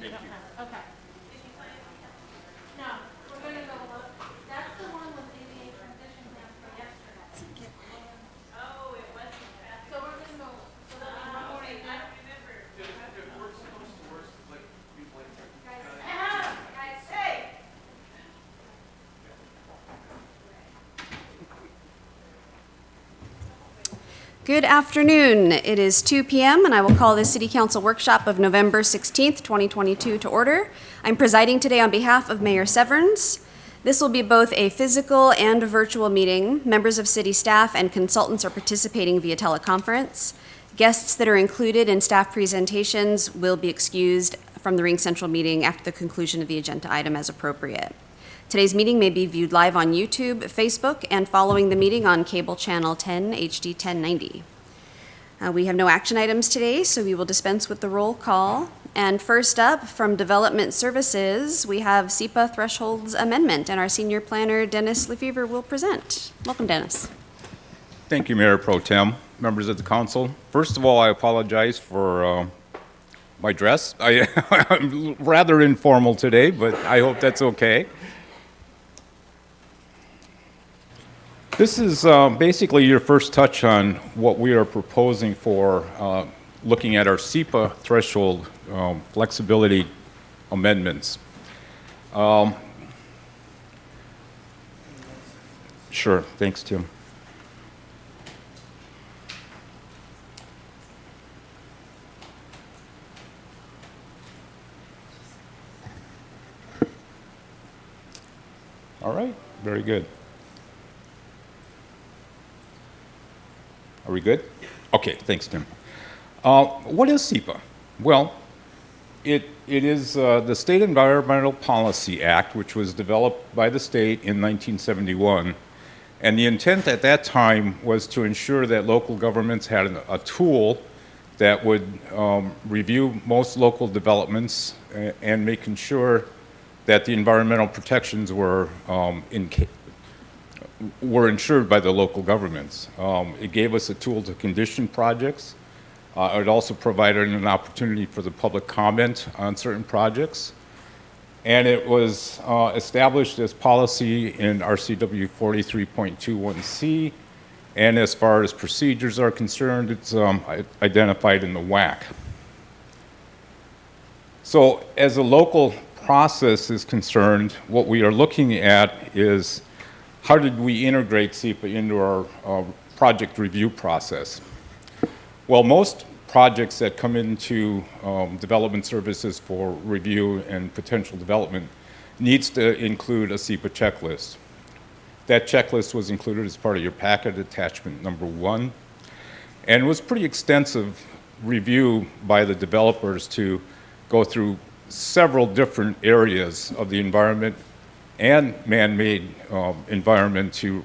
We don't have, okay. No, we're gonna go look. That's the one with ADA transition plan for yesterday. Oh, it wasn't that. So we're gonna go, so there'll be one more. I don't remember. If worse comes to worse, like, people like to. Guys, hey! Good afternoon. It is 2 p.m. and I will call this City Council workshop of November 16th, 2022 to order. I'm presiding today on behalf of Mayor Severns. This will be both a physical and a virtual meeting. Members of city staff and consultants are participating via teleconference. Guests that are included in staff presentations will be excused from the Ring Central meeting after the conclusion of the agenda item as appropriate. Today's meeting may be viewed live on YouTube, Facebook, and following the meeting on cable channel 10 HD 1090. We have no action items today, so we will dispense with the roll call. And first up, from Development Services, we have SEPA Thresholds Amendment, and our Senior Planner, Dennis Lefevre, will present. Welcome, Dennis. Thank you, Mayor Pro Tem, members of the council. First of all, I apologize for my dress. I'm rather informal today, but I hope that's okay. This is basically your first touch on what we are proposing for looking at our SEPA threshold flexibility amendments. Sure, thanks, Tim. All right, very good. Are we good? Okay, thanks, Tim. What is SEPA? Well, it is the State Environmental Policy Act, which was developed by the state in 1971. And the intent at that time was to ensure that local governments had a tool that would review most local developments and making sure that the environmental protections were ensured by the local governments. It gave us a tool to condition projects. It also provided an opportunity for the public comment on certain projects. And it was established as policy in RCW 43.21C. And as far as procedures are concerned, it's identified in the WAC. So as a local process is concerned, what we are looking at is how did we integrate SEPA into our project review process? Well, most projects that come into development services for review and potential development needs to include a SEPA checklist. That checklist was included as part of your packet, attachment number 1, and it was pretty extensive review by the developers to go through several different areas of the environment and man-made environment to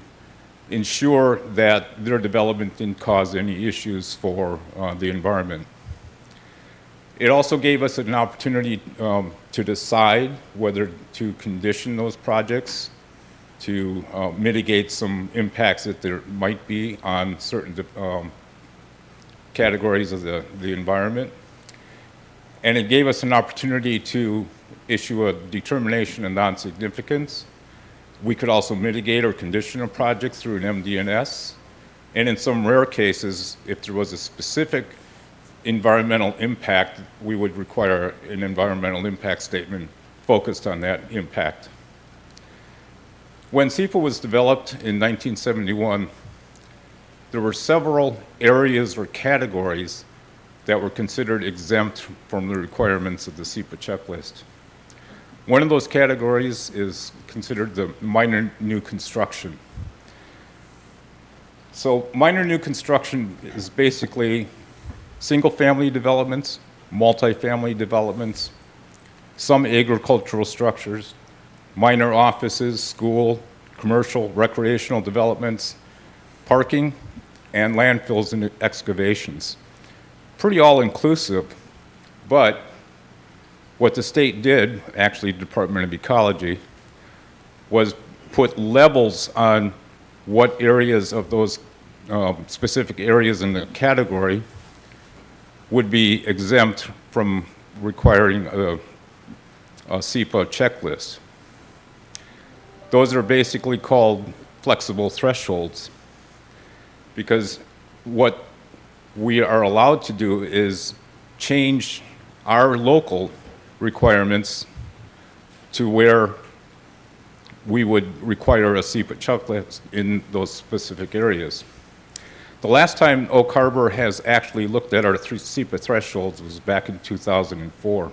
ensure that their development didn't cause any issues for the environment. It also gave us an opportunity to decide whether to condition those projects to mitigate some impacts that there might be on certain categories of the environment. And it gave us an opportunity to issue a determination of non-significance. We could also mitigate or condition a project through an MD&S. And in some rare cases, if there was a specific environmental impact, we would require an environmental impact statement focused on that impact. When SEPA was developed in 1971, there were several areas or categories that were considered exempt from the requirements of the SEPA checklist. One of those categories is considered the minor new construction. So minor new construction is basically single-family developments, multifamily developments, some agricultural structures, minor offices, school, commercial, recreational developments, parking, and landfills and excavations. Pretty all-inclusive, but what the state did, actually Department of Ecology, was put levels on what areas of those specific areas in the category would be exempt from requiring SEPA checklist. Those are basically called flexible thresholds because what we are allowed to do is change our local requirements to where we would require a SEPA checklist in those specific areas. The last time Oak Harbor has actually looked at our SEPA thresholds was back in 2004.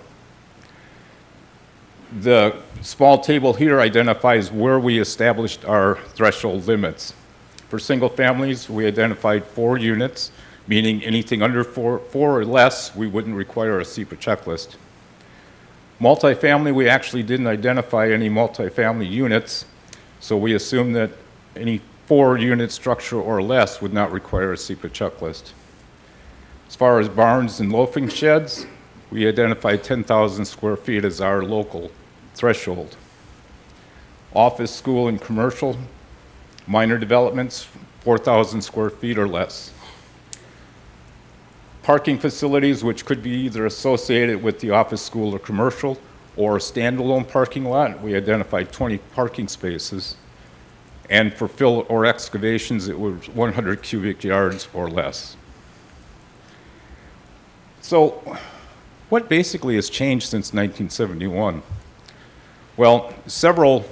The small table here identifies where we established our threshold limits. For single families, we identified 4 units, meaning anything under four or less, we wouldn't require a SEPA checklist. Multifamily, we actually didn't identify any multifamily units, so we assumed that any 4-unit structure or less would not require a SEPA checklist. As far as barns and loafing sheds, we identified 10,000 square feet as our local threshold. Office, school, and commercial, minor developments, 4,000 square feet or less. Parking facilities, which could be either associated with the office, school, or commercial, or a standalone parking lot, we identified 20 parking spaces. And for fill or excavations, it was 100 cubic yards or less. So what basically has changed since 1971? Well, several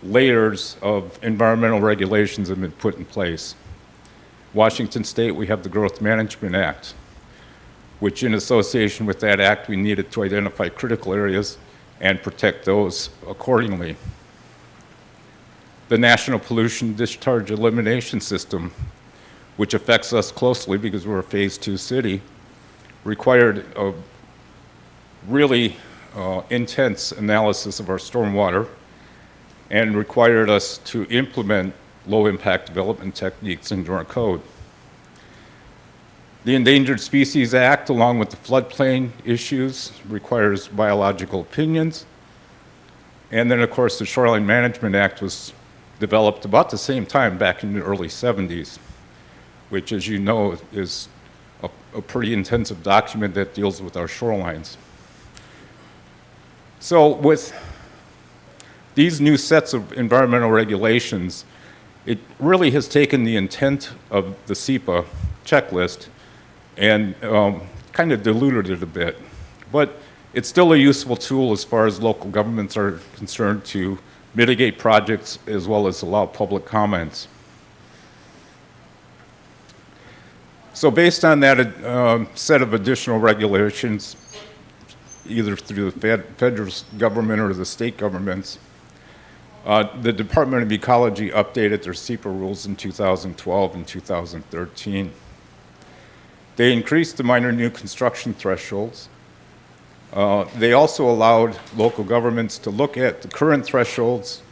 layers of environmental regulations have been put in place. Washington State, we have the Growth Management Act, which in association with that act, we needed to identify critical areas and protect those accordingly. The National Pollution Discharge Elimination System, which affects us closely because we're a Phase 2 city, required a really intense analysis of our stormwater and required us to implement low-impact development techniques into our code. The Endangered Species Act, along with the floodplain issues, requires biological opinions. And then, of course, the Shoreline Management Act was developed about the same time, back in the early 70s, which, as you know, is a pretty intensive document that deals with our shorelines. So with these new sets of environmental regulations, it really has taken the intent of the SEPA checklist and kind of diluted it a bit. But it's still a useful tool as far as local governments are concerned to mitigate projects as well as allow public comments. So based on that set of additional regulations, either through the federal government or the state governments, the Department of Ecology updated their SEPA rules in 2012 and 2013. They increased the minor new construction thresholds. They also allowed local governments to look at the current thresholds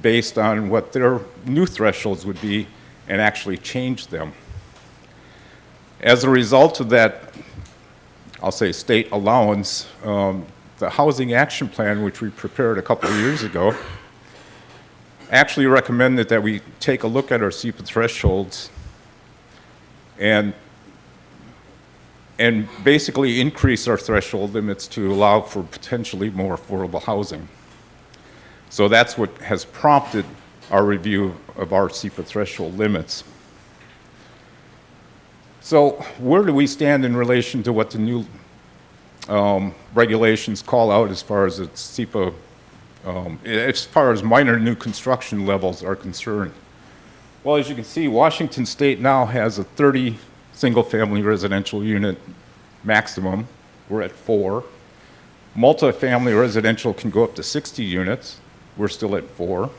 based on what their new thresholds would be and actually change them. As a result of that, I'll say state allowance, the Housing Action Plan, which we prepared a couple of years ago, actually recommended that we take a look at our SEPA thresholds and basically increase our threshold limits to allow for potentially more affordable housing. So that's what has prompted our review of our SEPA threshold limits. So where do we stand in relation to what the new regulations call out as far as its SEPA, as far as minor new construction levels are concerned? Well, as you can see, Washington State now has a 30 single-family residential unit maximum. We're at 4. Multifamily residential can go up to 60 units. We're still at 4.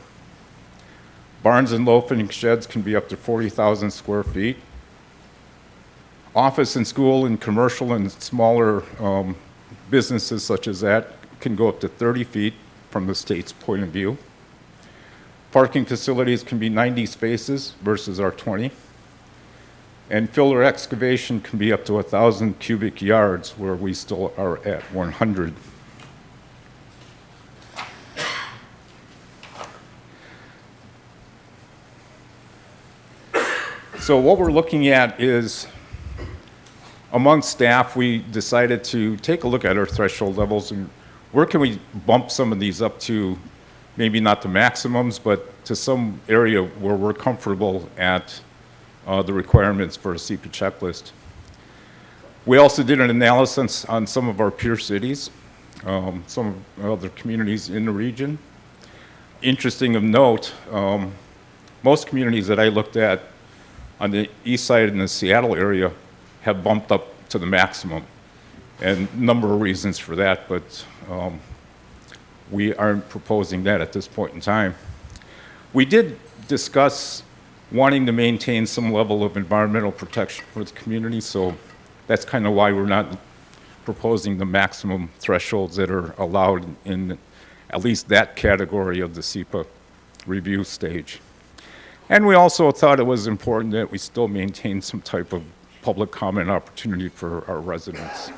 Barns and loafing sheds can be up to 40,000 square feet. Office and school and commercial and smaller businesses such as that can go up to 30 feet from the state's point of view. Parking facilities can be 90 spaces versus our 20. And filler excavation can be up to 1,000 cubic yards, where we still are at 100. So what we're looking at is, among staff, we decided to take a look at our threshold levels, and where can we bump some of these up to, maybe not the maximums, but to some area where we're comfortable at the requirements for a SEPA checklist. We also did an analysis on some of our peer cities, some other communities in the region. Interesting of note, most communities that I looked at on the east side in the Seattle area have bumped up to the maximum. And a number of reasons for that, but we aren't proposing that at this point in time. We did discuss wanting to maintain some level of environmental protection for the community, so that's kind of why we're not proposing the maximum thresholds that are allowed in at least that category of the SEPA review stage. And we also thought it was important that we still maintain some type of public comment opportunity for our residents.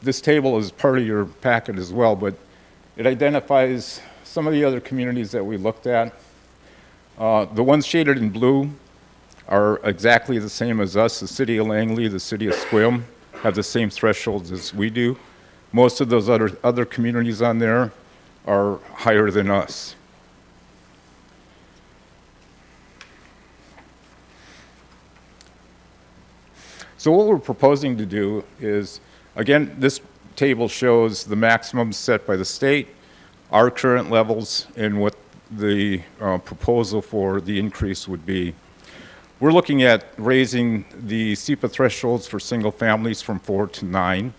This table is part of your packet as well, but it identifies some of the other communities that we looked at. The ones shaded in blue are exactly the same as us. The city of Langley, the city of Sequim have the same thresholds as we do. Most of those other communities on there are higher than us. So what we're proposing to do is, again, this table shows the maximums set by the state, our current levels, and what the proposal for the increase would be. We're looking at raising the SEPA thresholds for single families from 4 to 9.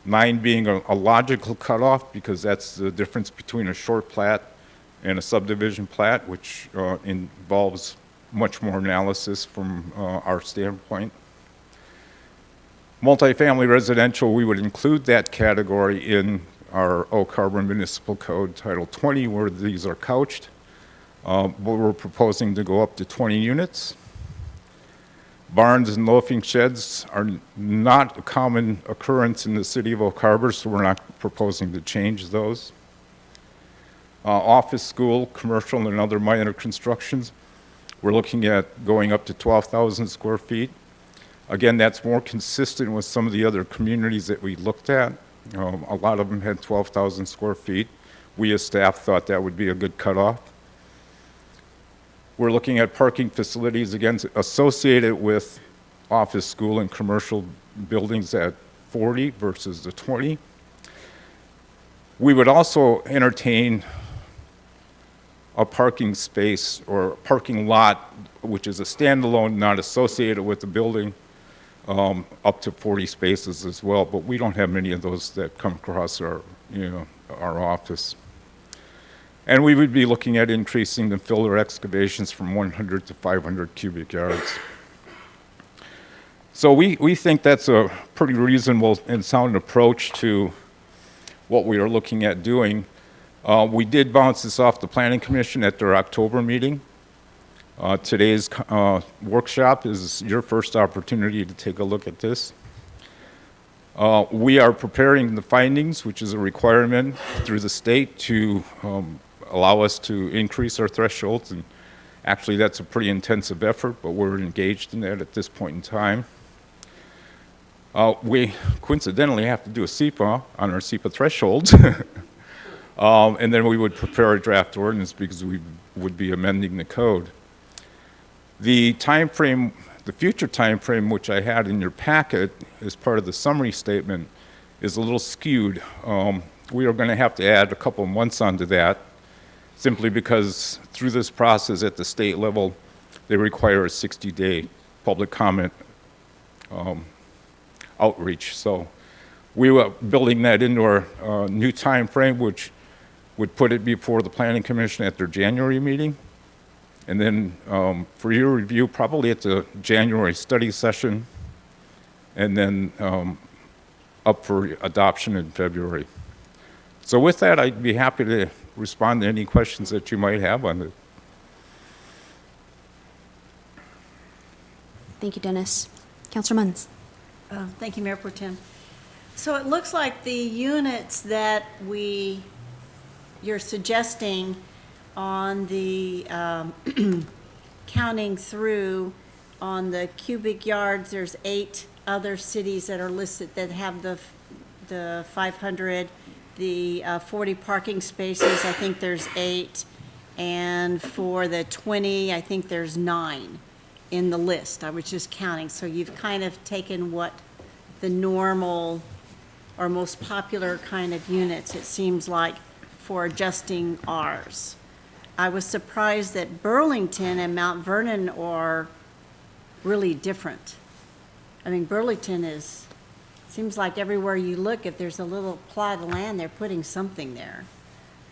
9 being a logical cutoff because that's the difference between a short plat and a subdivision plat, which involves much more analysis from our standpoint. Multifamily residential, we would include that category in our Oak Harbor Municipal Code Title 20 where these are couched. But we're proposing to go up to 20 units. Barns and loafing sheds are not a common occurrence in the city of Oak Harbor, so we're not proposing to change those. Office, school, commercial, and other minor constructions, we're looking at going up to 12,000 square feet. Again, that's more consistent with some of the other communities that we looked at. A lot of them had 12,000 square feet. We as staff thought that would be a good cutoff. We're looking at parking facilities, again, associated with office, school, and commercial buildings at 40 versus the 20. We would also entertain a parking space or parking lot, which is a standalone, not associated with the building, up to 40 spaces as well, but we don't have many of those that come across our office. And we would be looking at increasing the filler excavations from 100 to 500 cubic yards. So we think that's a pretty reasonable and sound approach to what we are looking at doing. We did bounce this off the Planning Commission at their October meeting. Today's workshop is your first opportunity to take a look at this. We are preparing the findings, which is a requirement through the state to allow us to increase our thresholds, and actually that's a pretty intensive effort, but we're engaged in that at this point in time. We coincidentally have to do a SEPA on our SEPA thresholds, and then we would prepare a draft ordinance because we would be amending the code. The time frame, the future time frame, which I had in your packet as part of the summary statement, is a little skewed. We are going to have to add a couple months onto that, simply because through this process at the state level, they require a 60-day public comment outreach. So we were building that into our new time frame, which would put it before the Planning Commission at their January meeting. And then for your review, probably at the January study session, and then up for adoption in February. So with that, I'd be happy to respond to any questions that you might have on it. Thank you, Dennis. Councilor Munns. Thank you, Mayor Pro Tem. So it looks like the units that you're suggesting on the counting through on the cubic yards, there's 8 other cities that are listed that have the 500, the 40 parking spaces, I think there's 8, and for the 20, I think there's 9 in the list. I was just counting. So you've kind of taken what the normal or most popular kind of units, it seems like, for adjusting ours. I was surprised that Burlington and Mount Vernon are really different. I mean, Burlington seems like everywhere you look, if there's a little plot of land, they're putting something there.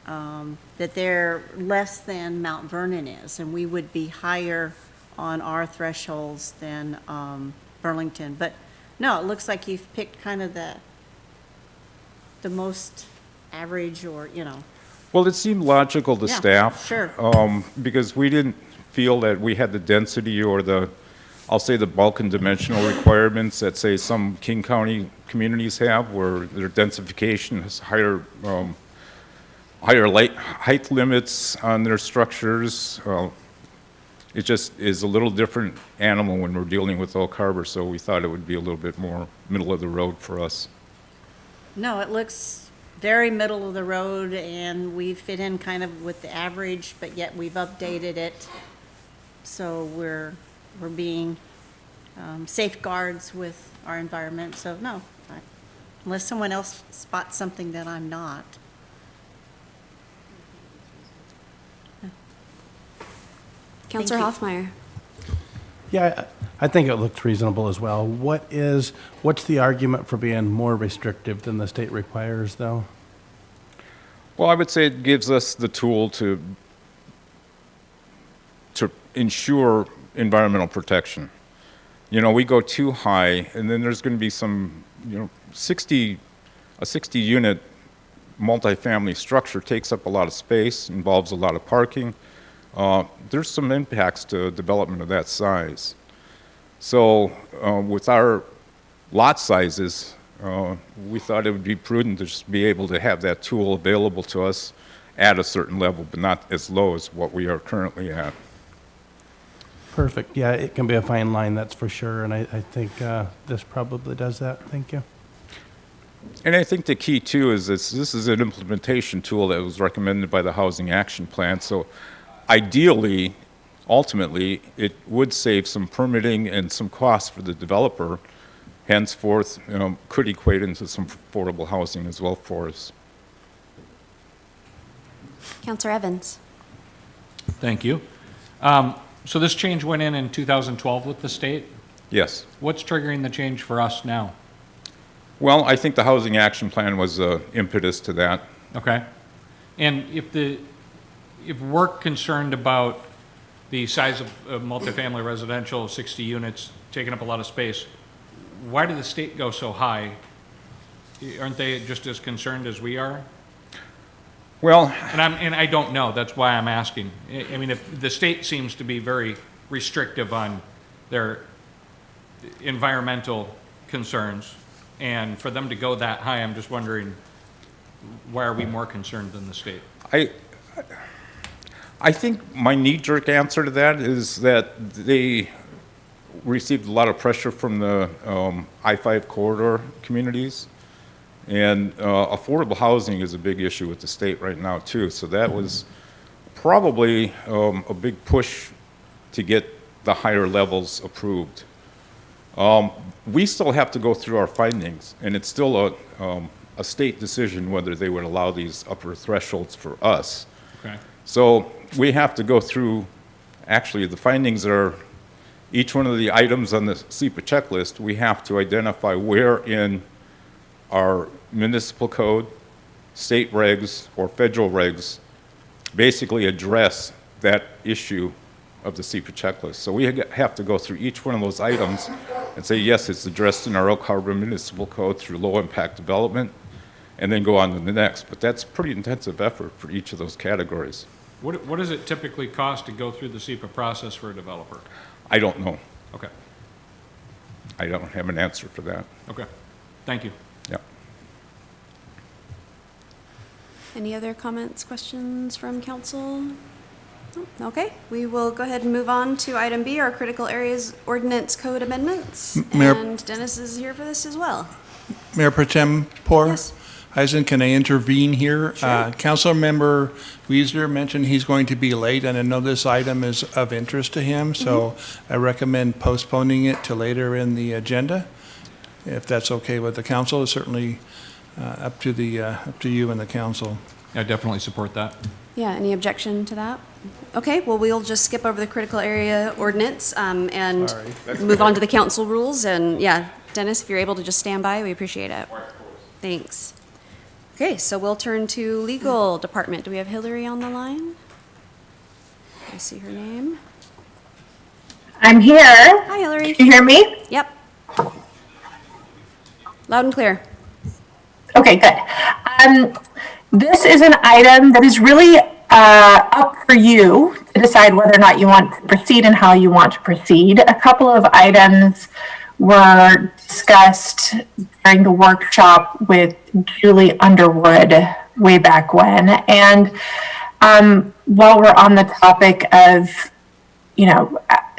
That they're less than Mount Vernon is, and we would be higher on our thresholds than Burlington. But no, it looks like you've picked kind of the most average, or, you know. Well, it seemed logical to Yeah, staff. sure. Because we didn't feel that we had the density or I'll say the bulk and dimensional requirements that, say, some King County communities have, where their densification has higher height limits on their structures. It just is a little different animal when we're dealing with Oak Harbor, so we thought it would be a little bit more middle of the road for us. No, it looks very middle of the road, and we fit in kind of with the average, but yet we've updated it. So we're being safeguards with our environment. So no, unless someone else spots something that I'm not. Counselor you. Hoffmeyer. Yeah, I think it looks reasonable as well. What's the argument for being more restrictive than the state requires, though? Well, I would say it gives us the tool to ensure environmental protection. You know, we go too high, and then there's going to be some, a 60-unit multifamily structure takes up a lot of space, involves a lot of parking. There's some impacts to development of that size. So with our lot sizes, we thought it would be prudent to just be able to have that tool available to us at a certain level, but not as low as what we are currently at. Perfect. Yeah, it can be a fine line, that's for sure, and I think this probably does that. Thank you. And I think the key, too, is this is an implementation tool that was recommended by the Housing Action Plan. So ideally, ultimately, it would save some permitting and some costs for the developer. Henceforth, could equate into some affordable housing as well for us. Counselor Evans. Thank you. So this change went in 2012 with the state. Yes. What's triggering the change for us now? Well, I think the Housing Action Plan was impetus to that. Okay. And if we're concerned about the size of multifamily residential, 60 units, taking up a lot of space, why did the state go so high? Aren't they just as concerned as we are? Well, And I don't know. That's why I'm asking. I mean, if the state seems to be very restrictive on their environmental concerns, and for them to go that high, I'm just wondering, why are we more concerned than the state? I think my knee-jerk answer to that is that they received a lot of pressure from the I-5 corridor communities. And affordable housing is a big issue with the state right now, too. So that was probably a big push to get the higher levels approved. We still have to go through our findings, and it's still a state decision whether they would allow these upper thresholds for us. Okay. So we have to go through, actually, the findings are, each one of the items on the SEPA checklist, we have to identify where in our municipal code, state regs, or federal regs basically address that issue of the SEPA checklist. So we have to go through each one of those items and say, yes, it's addressed in our Oak Harbor Municipal Code through low-impact development, and then go on to the next. But that's pretty intensive effort for each of those categories. What does it typically cost to go through the SEPA process for a developer? I don't know. Okay. I don't have an answer for that. Okay. Thank you. Yeah. Any other comments, questions from council? Okay, we will go ahead and move on to item B, our critical areas ordinance code amendments. Mayor- And Dennis is here for this as well. Mayor Pro Tem Poor? Yes. Eisen, can I intervene here? Sure. Councilmember Weisler mentioned he's going to be late, and I know this item is of interest to him, so I recommend postponing it to later in the agenda. If that's okay with the council, it's certainly up to you and the council. I definitely support that. Yeah, any objection to that? Okay, well, we'll just skip over the critical area ordinance and move on to the council rules. And yeah, Dennis, if you're able to just stand by, we appreciate it. Thanks. Okay, so we'll turn to legal department. Do we have Hillary on the line? I see her name. I'm here. Hi, Hillary. Can you hear me? Yep. Loud and clear. Okay, good. This is an item that is really up for you to decide whether or not you want to proceed and how you want to proceed. A couple of items were discussed during the workshop with Julie Underwood way back when. And while we're on the topic of,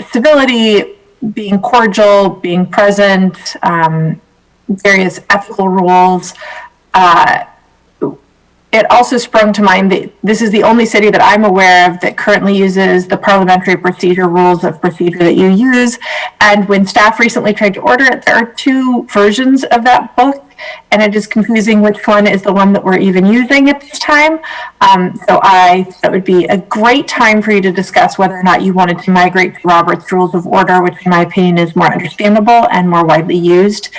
civility, being cordial, being present, various ethical rules, it also sprung to mind that this is the only city that I'm aware of that currently uses the parliamentary procedure rules of procedure that you use. And when staff recently tried to order it, there are two versions of that book, and it is confusing which one is the one that we're even using at this time. So I thought it would be a great time for you to discuss whether or not you wanted to migrate to Robert's Rules of Order, which in my opinion is more understandable and more widely used,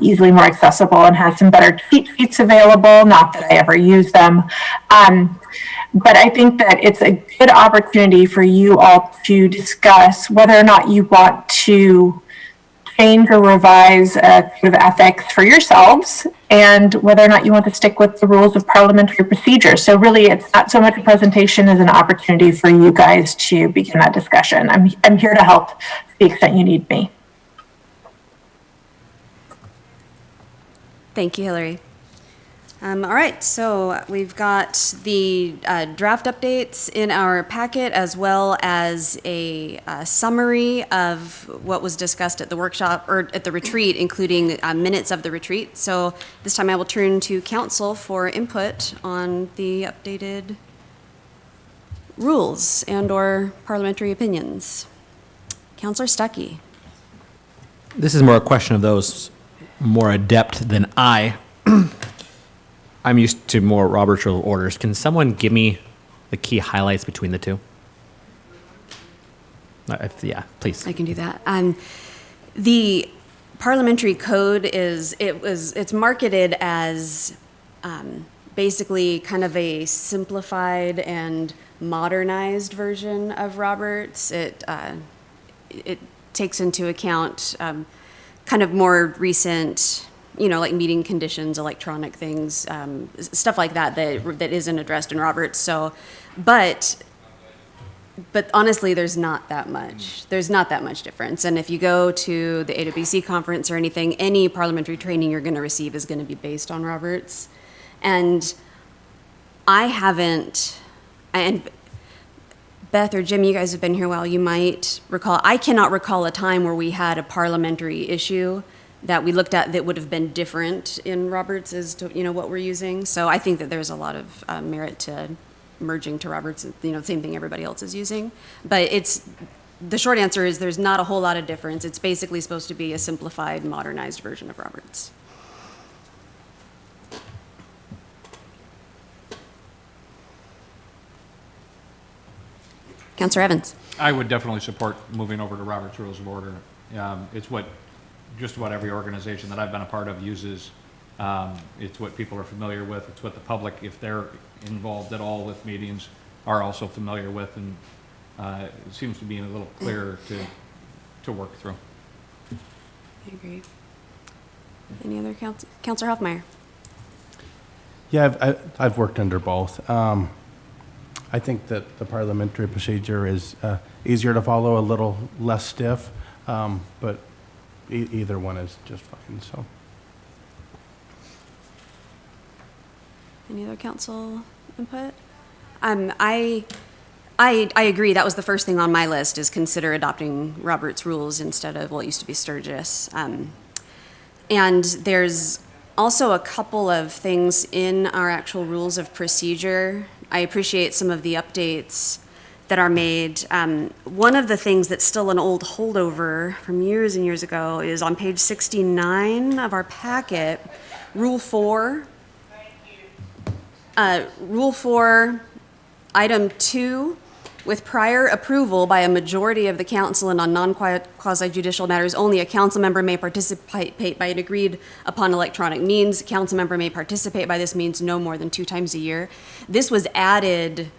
easily more accessible, and has some better cheat sheets available. Not that I ever use them. But I think that it's a good opportunity for you all to discuss whether or not you want to change or revise a code of ethics for yourselves, and whether or not you want to stick with the rules of parliamentary procedure. So really, it's not so much a presentation as an opportunity for you guys to begin that discussion. I'm here to help to the extent you need me. Thank you, Hillary. All right, so we've got the draft updates in our packet, as well as a summary of what was discussed at the workshop or at the retreat, including minutes of the retreat. So this time I will turn to council for input on the updated rules and/or parliamentary opinions. Councilor Stuckey. This is more a question of those more adept than I. I'm used to more Robert's Rule orders. Can someone give me the key highlights between the two? Yeah, please. I can do that. The parliamentary code it's marketed as basically kind of a simplified and modernized version of Roberts. It takes into account kind of more recent, like meeting conditions, electronic things, stuff like that isn't addressed in Roberts. So, but honestly, there's not that much. There's not that much difference. And if you go to the AWC conference or anything, any parliamentary training you're going to receive is going to be based on Roberts. And I haven't, and Beth or Jim, you guys have been here a while, you might recall, I cannot recall a time where we had a parliamentary issue that we looked at that would have been different in Roberts as to, what we're using. So I think that there's a lot of merit to merging to Roberts, same thing everybody else is using. But the short answer is there's not a whole lot of difference. It's basically supposed to be a simplified, modernized version of Roberts. Councilor Evans. I would definitely support moving over to Robert's Rules of Order. It's what just about every organization that I've been a part of uses. It's what people are familiar with. It's what the public, if they're involved at all with meetings, are also familiar with, and it seems to be a little clearer to work through. I agree. Any other Councilor Hoffmeyer? Yeah, I've worked under both. I think that the parliamentary procedure is easier to follow, a little less stiff, but either one is just fine. So, any other council input? I I agree. That was the first thing on my list, is consider adopting Robert's rules instead of what used to be Sturgis. And there's also a couple of things in our actual rules of procedure. I appreciate some of the updates that are made. One of the things that's still an old holdover from years and years ago is on page 69 of our packet, Rule 4. Rule 4, Item 2, with prior approval by a majority of the council and on non-quasi-judicial matters, only a council member may participate by an agreed upon electronic means. A council member may participate by this means no more than 2 times a year. This was added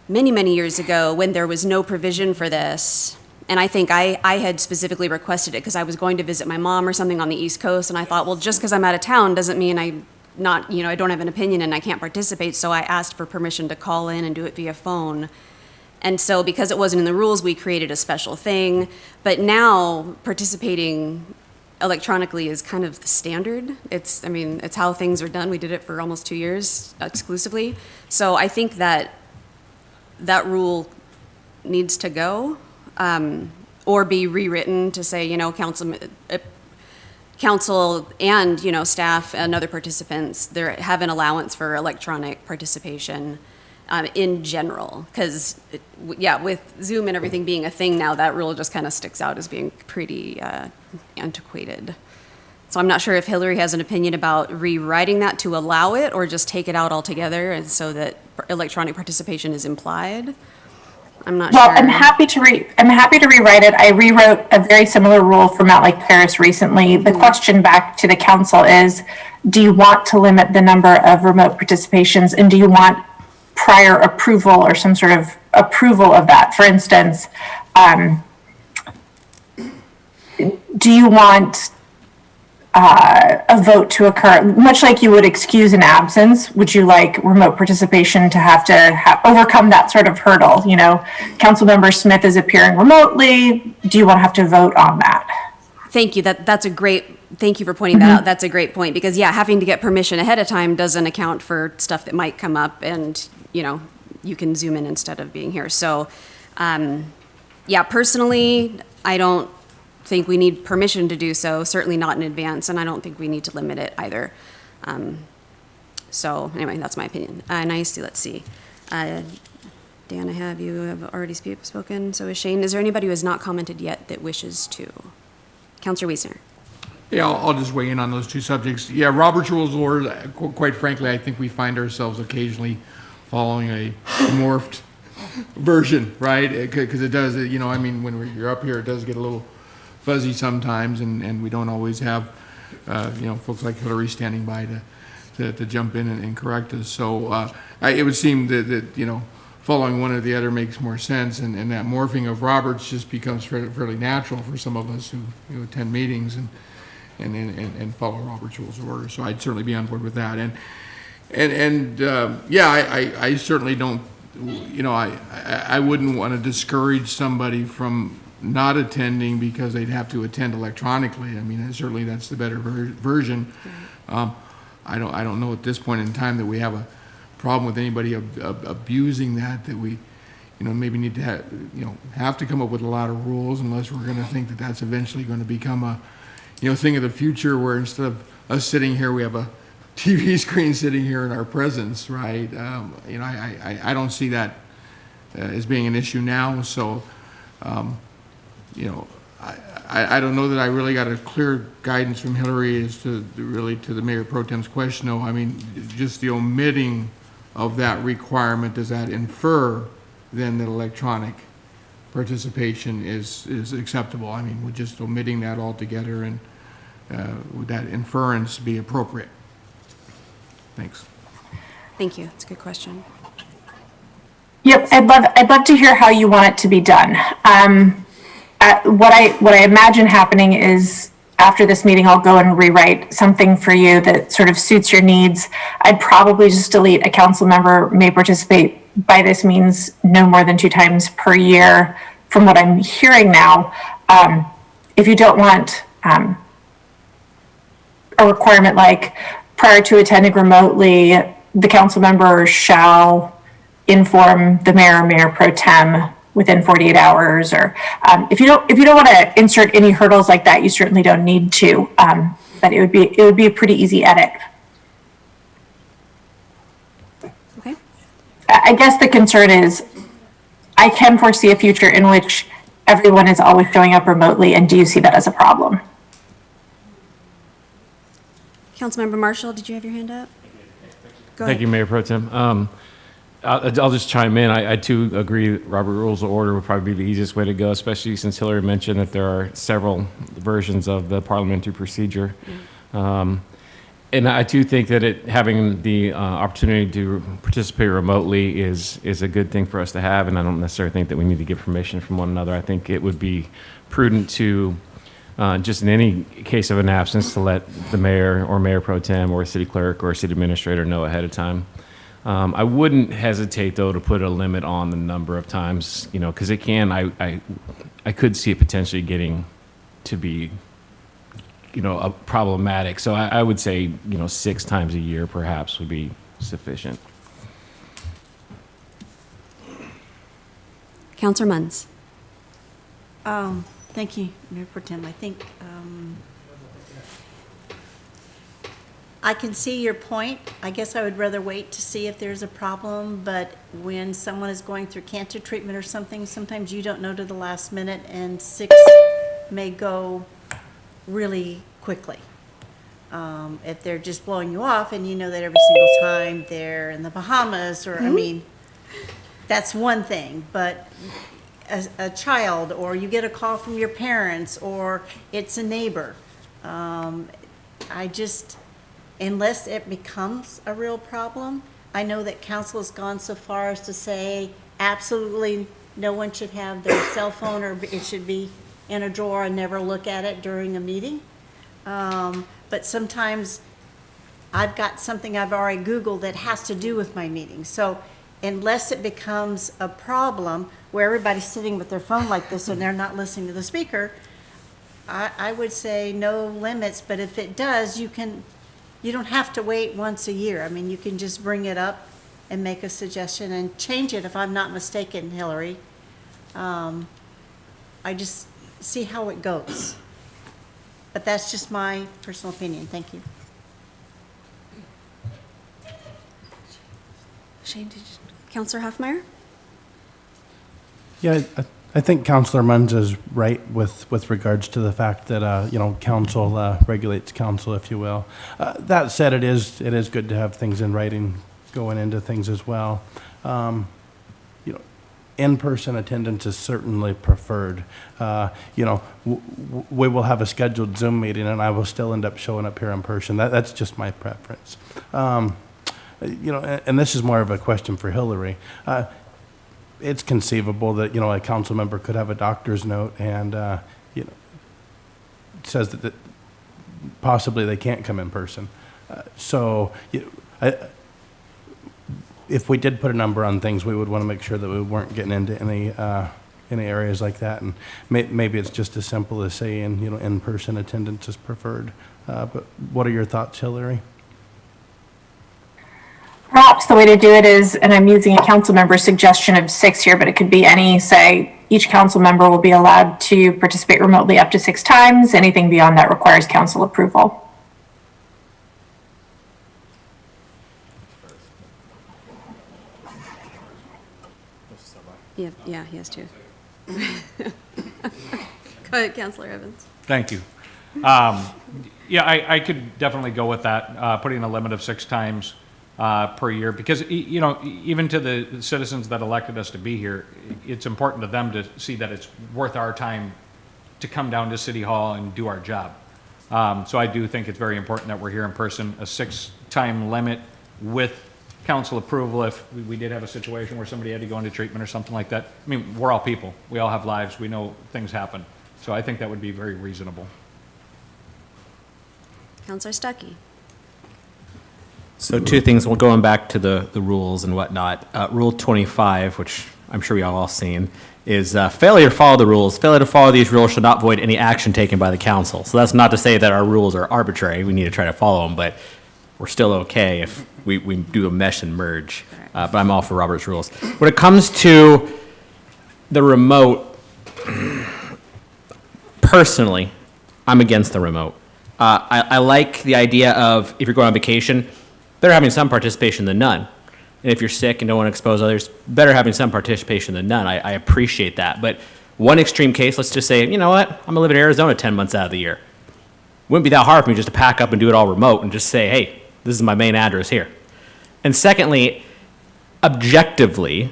many, many years ago when there was no provision for this. And I think I had specifically requested it because I was going to visit my mom or something on the East Coast, and I thought, well, just because I'm out of town doesn't mean I don't have an opinion and I can't participate. So I asked for permission to call in and do it via phone. And so because it wasn't in the rules, we created a special thing. But now participating electronically is kind of the standard. It's how things are done. We did it for almost 2 years exclusively. So I think that rule needs to go, or be rewritten to say, council and, staff and other participants, have an allowance for electronic participation in general. Because, with Zoom and everything being a thing now, that rule just kind of sticks out as being pretty antiquated. So I'm not sure if Hillary has an opinion about rewriting that to allow it or just take it out altogether and so that electronic participation is implied. I'm not sure. Well, I'm happy to rewrite it. I rewrote a very similar rule for Mount Lake Terrace recently. The question back to the council is, do you want to limit the number of remote participations, and do you want prior approval or some sort of approval of that? For instance, do you want a vote to occur, much like you would excuse an absence? Would you like remote participation to have to overcome that sort of hurdle? Councilmember Smith is appearing remotely. Do you want to have to vote on that? Thank you. Thank you for pointing that out. That's a great point, because having to get permission ahead of time doesn't account for stuff that might come up, and you can zoom in instead of being here. So, personally, I don't think we need permission to do so, certainly not in advance, and I don't think we need to limit it either. So anyway, that's my opinion. Let's see. Dan, you have already spoken, so is Shane. Is there anybody who has not commented yet that wishes to? Councilor Wiesner. Yeah, I'll just weigh in on those 2 subjects. Yeah, Robert's Rules of Order, quite frankly, I think we find ourselves occasionally following a morphed version, right? Because it does, when you're up here, it does get a little fuzzy sometimes, and we don't always have, folks like Hillary standing by to jump in and correct us. So it would seem that following one or the other makes more sense, and that morphing of Roberts just becomes fairly natural for some of us who attend meetings and follow Robert's Rules of Order. So I'd certainly be on board with that. I certainly don't, I wouldn't want to discourage somebody from not attending because they'd have to attend electronically. Certainly that's the better version. I don't know at this point in time that we have a problem with anybody abusing that we, maybe need to have to come up with a lot of rules, unless we're going to think that that's eventually going to become a, thing of the future, where instead of us sitting here, we have a TV screen sitting here in our presence, right? I don't see that as being an issue now. So, I don't know that I really got a clear guidance from Hillary as to the Mayor Pro Tem's question. No, just the omitting of that requirement, does that infer then that electronic participation is acceptable? We're just omitting that altogether, and would that inference be appropriate? Thanks. Thank you. That's a good question. Yep, I'd love to hear how you want it to be done. What I imagine happening is, after this meeting, I'll go and rewrite something for you that sort of suits your needs. I'd probably just delete "a council member may participate by this means no more than 2 times per year," from what I'm hearing now. If you don't want a requirement like, prior to attending remotely, the council member shall inform the mayor or mayor pro tem within 48 hours, or if you don't want to insert any hurdles like that, you certainly don't need to. But it would be a pretty easy edit. Okay. I guess the concern is I can foresee a future in which everyone is always showing up remotely, and do you see that as a problem? Councilmember Marshall, did you have your hand up? Go Thank ahead. you, Mayor Pro Tem. I'll just chime in. I too agree Robert Rules of Order would probably be the easiest way to go, especially since Hillary mentioned that there are several versions of the parliamentary procedure. And I do think that having the opportunity to participate remotely is a good thing for us to have, and I don't necessarily think that we need to get permission from one another. I think it would be prudent to, just in any case of an absence, to let the mayor or mayor pro tem or city clerk or city administrator know ahead of time. I wouldn't hesitate, though, to put a limit on the number of times, because it can, I could see it potentially getting to be, problematic. So I would say, 6 times a year perhaps would be sufficient. Councilor Munns. Thank you, Mayor Pro Tem. I think I can see your point. I guess I would rather wait to see if there's a problem, but when someone is going through cancer treatment or something, sometimes you don't know to the last minute, and 6 may go really quickly. If they're just blowing you off and you know that every single time they're in the Bahamas, or, I mean, that's one thing, but a child, or you get a call from your parents, or it's a neighbor, unless it becomes a real problem. I know that council has gone so far as to say absolutely no one should have their cell phone, or it should be in a drawer and never look at it during a meeting. But sometimes I've got something I've already Googled that has to do with my meeting. So unless it becomes a problem where everybody's sitting with their phone like this and they're not listening to the speaker, I would say no limits. But if it does, you don't have to wait once a year. I mean, you can just bring it up and make a suggestion and change it, if I'm not mistaken, Hillary. I just see how it goes. But that's just my personal opinion. Thank you. Shane, Councilor Huffmeyer? Yeah, I think Councilor Munns is right with regards to the fact that, council regulates council, if you will. That said, it is good to have things in writing going into things as well. In-person attendance is certainly preferred. We will have a scheduled Zoom meeting, and I will still end up showing up here in person. That's just my preference. And this is more of a question for Hillary. It's conceivable that, a council member could have a doctor's note and, it says that possibly they can't come in person. If we did put a number on things, we would want to make sure that we weren't getting into any areas like that. And maybe it's just as simple as saying, in-person attendance is preferred. But what are your thoughts, Hillary? Perhaps the way to do it is, and I'm using a council member's suggestion of 6 here, but it could be any, say, each council member will be allowed to participate remotely up to 6 times. Anything beyond that requires council approval. Yeah, he has to. Go ahead, Councilor Evans. Thank you. I could definitely go with that, putting a limit of 6 times per year, because, even to the citizens that elected us to be here, it's important to them to see that it's worth our time to come down to City Hall and do our job. So I do think it's very important that we're here in person. A 6-time limit with council approval, if we did have a situation where somebody had to go into treatment or something like that. I mean, we're all people. We all have lives. We know things happen. So I think that would be very reasonable. Councilor Stuckey. So 2 things, well, going back to the rules and whatnot. Rule 25, which I'm sure we all seen, is failure to follow the rules. Failure to follow these rules should not void any action taken by the council. So that's not to say that our rules are arbitrary. We need to try to follow them, but we're still okay if we do a mesh and merge. But I'm all for Robert's rules. When it comes to the remote, personally, I'm against the remote. I like the idea of, if you're going on vacation, better having some participation than none. And if you're sick and don't want to expose others, better having some participation than none. I appreciate that. But one extreme case, let's just say, you know what, I'm going to live in Arizona 10 months out of the year. Wouldn't be that hard for me just to pack up and do it all remote and just say, hey, this is my main address here. And secondly, objectively,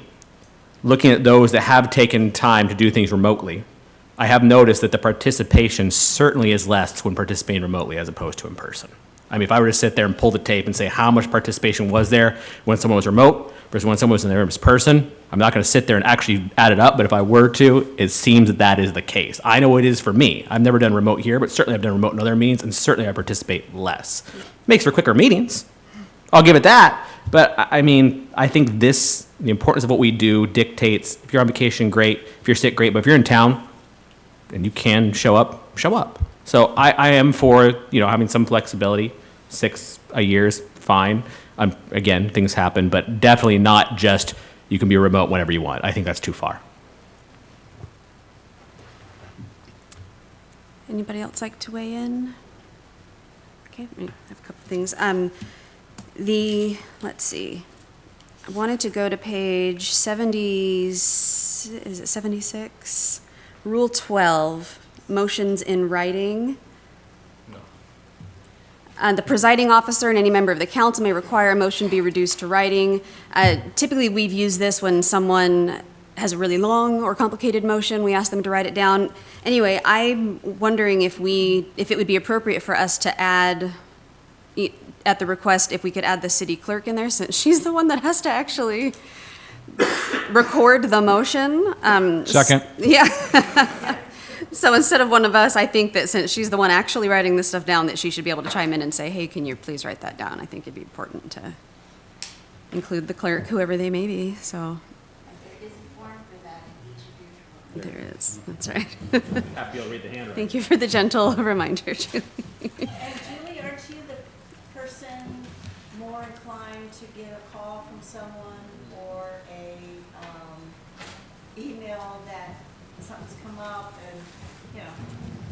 looking at those that have taken time to do things remotely, I have noticed that the participation certainly is less when participating remotely as opposed to in person. I mean, if I were to sit there and pull the tape and say how much participation was there when someone was remote versus when someone was in there in person, I'm not going to sit there and actually add it up, but if I were to, it seems that that is the case. I know it is for me. I've never done remote here, but certainly I've done remote in other meetings, and certainly I participate less. Makes for quicker meetings. I'll give it that. But I mean, I think the importance of what we do dictates, if you're on vacation, great. If you're sick, great. But if you're in town and you can show up, show up. So I am for, having some flexibility. 6 a year is fine. Again, things happen, but definitely not just you can be remote whenever you want. I think that's too far. Anybody else like to weigh in? Okay, I have a couple of things. Let's see. I wanted to go to page 70, is it 76? Rule 12, motions in writing. The presiding officer and any member of the council may require a motion be reduced to writing. Typically, we've used this when someone has a really long or complicated motion. We ask them to write it down. Anyway, I'm wondering if it would be appropriate for us to add, at the request, if we could add the city clerk in there, since she's the one that has to actually record the motion. Second. Yeah. So instead of one of us, I think that since she's the one actually writing this stuff down, that she should be able to chime in and say, hey, can you please write that down? I think it'd be important to include the clerk, whoever they may be, so. There is a form for that in each of your. There is, that's right. Have to be able to read the handwriting. Thank you for the gentle reminder, Julie. And Julie, aren't you the person more inclined to get a call from someone or a email that something's come up and,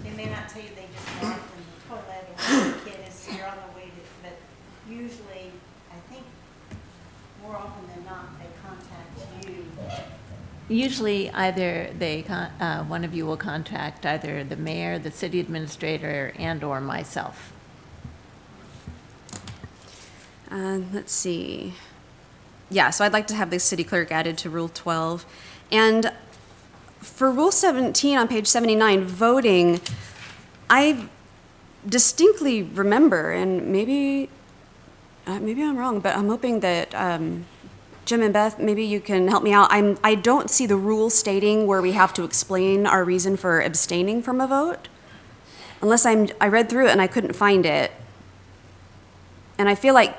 they may not tell you they just walked in the toilet or the kid is here on the way to, but usually, I think, more often than not, they contact you. Usually either one of you will contact either the mayor, the city administrator, and/or myself. Let's see. Yeah, so I'd like to have the city clerk added to Rule 12. And for Rule 17 on page 79, voting, I distinctly remember, and maybe I'm wrong, but I'm hoping that Jim and Beth, maybe you can help me out. I don't see the rule stating where we have to explain our reason for abstaining from a vote, unless I read through it and I couldn't find it. And I feel like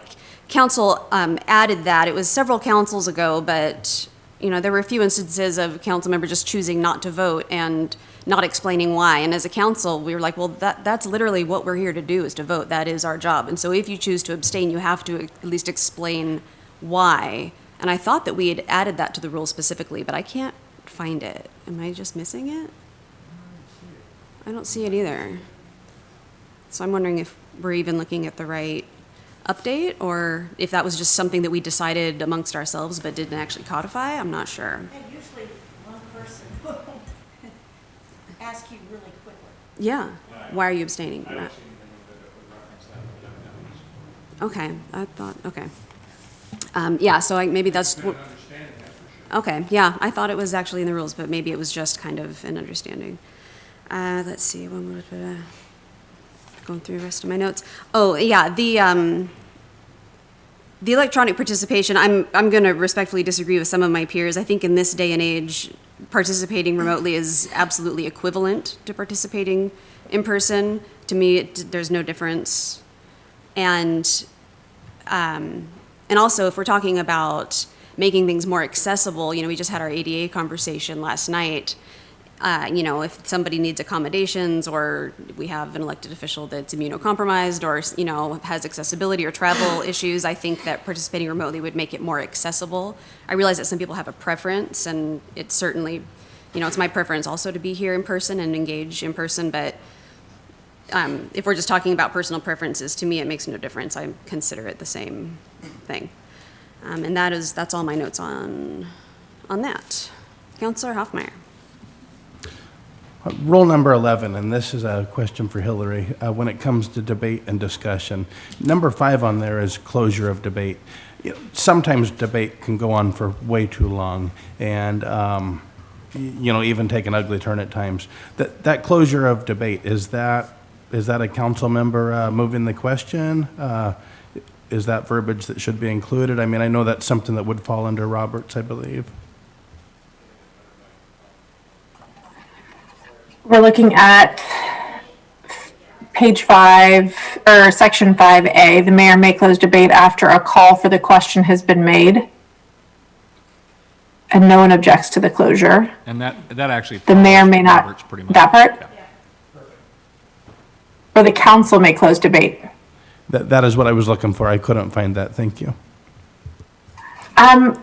council added that. It was several councils ago, but there were a few instances of a council member just choosing not to vote and not explaining why. And as a council, we were like, well, that's literally what we're here to do, is to vote. That is our job. And so if you choose to abstain, you have to at least explain why. And I thought that we had added that to the rule specifically, but I can't find it. Am I just missing it? I don't see it either. So I'm wondering if we're even looking at the right update, or if that was just something that we decided amongst ourselves but didn't actually codify. I'm not sure. And usually one person will ask you really quickly. Yeah. Why are you abstaining? Okay. I thought, okay. Yeah, so maybe that's. Okay, yeah, I thought it was actually in the rules, but maybe it was just kind of an understanding. Let's see, going through the rest of my notes. Oh, yeah, the electronic participation, I'm going to respectfully disagree with some of my peers. I think in this day and age, participating remotely is absolutely equivalent to participating in person. To me, there's no difference. And also, if we're talking about making things more accessible, we just had our ADA conversation last night. if somebody needs accommodations, or we have an elected official that's immunocompromised, or, has accessibility or travel issues, I think that participating remotely would make it more accessible. I realize that some people have a preference, and it's certainly, it's my preference also to be here in person and engage in person, but if we're just talking about personal preferences, to me, it makes no difference. I consider it the same thing. And that's all my notes on that. Councillor Hoffmeyer. Rule number 11, and this is a question for Hillary, when it comes to debate and discussion. Number 5 on there is closure of debate. Sometimes debate can go on for way too long, and even take an ugly turn at times. That closure of debate, is that a council member moving the question? Is that verbiage that should be included? I mean, I know that's something that would fall under Roberts, I believe. We're looking at page 5, or section 5A. The mayor may close debate after a call for the question has been made, and no one objects to the closure. And that actually. The mayor may not, Roberts pretty much. that part? Yeah. Or the council may close debate. That is what I was looking for. I couldn't find that. Thank you. I'm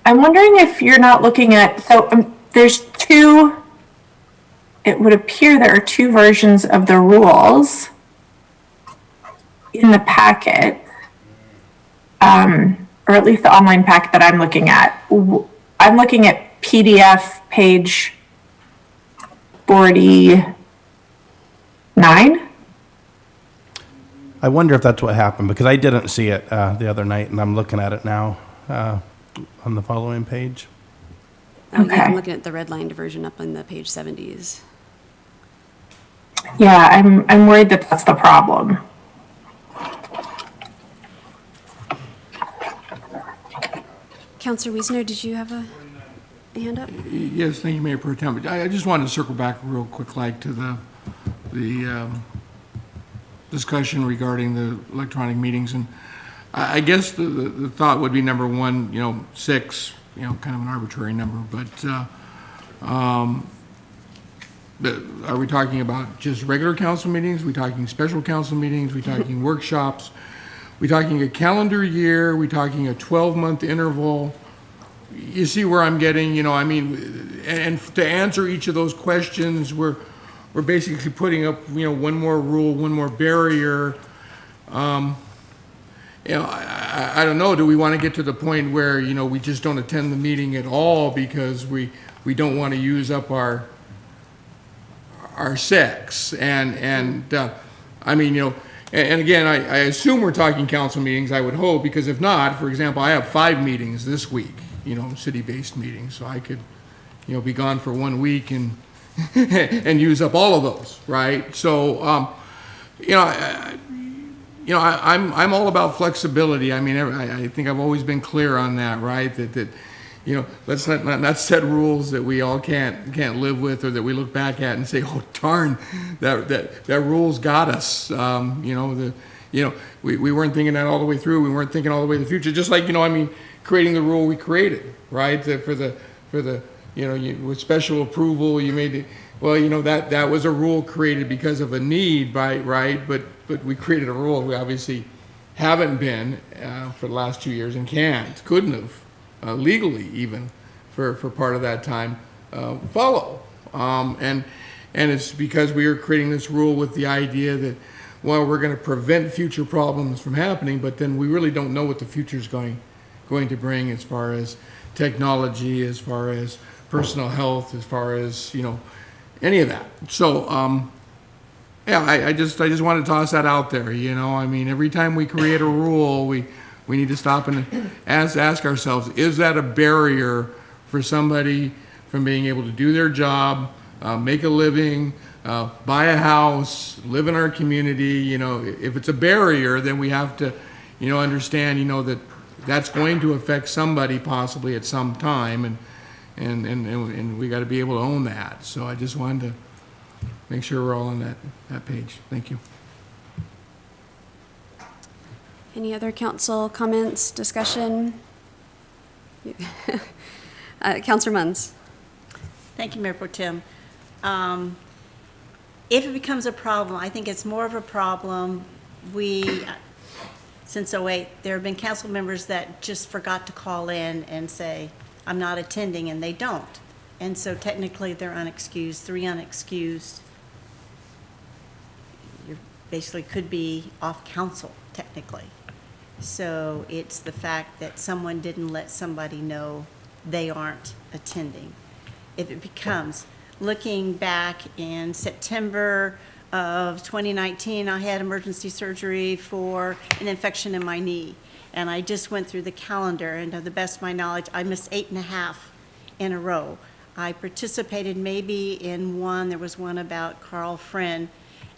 wondering if you're not looking at, there's two, it would appear there are 2 versions of the rules in the packet, or at least the online packet that I'm looking at. I'm looking at PDF page 49. I wonder if that's what happened, because I didn't see it the other night, and I'm looking at it now on the following page. Oh, yeah, Okay. I'm looking at the redlined version up on the page 70s. Yeah, I'm worried that that's the problem. Councillor Wiesner, did you have a hand up? Yes, thank you, Mayor Pro Tem. I just wanted to circle back real quick, to the discussion regarding the electronic meetings. And I guess the thought would be, number 1, 6, kind of an arbitrary number, but are we talking about just regular council meetings? Are we talking special council meetings? Are we talking workshops? Are we talking a calendar year? Are we talking a 12-month interval? You see where I'm getting, and to answer each of those questions, we're basically putting up, one more rule, one more barrier. I don't know, do we want to get to the point where, we just don't attend the meeting at all because we don't want to use up our 6? And again, I assume we're talking council meetings, I would hope, because if not, for example, I have 5 meetings this week, city-based meetings, so I could, be gone for 1 week and and use up all of those, right? So, I'm all about flexibility. I think I've always been clear on that, right? That let's not set rules that we all can't live with, or that we look back at and say, oh darn, that rule's got us. We weren't thinking that all the way through. We weren't thinking all the way to the future. Just like creating the rule we created, right? For the with special approval, you made it. Well, that was a rule created because of a need, right? But we created a rule we obviously haven't been for the last 2 years and couldn't have legally even for part of that time follow. And it's because we are creating this rule with the idea that, well, we're going to prevent future problems from happening, but then we really don't know what the future is going to bring as far as technology, as far as personal health, as far as any of that. So I just wanted to toss that out there. Every time we create a rule, we need to stop and ask ourselves, is that a barrier for somebody from being able to do their job, make a living, buy a house, live in our community? If it's a barrier, then we have to understand that that's going to affect somebody possibly at some time, and we got to be able to own that. So I just wanted to make sure we're all on that page. Thank you. Any other council comments, discussion? Councillor Munns. Thank you, Mayor Pro Tem. If it becomes a problem, I think it's more of a problem. Since '08, there have been council members that just forgot to call in and say, I'm not attending, and they don't. And so technically, they're unexcused, 3 unexcused. You basically could be off council, technically. So it's the fact that someone didn't let somebody know they aren't attending. If it becomes, looking back in September of 2019, I had emergency surgery for an infection in my knee. And I just went through the calendar, and to the best of my knowledge, I missed 8.5 in a row. I participated maybe in one, there was one about Carl Friend.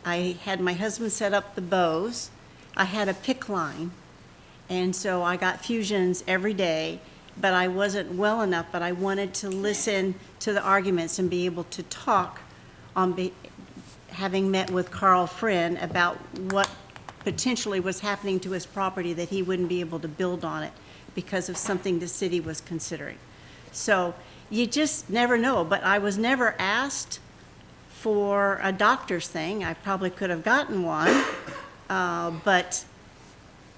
I had my husband set up the bows. I had a PIC line, and so I got fusions every day, but I wasn't well enough, but I wanted to listen to the arguments and be able to talk on having met with Carl Friend about what potentially was happening to his property, that he wouldn't be able to build on it because of something the city was considering. So you just never know, but I was never asked for a doctor's thing. I probably could have gotten one, but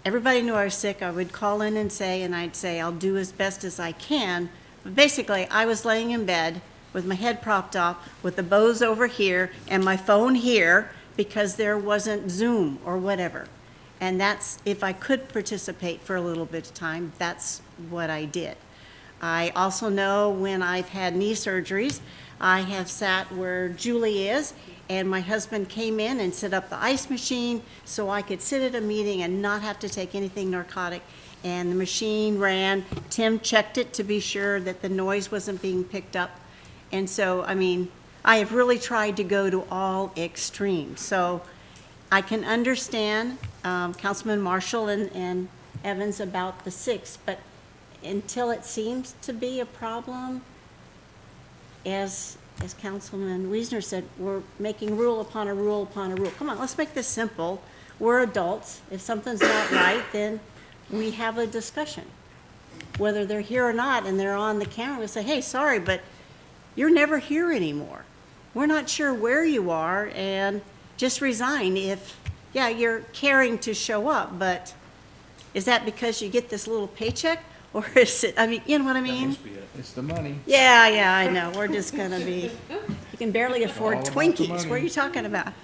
everybody knew I was sick. I would call in and say, and I'd say, I'll do as best as I can. But basically, I was laying in bed with my head propped up, with the bows over here and my phone here, because there wasn't Zoom or whatever. And that's, if I could participate for a little bit of time, that's what I did. I also know when I've had knee surgeries, I have sat where Julie is, and my husband came in and set up the ice machine so I could sit at a meeting and not have to take anything narcotic. And the machine ran. Tim checked it to be sure that the noise wasn't being picked up. And so, I mean, I have really tried to go to all extremes. So I can understand Councilman Marshall and Evans about the 6th, but until it seems to be a problem, as Councilman Wiesner said, we're making rule upon a rule upon a rule. Come on, let's make this simple. We're adults. If something's not right, then we have a discussion. Whether they're here or not and they're on the camera, we say, hey, sorry, but you're never here anymore. We're not sure where you are, and just resign if, yeah, you're caring to show up, but is that because you get this little paycheck? Or is it, I mean, you know what I mean? It's the money. Yeah, I know. We're just gonna be, you can barely afford All about the Twinkies. money. What are you talking about?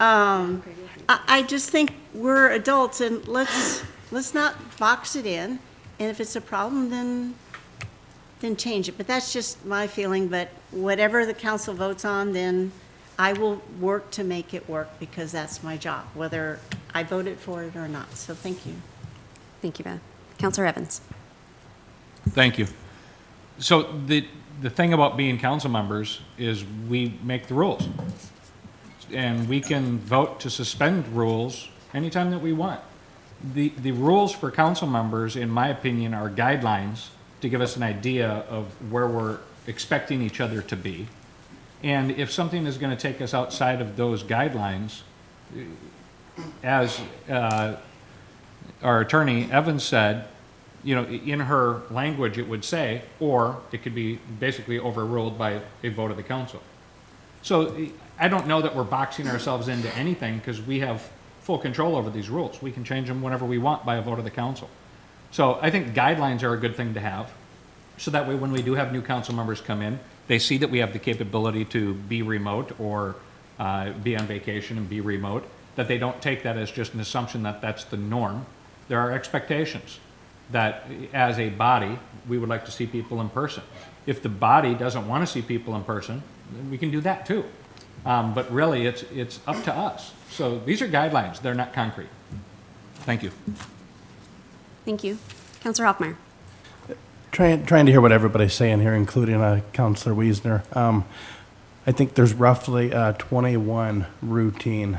I just think we're adults, and let's not box it in. And if it's a problem, then change it. But that's just my feeling. But whatever the council votes on, then I will work to make it work, because that's my job, whether I voted for it or not. So thank you. Thank you, Beth. Councilor Evans. Thank you. So the thing about being council members is we make the rules. And we can vote to suspend rules anytime that we want. The rules for council members, in my opinion, are guidelines to give us an idea of where we're expecting each other to be. And if something is going to take us outside of those guidelines, as our attorney Evans said, you know, in her language it would say, or it could be basically overruled by a vote of the council. So I don't know that we're boxing ourselves into anything, because we have full control over these rules. We can change them whenever we want by a vote of the council. So I think guidelines are a good thing to have, so that way when we do have new council members come in, they see that we have the capability to be remote or be on vacation and be remote, that they don't take that as just an assumption that that's the norm. There are expectations that as a body, we would like to see people in person. If the body doesn't want to see people in person, then we can do that too. But really, it's up to us. So these are guidelines, they're not concrete. Thank you. Thank you. Councilor Hoffmeyer. Trying to hear what everybody's saying here, including Councilor Wiesner. I think there's roughly 21 routine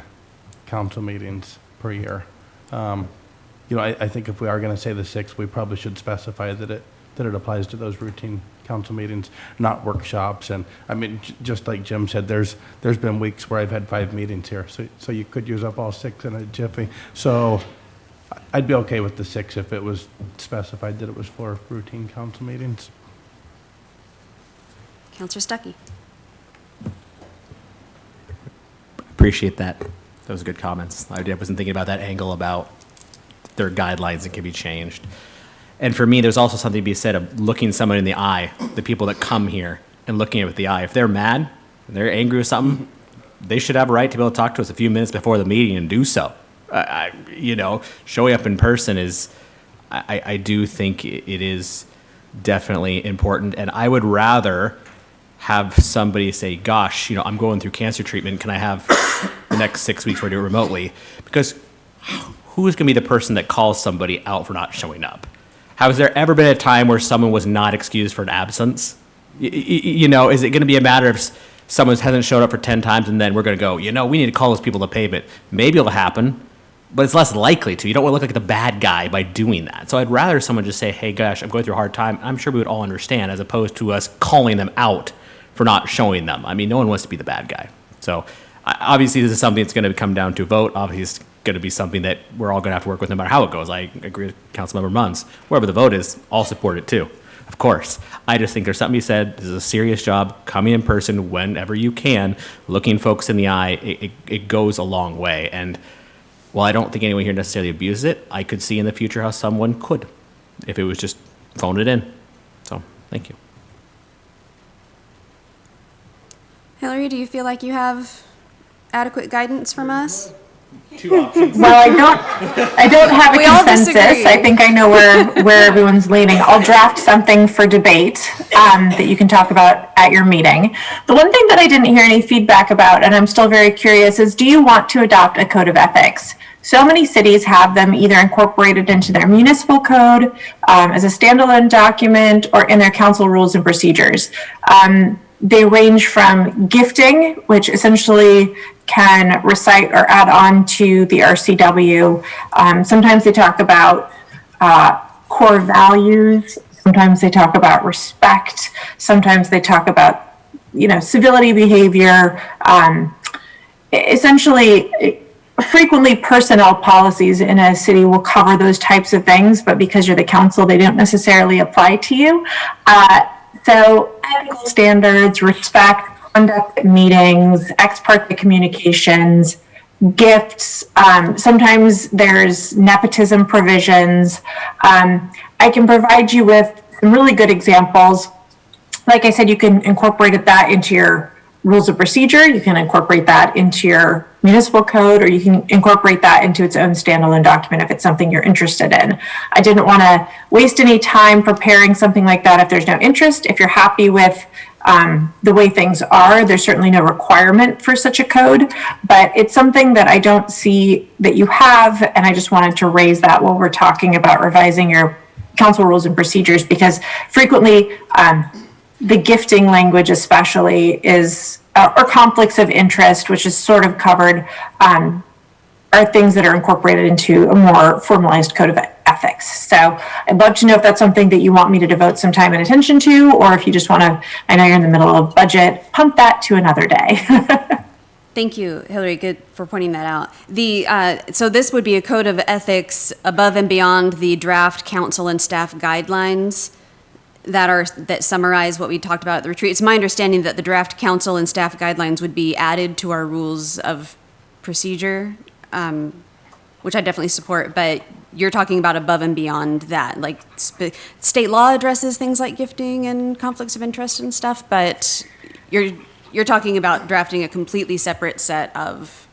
council meetings per year. You know, I think if we are going to say the 6th, we probably should specify that it applies to those routine council meetings, not workshops. And I mean, just like Jim said, there's been weeks where I've had 5 meetings here, so you could use up all 6 in a jiffy. So I'd be okay with the 6 if it was specified that it was for routine council meetings. Councilor Stuckey. appreciate that. Those are good comments. I wasn't thinking about that angle about there are guidelines that can be changed. And for me, there's also something to be said of looking someone in the eye, the people that come here and looking at it with the eye. If they're mad and they're angry with something, they should have a right to be able to talk to us a few minutes before the meeting and do so. Showing up in person is, I do think it is definitely important. And I would rather have somebody say, gosh, I'm going through cancer treatment. Can I have the next 6 weeks where I do it remotely? Because who's going to be the person that calls somebody out for not showing up? Has there ever been a time where someone was not excused for an absence? Is it going to be a matter of someone hasn't showed up for 10 times and then we're going to go, we need to call those people to payment? Maybe it'll happen, but it's less likely to. You don't want to look like the bad guy by doing that. So I'd rather someone just say, hey, gosh, I'm going through a hard time. I'm sure we would all understand, as opposed to us calling them out for not showing them. I mean, no one wants to be the bad guy. So obviously this is something that's going to come down to a vote. Obviously it's going to be something that we're all going to have to work with no matter how it goes. I agree with Councilmember Munns. Wherever the vote is, I'll support it too. Of course. I just think there's something you said. This is a serious job. Coming in person whenever you can, looking folks in the eye, it goes a long way. And while I don't think anyone here necessarily abuses it, I could see in the future how someone could, if it was just phone it in. So, thank you. Hillary, do you feel like you have adequate guidance from us? Two options. Well, I don't have a We all consensus. disagree. I think I know where everyone's leaning. I'll draft something for debate that you can talk about at your meeting. The one thing that I didn't hear any feedback about, and I'm still very curious, is do you want to adopt a code of ethics? So many cities have them either incorporated into their municipal code as a standalone document or in their council rules and procedures. They range from gifting, which essentially can recite or add on to the RCW. Sometimes they talk about core values. Sometimes they talk about respect. Sometimes they talk about, civility behavior. Essentially, frequently personnel policies in a city will cover those types of things, but because you're the council, they don't necessarily apply to you. So ethical standards, respect, conduct at meetings, ex parte communications, gifts. Sometimes there's nepotism provisions. I can provide you with some really good examples. Like I said, you can incorporate that into your rules of procedure. You can incorporate that into your municipal code, or you can incorporate that into its own standalone document if it's something you're interested in. I didn't want to waste any time preparing something like that if there's no interest. If you're happy with the way things are, there's certainly no requirement for such a code, but it's something that I don't see that you have, and I just wanted to raise that while we're talking about revising your council rules and procedures, because frequently the gifting language especially is, or conflicts of interest, which is sort of covered, are things that are incorporated into a more formalized code of ethics. So I'd love to know if that's something that you want me to devote some time and attention to, or if you just want to, I know you're in the middle of budget, pump that to another day. Thank you, Hillary. Good for pointing that out. So this would be a code of ethics above and beyond the draft council and staff guidelines that summarize what we talked about at the retreat. It's my understanding that the draft council and staff guidelines would be added to our rules of procedure, which I definitely support, but you're talking about above and beyond that. Like state law addresses things like gifting and conflicts of interest and stuff, but you're talking about drafting a completely separate set of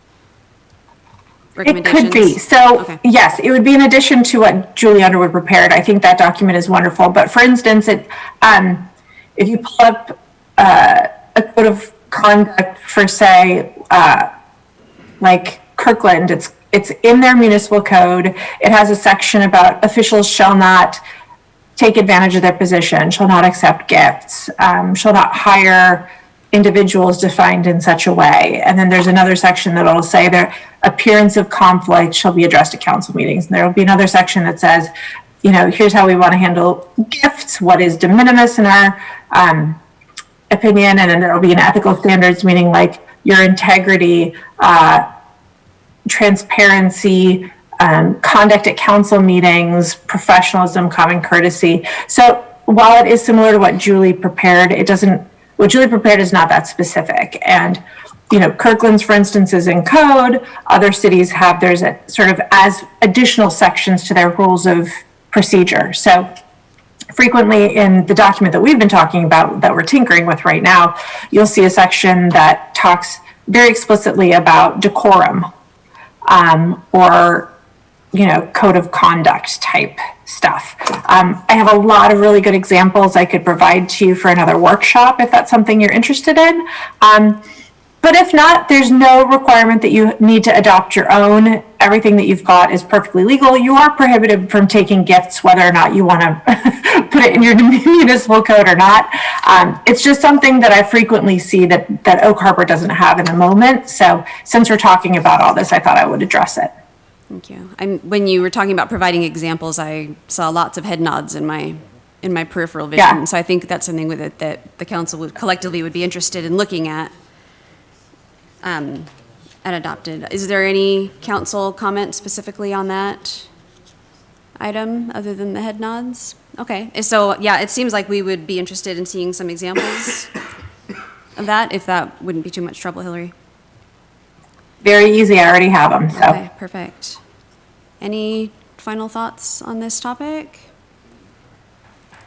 It recommendations? could be. So, Okay. yes, it would be in addition to what Julie Underwood prepared. I think that document is wonderful. But for instance, if you pull up a code of conduct for, say, like Kirkland, it's in their municipal code. It has a section about officials shall not take advantage of their position, shall not accept gifts, shall not hire individuals defined in such a way. And then there's another section that will say their appearance of conflict shall be addressed at council meetings. And there will be another section that says, here's how we want to handle gifts, what is de minimis in our opinion. And then there will be an ethical standards, meaning like your integrity, transparency, conduct at council meetings, professionalism, common courtesy. So while it is similar to what Julie prepared, what Julie prepared is not that specific. And Kirkland's, for instance, is in code. Other cities have theirs sort of as additional sections to their rules of procedure. So frequently in the document that we've been talking about, that we're tinkering with right now, you'll see a section that talks very explicitly about decorum, or code of conduct type stuff. I have a lot of really good examples I could provide to you for another workshop if that's something you're interested in. But if not, there's no requirement that you need to adopt your own. Everything that you've got is perfectly legal. You are prohibited from taking gifts, whether or not you want to put it in your municipal code or not. It's just something that I frequently see that Oak Harbor doesn't have in the moment. So since we're talking about all this, I thought I would address it. Thank you. When you were talking about providing examples, I saw lots of head nods in my peripheral vision. Yeah. So I think that's something that the council would collectively would be interested in looking at. And adopted. Is there any council comment specifically on that item other than the head nods? Okay, so yeah, it seems like we would be interested in seeing some examples of that, if that wouldn't be too much trouble, Hillary. Very easy. I already have them. So. Okay, perfect. Any final thoughts on this topic?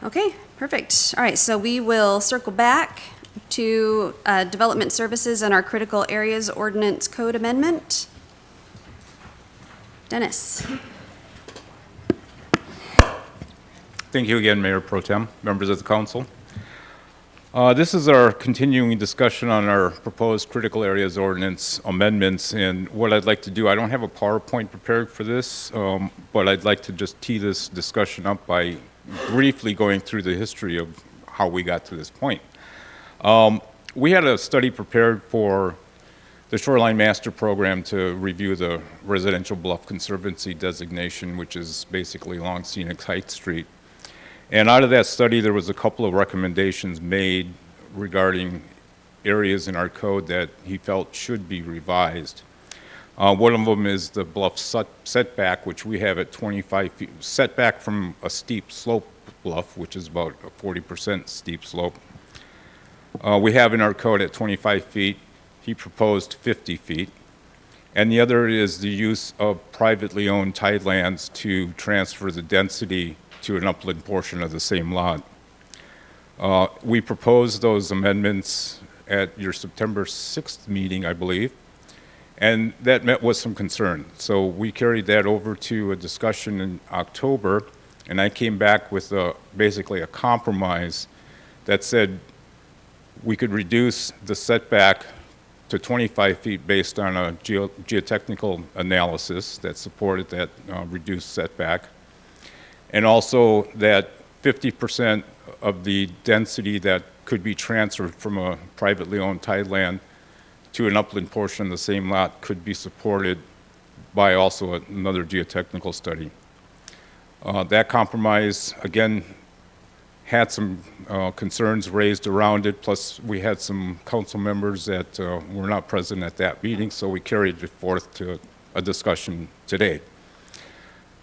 Okay, perfect. All right, so we will circle back to development services and our critical areas ordinance code amendment. Dennis. Thank you again, Mayor Pro Tem, members of the council. This is our continuing discussion on our proposed critical areas ordinance amendments, and what I'd like to do, I don't have a PowerPoint prepared for this, but I'd like to just tee this discussion up by briefly going through the history of how we got to this point. We had a study prepared for the Shoreline Master Program to review the Residential Bluff Conservancy designation, which is basically along Scenic Heights Street. And out of that study, there was a couple of recommendations made regarding areas in our code that he felt should be revised. One of them is the bluff setback, which we have at 25 feet, setback from a steep slope bluff, which is about a 40% steep slope. We have in our code at 25 feet. He proposed 50 feet. And the other is the use of privately owned tidelands to transfer the density to an upland portion of the same lot. We proposed those amendments at your September 6th meeting, I believe, and that met with some concern. So we carried that over to a discussion in October, and I came back with basically a compromise that said we could reduce the setback to 25 feet based on a geotechnical analysis that supported that reduced setback, and also that 50% of the density that could be transferred from a privately owned tideland to an upland portion of the same lot could be supported by also another geotechnical study. That compromise, again, had some concerns raised around it, plus we had some council members that were not present at that meeting, so we carried it forth to a discussion today.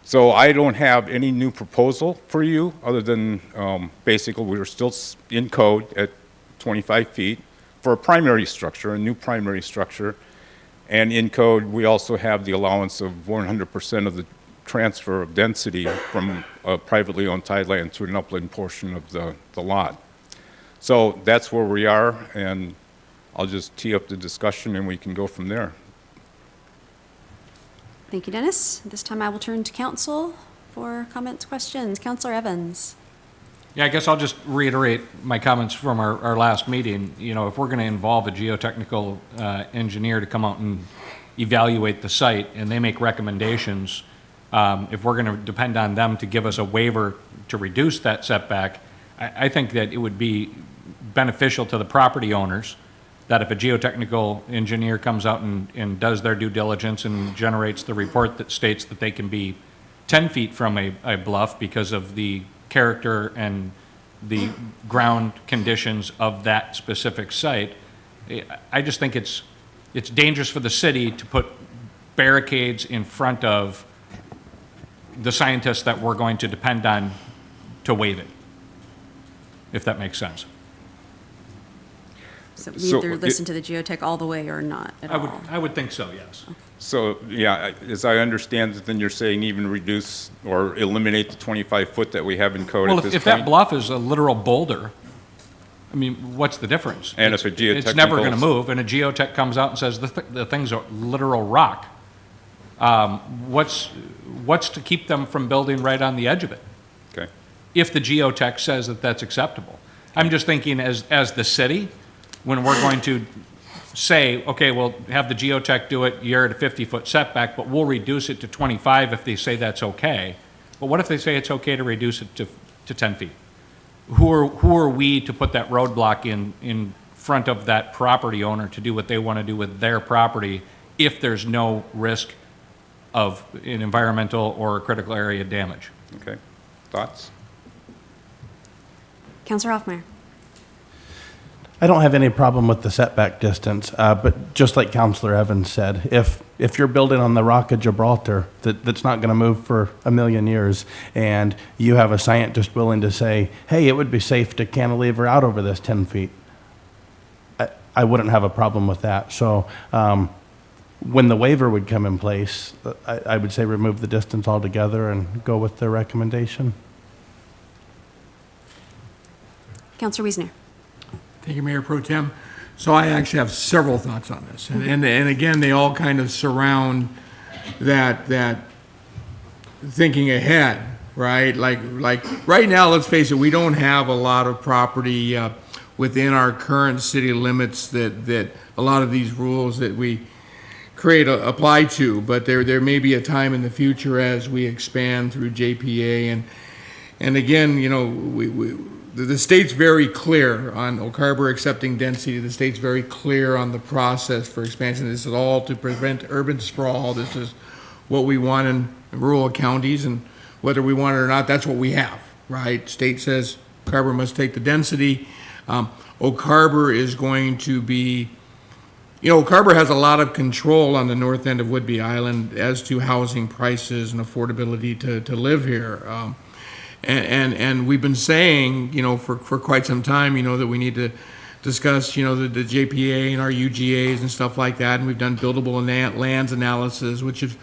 So I don't have any new proposal for you other than basically we were still in code at 25 feet for a primary structure, a new primary structure. And in code, we also have the allowance of 100% of the transfer of density from a privately owned tideland to an upland portion of the lot. So that's where we are, and I'll just tee up the discussion and we can go from there. Thank you, Dennis. This time I will turn to council for comments, questions. Councilor Evans. Yeah, I guess I'll just reiterate my comments from our last meeting. You know, if we're going to involve a geotechnical engineer to come out and evaluate the site and they make recommendations, if we're going to depend on them to give us a waiver to reduce that setback, I think that it would be beneficial to the property owners that if a geotechnical engineer comes out and does their due diligence and generates the report that states that they can be 10 feet from a bluff because of the character and the ground conditions of that specific site, I just think it's dangerous for the city to put barricades in front of the scientists that we're going to depend on to waive it, if that makes sense. So we So either it- listen to the geotech all the way or not at all. I would think so, yes. So, yeah, as I understand it, then you're saying even reduce or eliminate the 25-foot that we have in code Well, at this if that point? bluff is a literal boulder, I mean, what's the difference? And if a It's never going to geotechnical- move, and a geotech comes out and says the thing's a literal rock. What's to keep them from building right on the edge of it? Okay. If the geotech says that that's acceptable. I'm just thinking as the city, when we're going to say, okay, we'll have the geotech do it, you're at a 50-foot setback, but we'll reduce it to 25 if they say that's okay. But what if they say it's okay to reduce it to 10 feet? Who are we to put that roadblock in front of that property owner to do what they want to do with their property if there's no risk of an environmental or critical area damage? Okay. Thoughts? Counselor Hoffmeyer. I don't have any problem with the setback distance, but just like Counselor Evans said, if you're building on the Rock of Gibraltar that's not going to move for a million years, and you have a scientist willing to say, hey, it would be safe to cantilever out over this 10 feet, I wouldn't have a problem with that. So when the waiver would come in place, I would say remove the distance altogether and go with the recommendation. Counselor Wiesner. Thank you, Mayor Pro Tem. So I actually have several thoughts on this. And again, they all kind of surround that thinking ahead, right? Like right now, let's face it, we don't have a lot of property within our current city limits that a lot of these rules that we create apply to. But there may be a time in the future as we expand through JPA. And again, you know, the state's very clear on Oak Harbor accepting density. The state's very clear on the process for expansion. This is all to prevent urban sprawl. This is what we want in rural counties, and whether we want it or not, that's what we have, right? State says Oak Harbor must take the density. Oak Harbor is going to be, you know, Oak Harbor has a lot of control on the north end of Whidbey Island as to housing prices and affordability to live here. And we've been saying, you know, for quite some time, you know, that we need to discuss, you know, the JPA and our UGAs and stuff like that. And we've done buildable lands analysis, which have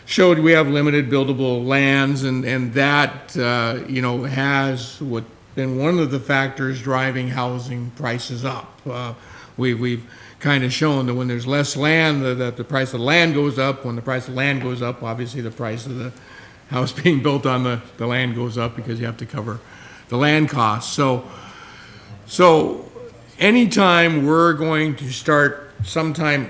showed we have limited buildable lands. And that, you know, has been one of the factors driving housing prices up. We've kind of shown that when there's less land, that the price of land goes up. When the price of land goes up, obviously the price of the house being built on the land goes up because you have to cover the land costs. So anytime we're going to start sometime,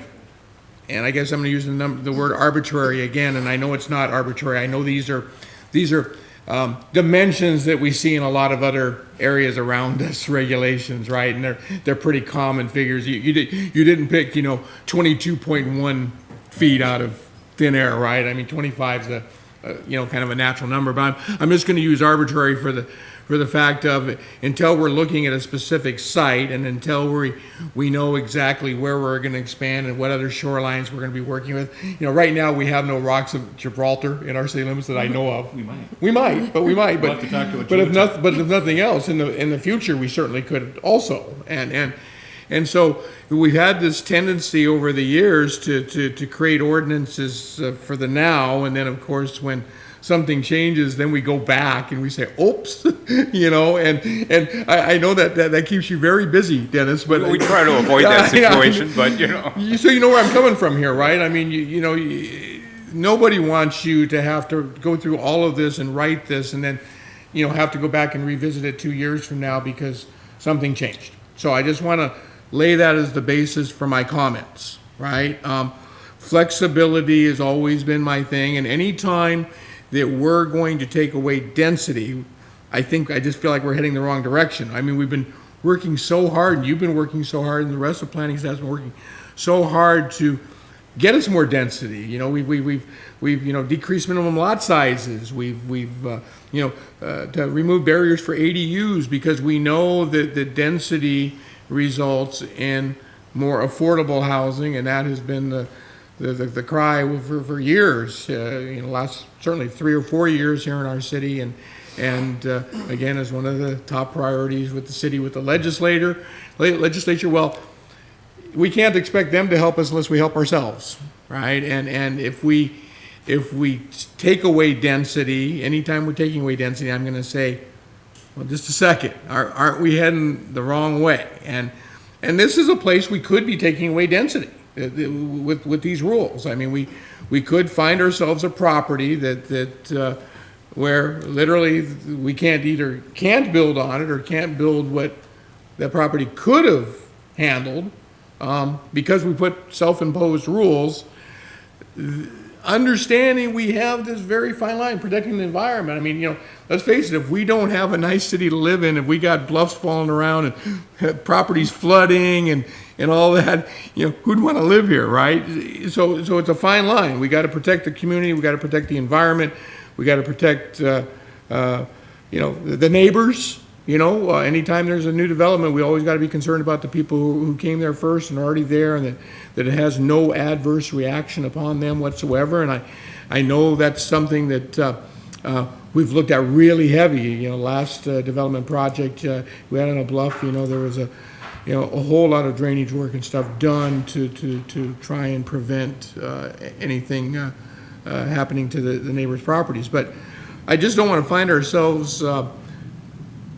and I guess I'm going to use the word arbitrary again, and I know it's not arbitrary. I know these are dimensions that we see in a lot of other areas around us, regulations, right? And they're pretty common figures. You didn't pick, you know, 22.1 feet out of thin air, right? I mean, 25 is you know, kind of a natural number, but I'm just going to use arbitrary for the fact of until we're looking at a specific site and until we know exactly where we're going to expand and what other shorelines we're going to be working with. You know, right now we have no rocks of Gibraltar in our city limits that I know of. We might. But we'll have to talk to if nothing else, in the future we certainly could also. And so we've had this tendency over the years to create ordinances for the now, and then of course when something changes, then we go back and we say, oops, you know, and I know that keeps you very busy, Dennis, but We try to avoid that situation, but, you know. So you know where I'm coming from here, right? I mean, you know, nobody wants you to have to go through all of this and write this and then, you know, have to go back and revisit it 2 years from now because something changed. So I just want to lay that as the basis for my comments, right? Flexibility has always been my thing, and any time that we're going to take away density, I just feel like we're heading the wrong direction. I mean, we've been working so hard, and you've been working so hard, and the rest of the planning staff's been working so hard to get us more density. You know, we've you know, decreased minimum lot sizes. We've you know, to remove barriers for ADUs because we know that the density results in more affordable housing, and that has been the cry for years. You know, last certainly 3 or 4 years here in our city, and And again, as one of the top priorities with the city, with the legislature, well, we can't expect them to help us unless we help ourselves, right? And if we take away density, anytime we're taking away density, I'm going to say, well, just a second, aren't we heading the wrong way? And this is a place we could be taking away density with these rules. I mean, we could find ourselves a property that where literally we can't build on it or can't build what that property could have handled because we put self-imposed rules. Understanding we have this very fine line protecting the environment. I mean, let's face it, if we don't have a nice city to live in, if we got bluffs falling around and properties flooding and all that, who'd want to live here, right? So it's a fine line. We got to protect the community. We got to protect the environment. We got to protect, the neighbors. Anytime there's a new development, we always got to be concerned about the people who came there first and are already there, and that it has no adverse reaction upon them whatsoever. And I know that's something that we've looked at really heavy. Last development project we had on a bluff, there was a whole lot of drainage work and stuff done to try and prevent anything happening to the neighbors' properties. But I just don't want to find ourselves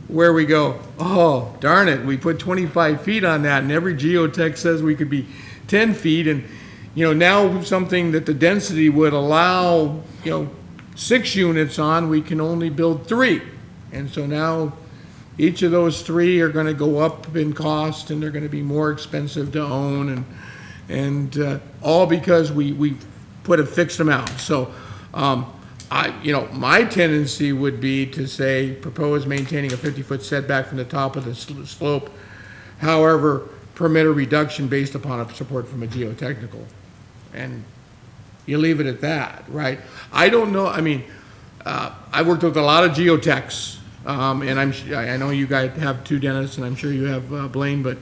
where we go, oh, darn it, we put 25 feet on that, and every geotech says we could be 10 feet, and, now something that the density would allow, 6 units on, we can only build 3. And so now each of those 3 are gonna go up in cost, and they're gonna be more expensive to own, and all because we put a fixed amount. So, my tendency would be to say, propose maintaining a 50-foot setback from the top of the slope. However, permit a reduction based upon a support from a geotechnical. And you leave it at that, right? I don't know, I've worked with a lot of geotechs, and I know you guys have 2, Dennis, and I'm sure you have Blaine, but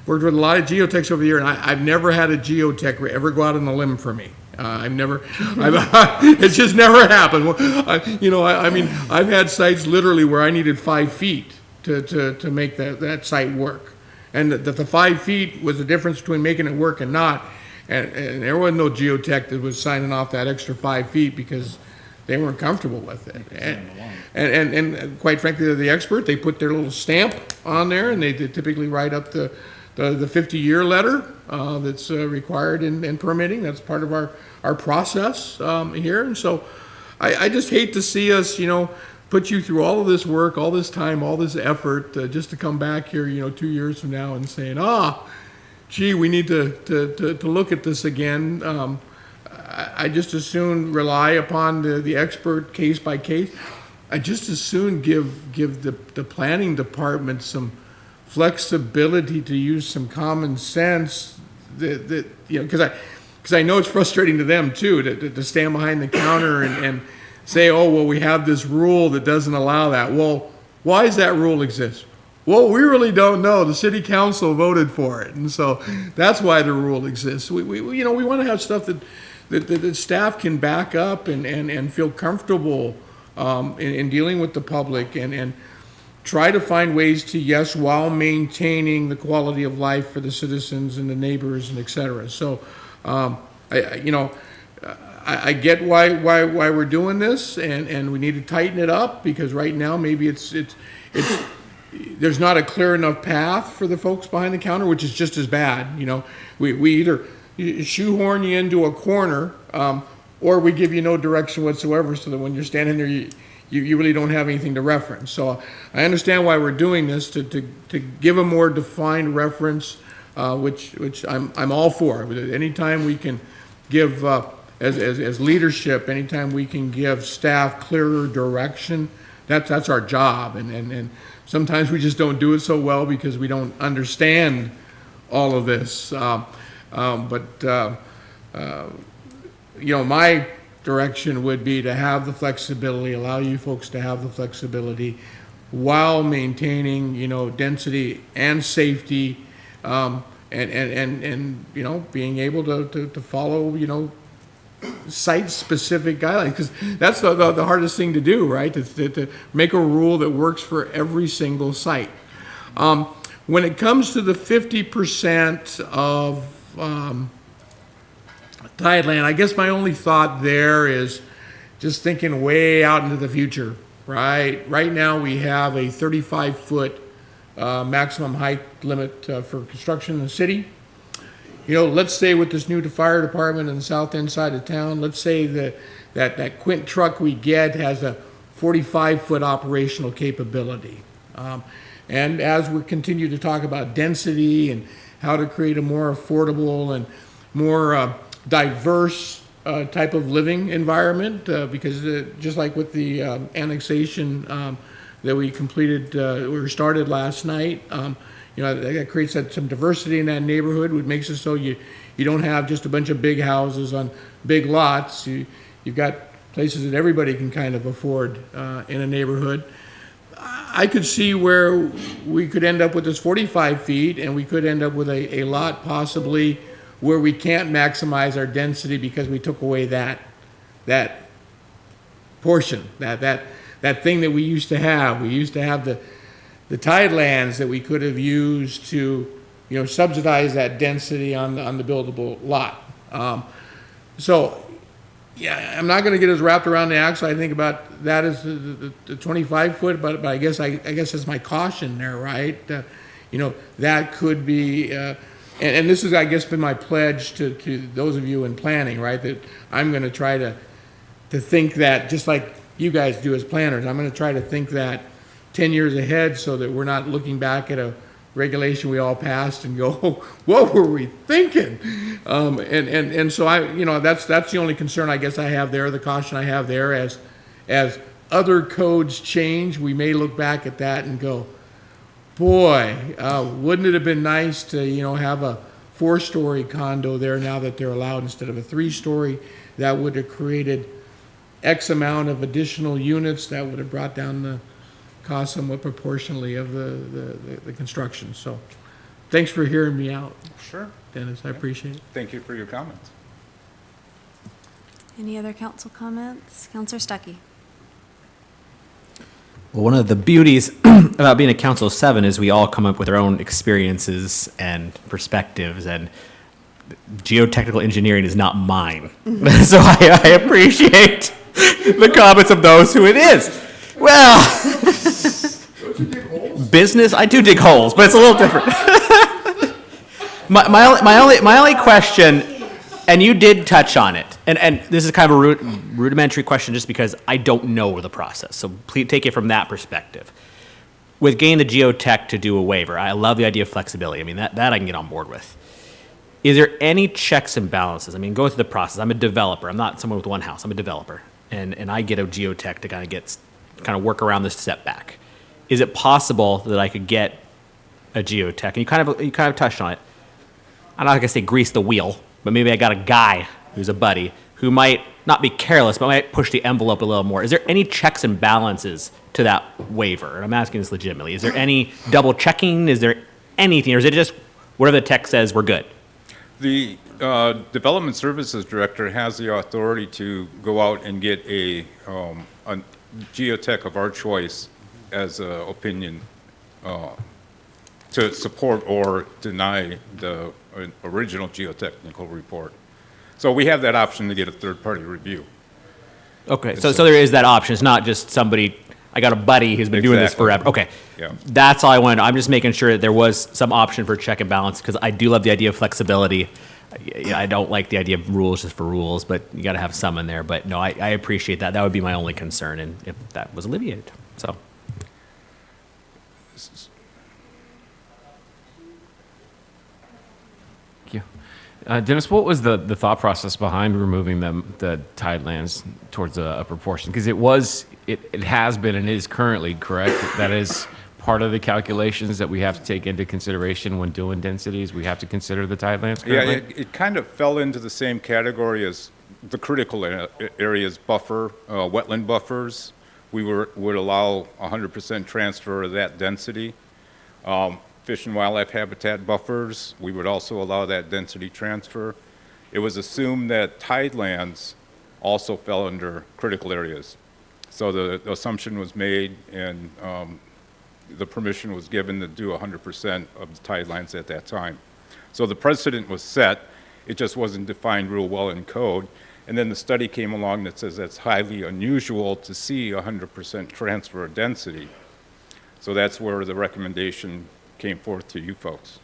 worked with a lot of geotechs over the year, and I've never had a geotech ever go out on a limb for me. It's just never happened. I've had sites literally where I needed 5 feet to make that site work. And that the 5 feet was the difference between making it work and not. And there was no geotech that was signing off that extra 5 feet because they weren't comfortable with it. And quite frankly, they're the expert. They put their little stamp on there, and they typically write up the 50-year letter that's required in permitting. That's part of our process here. And so I just hate to see us, put you through all of this work, all this time, all this effort, just to come back here, 2 years from now and saying, gee, we need to look at this again. I just as soon rely upon the expert case by case. I just as soon give the planning department some flexibility to use some common sense because I know it's frustrating to them too to stand behind the counter and say, oh, well, we have this rule that doesn't allow that. Well, why does that rule exist? Well, we really don't know. The city council voted for it, and so that's why the rule exists. We want to have stuff that staff can back up and feel comfortable in dealing with the public and try to find ways to, yes, while maintaining the quality of life for the citizens and the neighbors and et cetera. So, I get why we're doing this, and we need to tighten it up because right now maybe it's there's not a clear enough path for the folks behind the counter, which is just as bad. We either shoehorn you into a corner, or we give you no direction whatsoever, so that when you're standing there, you really don't have anything to reference. So I understand why we're doing this, to give a more defined reference, which I'm all for. Anytime we can give, as leadership, anytime we can give staff clearer direction, that's our job. And sometimes we just don't do it so well because we don't understand all of this. My direction would be to have the flexibility, allow you folks to have the flexibility while maintaining, density and safety, and being able to follow, site-specific guidelines, because that's the hardest thing to do, right? To make a rule that works for every single site. When it comes to the 50% of tideland, I guess my only thought there is just thinking way out into the future, right? Right now, we have a 35-foot maximum height limit for construction in the city. You know, let's say with this new fire department in the south end side of town, let's say that Quint truck we get has a 45-foot operational capability. And as we continue to talk about density and how to create a more affordable and more diverse type of living environment, because just like with the annexation that we completed, we started last night, you know, that creates some diversity in that neighborhood, which makes it so you don't have just a bunch of big houses on big lots. You've got places that everybody can kind of afford in a neighborhood. I could see where we could end up with this 45 feet, and we could end up with a lot possibly where we can't maximize our density because we took away that portion, that thing that we used to have. We used to have the tidelands that we could have used to, you know, subsidize that density on the buildable lot. So, yeah, I'm not going to get as wrapped around the axle. I think about that as the 25 foot, but I guess that's my caution there, right? You know, that could be, and this has, I guess, been my pledge to those of you in planning, right? That I'm going to try to think that, just like you guys do as planners, I'm going to try to think that 10 years ahead so that we're not looking back at a regulation we all passed and go, what were we thinking? And so you know, that's the only concern I guess I have there, the caution I have there. As other codes change, we may look back at that and go, boy, wouldn't it have been nice to, you know, have a 4-story condo there now that they're allowed instead of a 3-story? That would have created X amount of additional units. That would have brought down the cost somewhat proportionally of the construction. So thanks for hearing me out. Sure. Dennis, I appreciate it. Thank you for your comments. Any other council comments? Councilor Stuckey. Well, one of the beauties about being a council of 7 is we all come up with our own experiences and perspectives, and geotechnical engineering is not mine. So I appreciate the comments of those who it is. Well, business, I do dig holes, but it's a little different. my only question, and you did touch on it, and this is kind of a rudimentary question just because I don't know the process, so please take it from that perspective. With getting the geotech to do a waiver, I love the idea of flexibility. I mean, that I can get on board with. Is there any checks and balances? I mean, go through the process. I'm a developer. I'm not someone with one house. I'm a developer, and I get a geotech to kind of work around this setback. Is it possible that I could get a geotech? And you kind of touched on it. I'm not going to say grease the wheel, but maybe I got a guy who's a buddy who might not be careless, but might push the envelope a little more. Is there any checks and balances to that waiver? And I'm asking this legitimately. Is there any double checking? Is there anything? Or is it just whatever the tech says, we're good? The Development Services Director has the authority to go out and get a geotech of our choice as an opinion to support or deny the original geotechnical report. So we have that option to get a third-party review. Okay, so there is that option. It's not just somebody, I got a buddy who's been doing this forever. Okay, Yeah. that's all I wanted. I'm just making sure that there was some option for check and balance, because I do love the idea of flexibility. I don't like the idea of rules just for rules, but you got to have some in there. But no, I appreciate that. That would be my only concern, and if that was alleviated. So. Thank you. Dennis, what was the thought process behind removing the tidelands towards a proportion? Because it has been and is currently, correct? That is part of the calculations that we have to take into consideration when doing densities. We have to consider the tidelands currently? Yeah, it kind of fell into the same category as the critical areas buffer, wetland buffers. We would allow 100% transfer of that density. Fish and wildlife habitat buffers, we would also allow that density transfer. it was assumed that tidelands also fell under critical areas. So the assumption was made, and the permission was given to do 100% of the tidelands at that time. So the precedent was set, it just wasn't defined real well in code. And then the study came along that says that's highly unusual to see 100% transfer of density. So that's where the recommendation came forth to you folks.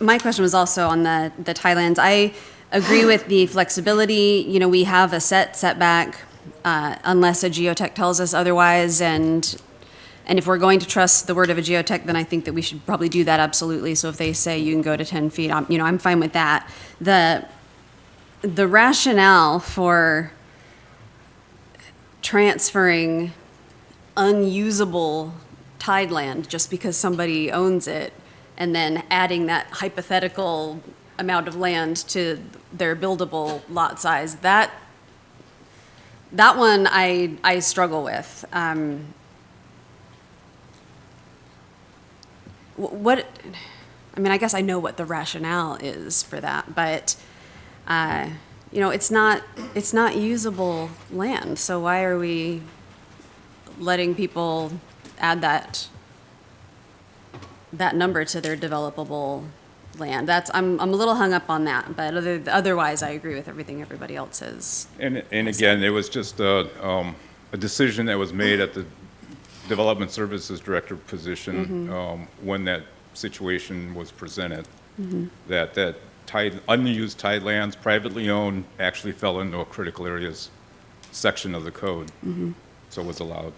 My question was also on the tidelands. I agree with the flexibility. You know, we have a setback unless a geotech tells us otherwise, and if we're going to trust the word of a geotech, then I think that we should probably do that absolutely. So if they say you can go to 10 feet, I'm fine with that. The rationale for transferring unusable tideland just because somebody owns it and then adding that hypothetical amount of land to their buildable lot size, that one I struggle with. I guess I know what the rationale is for that, but it's not usable land. So why are we letting people add that number to their developable land? I'm a little hung up on that, but otherwise I agree with everything everybody else says. And again, it was just a decision that was made at the Development Services Director position when that situation was presented, that unused tidelands, privately owned, actually fell into a critical areas section of the code, so it was allowed.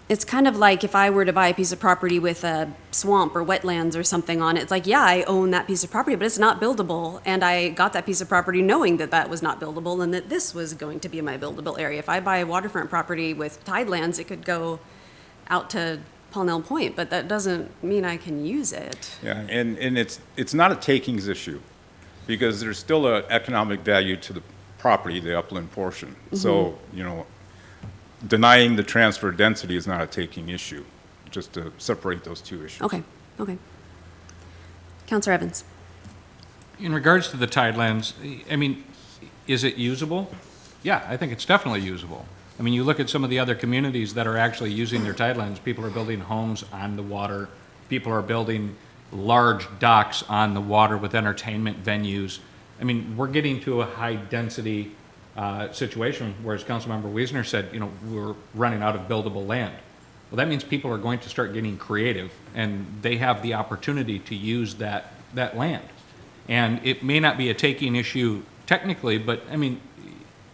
It's kind of like if I were to buy a piece of property with a swamp or wetlands or something on it. It's like, yeah, I own that piece of property, but it's not buildable. And I got that piece of property knowing that that was not buildable and that this was going to be my buildable area. If I buy a waterfront property with tidelands, it could go out to Pownell Point, but that doesn't mean I can use it. Yeah, and it's not a takings issue, because there's still an economic value to the property, the upland portion. So, denying the transfer density is not a taking issue, just to separate those two issues. Okay. Councilor Evans. In regards to the tidelands, is it usable? Yeah, I think it's definitely usable. You look at some of the other communities that are actually using their tidelands. People are building homes on the water. People are building large docks on the water with entertainment venues. We're getting to a high-density situation, whereas Councilmember Wiesner said, we're running out of buildable land. Well, that means people are going to start getting creative, and they have the opportunity to use that land. And it may not be a taking issue technically, but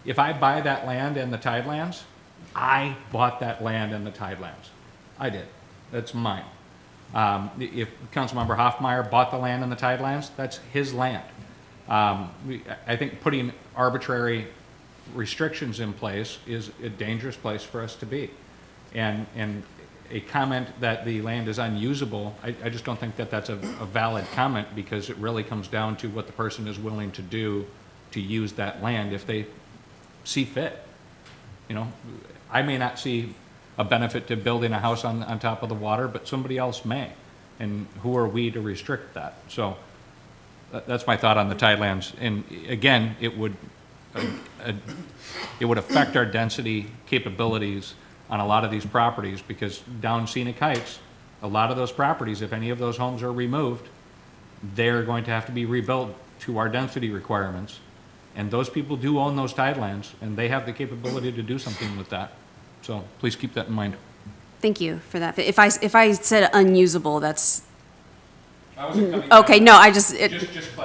if I buy that land and the tidelands, I bought that land and the tidelands. I did. That's mine. If Councilmember Hoffmeyer bought the land and the tidelands, that's his land. I think putting arbitrary restrictions in place is a dangerous place for us to be. And a comment that the land is unusable, I just don't think that that's a valid comment, because it really comes down to what the person is willing to do to use that land if they see fit. I may not see a benefit to building a house on top of the water, but somebody else may. And who are we to restrict that? So that's my thought on the tidelands. And again, it would affect our density capabilities on a lot of these properties, because down Scenic Heights, a lot of those properties, if any of those homes are removed, they're going to have to be rebuilt to our density requirements. And those people do own those tidelands, and they have the capability to do something with that. So please keep that in mind. Thank you for that. If I said unusable, that's I wasn't coming okay. down. No, Just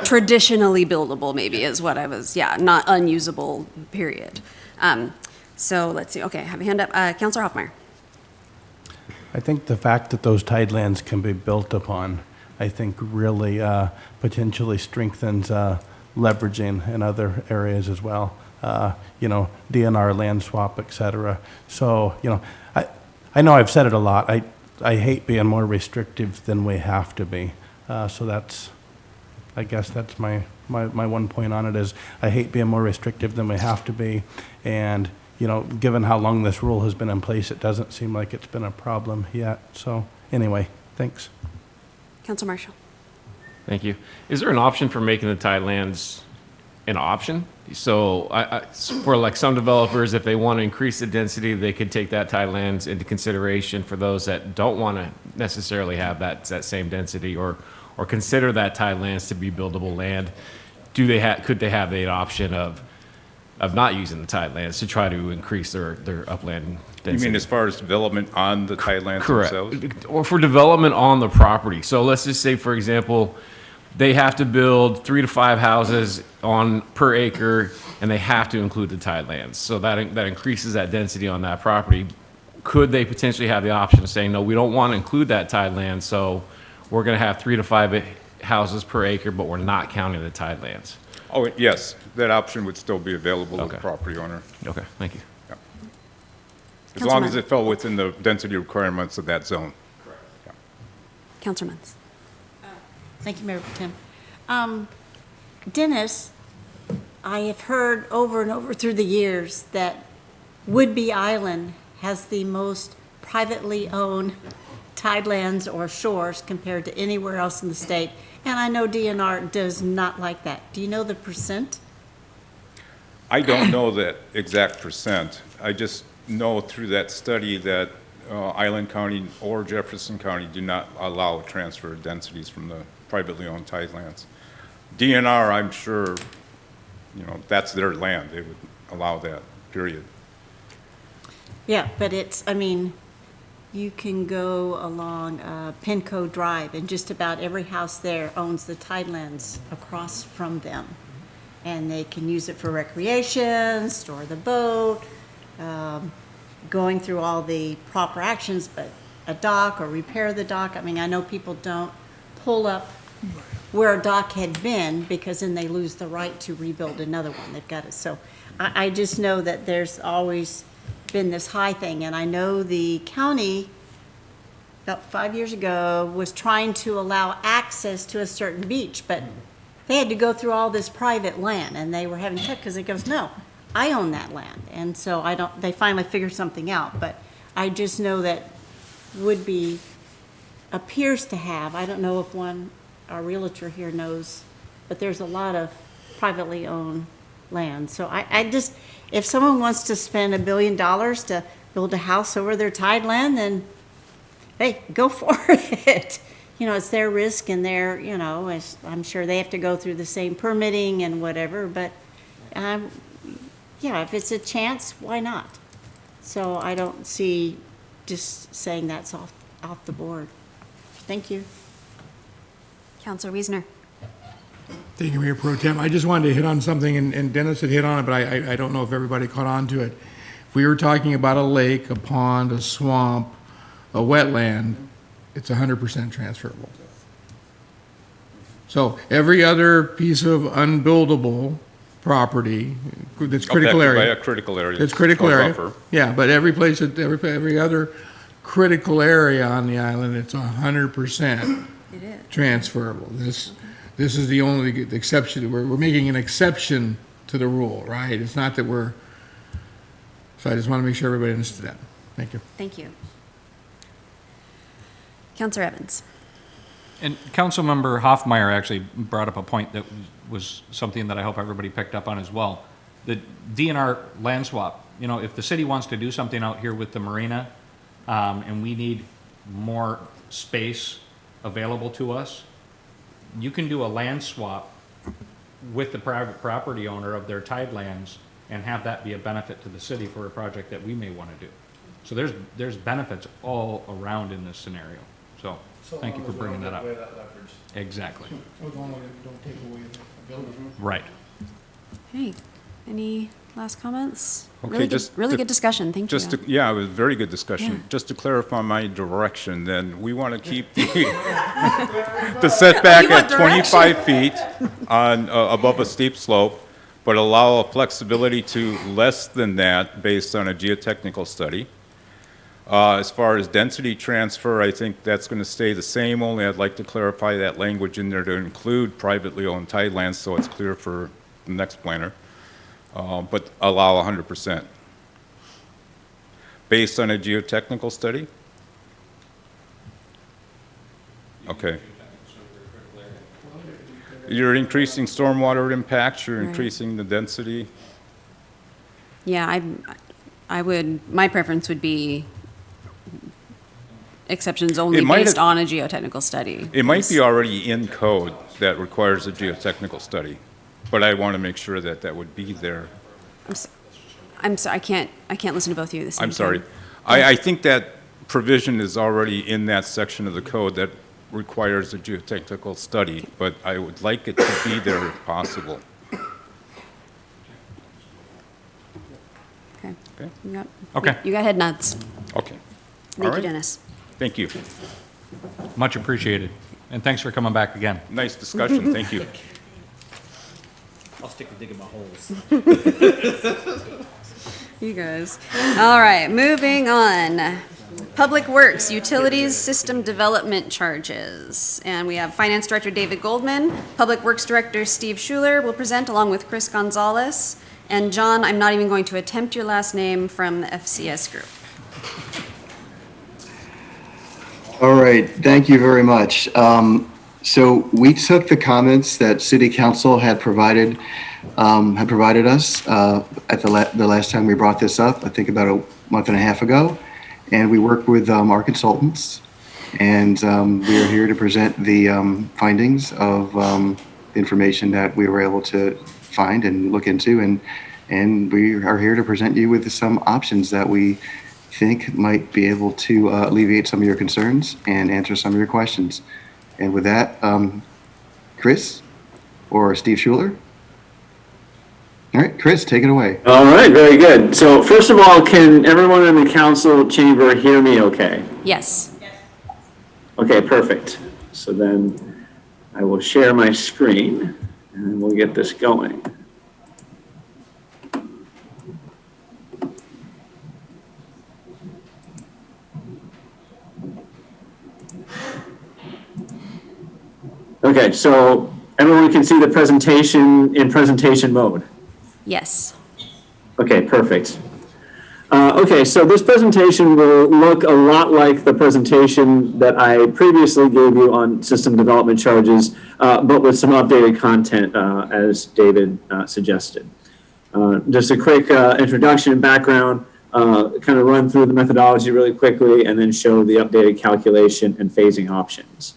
traditionally buildable maybe is what I was. Yeah, not unusable. Period. So let's see. Okay, I have a hand up. Councilor Hoffmeyer. I think the fact that those tidelands can be built upon, I think really potentially strengthens leveraging in other areas as well. DNR land swap, et cetera. So, I know I've said it a lot. I hate being more restrictive than we have to be. So I guess that's my one point on it is I hate being more restrictive than we have to be. And, given how long this rule has been in place, it doesn't seem like it's been a problem yet. So anyway, Thanks. Council Marshall. Thank you. Is there an option for making the tidelands an option? So for like some developers, if they want to increase the density, they could take that tidelands into consideration. For those that don't want to necessarily have that same density or consider that tidelands to be buildable land, could they have the option of not using the tidelands to try to increase their upland density? You mean as far as development on the tidelands Correct. themselves? Or for development on the property. So let's just say, for example, they have to build 3 to 5 houses per acre, and they have to include the tidelands. So that increases that density on that property. Could they potentially have the option of saying, no, we don't want to include that tideland, so we're going to have 3 to 5 houses per acre, but we're not counting the tidelands? Oh, yes, that option would still be available to the property owner. Okay, thank you. Yeah. As long as it fell within the density requirements of that zone. Councilor Muntz. Thank you, Mayor Pro Tem. Dennis, I have heard over and over through the years that Woodby Island has the most privately owned tidelands or shores compared to anywhere else in the state. And I know DNR does not like that. Do you know the percent? I don't know that exact percent. I just know through that study that Island County or Jefferson County do not allow transfer of densities from the privately owned tidelands. DNR, I'm sure, that's their land. They would allow that, period. Yeah, but you can go along Pinco Drive, and just about every house there owns the tidelands across from them. And they can use it for recreation, store the boat, going through all the proper actions, but a dock or repair the dock. I know people don't pull up where a dock had been because then they lose the right to rebuild another one. They've got it. So I just know that there's always been this high thing, and I know the county about 5 years ago was trying to allow access to a certain beach, but they had to go through all this private land, and they were having to check because it goes, no, I own that land. And so they finally figured something out, but I just know that Woodby appears to have, I don't know if our realtor here knows, but there's a lot of privately owned land. So I just, if someone wants to spend $1 billion to build a house over their tideland, then hey, go for it. It's their risk and I'm sure they have to go through the same permitting and whatever, but if it's a chance, why not? So I don't see just saying that's off the board. Thank you. Councilor Wiesner. Thank you, Mayor Pro Tem. I just wanted to hit on something, and Dennis had hit on it, but I don't know if everybody caught on to it. If we were talking about a lake, a pond, a swamp, a wetland, it's 100% transferable. So every other piece of unbuildable property that's critical Affected area. by a critical area. It's critical or area. buffer. Yeah, but every place, every other critical area on the island, it's 100% transferable. This is the only exception. We're making an exception to the rule, right? It's not that so I just want to make sure everybody understood that. Thank you. Thank you. Councilor Evans. And Councilmember Hoffmeyer actually brought up a point that was something that I hope everybody picked up on as well. The DNR land swap, if the city wants to do something out here with the marina, and we need more space available to us, you can do a land swap with the private property owner of their tidelands and have that be a benefit to the city for a project that we may want to do. So there's benefits all around in this scenario. So thank you for bringing that up. Exactly. So as long as we don't take away the ability. Right. Hey, any last comments? Okay, Really good discussion. Thank you. Yeah, it was a very good discussion. Yeah. Just to clarify my direction, then, we want to keep the setback You want at 25 feet above a steep slope, but allow a flexibility to less than that based on a geotechnical study. As far as density transfer, I think that's going to stay the same, only I'd like to clarify that language in there to include privately owned tidelands so it's clear for the next planner. But allow 100%. Based on a geotechnical study? Okay. You're increasing stormwater impacts, you're increasing the density. Yeah, my preference would be exceptions only It might based have- on a geotechnical study. It might be already in code that requires a geotechnical study, but I want to make sure that that would be there. I'm sorry, I can't listen to both of you at the same time. I'm sorry. I think that provision is already in that section of the code that requires a geotechnical study, but I would like it to be there if possible. Okay. Okay? Okay. You got head nods. Okay. Thank All you, right. Dennis. Thank you. Much appreciated. And thanks for coming back again. Nice discussion. Thank you. I'll stick to digging my holes. You guys. All right, moving on. Public Works, Utilities System Development Charges. And we have Finance Director David Goldman, Public Works Director Steve Schuler will present along with Chris Gonzalez. And John, I'm not even going to attempt your last name, from the FCS group. All right, thank you very much. So we took the comments that City Council had provided us at the last time we brought this up, I think about a month and a half ago, and we worked with our consultants, and we are here to present the findings of the information that we were able to find and look into, and we are here to present you with some options that we think might be able to alleviate some of your concerns and answer some of your questions. And with that, Chris or Steve Schuler? All right, Chris, take it away. All right, very good. So first of all, can everyone in the council chamber hear me okay? Yes. Okay, perfect. So then I will share my screen and we'll get this going. Okay, so everyone can see the presentation in presentation mode. Yes. Okay, perfect. Okay, so this presentation will look a lot like the presentation that I previously gave you on system development charges, but with some updated content, as David suggested. Just a quick introduction and background, kind of run through the methodology really quickly, and then show the updated calculation and phasing options.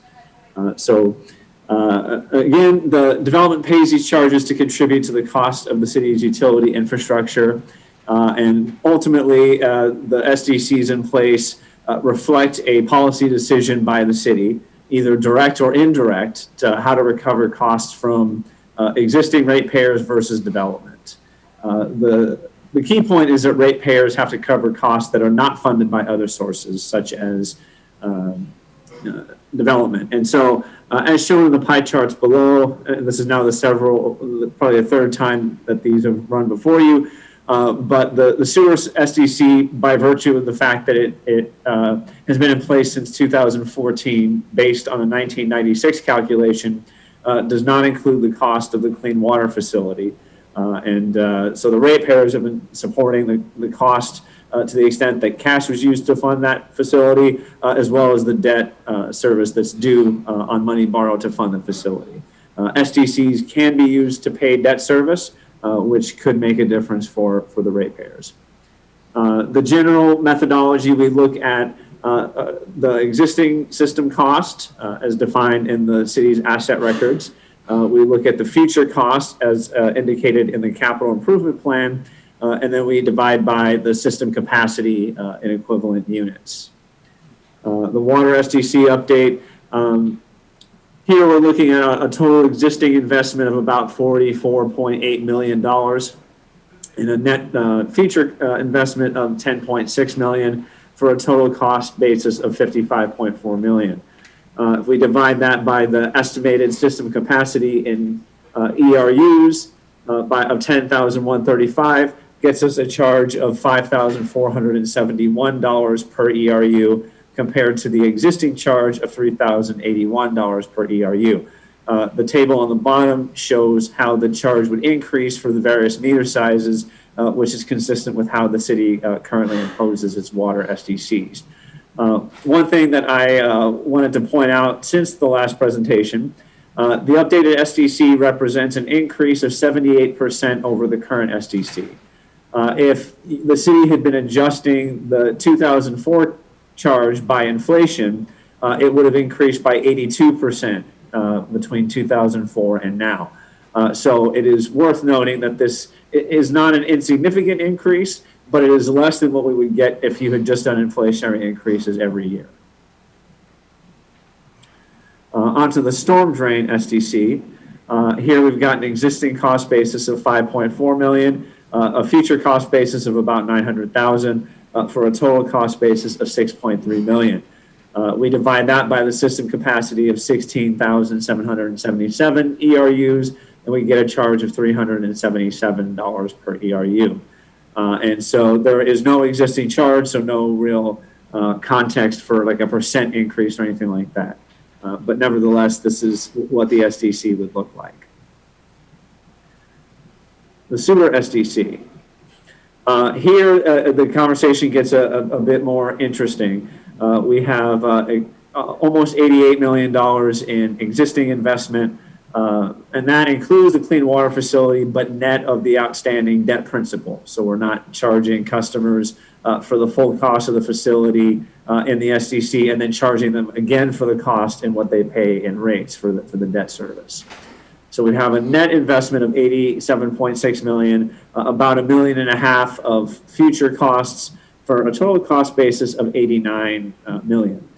Again, the development pays these charges to contribute to the cost of the city's utility infrastructure. And ultimately, the SDCs in place reflect a policy decision by the city, either direct or indirect, to how to recover costs from existing ratepayers versus development. The key point is that ratepayers have to cover costs that are not funded by other sources, such as development. And so, as shown in the pie charts below, and this is now probably the third time that these have run before you, but the sewer SDC, by virtue of the fact that it has been in place since 2014, based on a 1996 calculation, does not include the cost of the clean water facility. So the ratepayers have been supporting the cost to the extent that cash was used to fund that facility, as well as the debt service that's due on money borrowed to fund the facility. SDCs can be used to pay debt service, which could make a difference for the ratepayers. The general methodology, we look at the existing system cost as defined in the city's asset records. We look at the future cost as indicated in the capital improvement plan, and then we divide by the system capacity in equivalent units. The water SDC update, here we're looking at a total existing investment of about $44.8 million and a net future investment of $10.6 million for a total cost basis of $55.4 million. If we divide that by the estimated system capacity in ERUs of 10,135, gets us a charge of $5,471 per ERU compared to the existing charge of $3,081 per ERU. The table on the bottom shows how the charge would increase for the various meter sizes, which is consistent with how the city currently imposes its water SDCs. One thing that I wanted to point out since the last presentation, the updated SDC represents an increase of 78% over the current SDC. If the city had been adjusting the 2004 charge by inflation, it would have increased by 82% between 2004 and now. So it is worth noting that this is not an insignificant increase, but it is less than what we would get if you had just done inflationary increases every year. Onto the storm drain SDC. Here we've got an existing cost basis of 5.4 million, a future cost basis of about 900,000, for a total cost basis of 6.3 million. We divide that by the system capacity of 16,777 ERUs, and we get a charge of $377 per ERU. And so there is no existing charge, so no real context for like a percent increase or anything like that. But nevertheless, this is what the SDC would look like. The sewer SDC. Here, the conversation gets a bit more interesting. We have almost $88 million in existing investment, and that includes the clean water facility, but net of the outstanding debt principal. So we're not charging customers for the full cost of the facility in the SDC, and then charging them again for the cost and what they pay in rates for the debt service. So we have a net investment of 87.6 million, about $1.5 million of future costs, for a total cost basis of 89 million.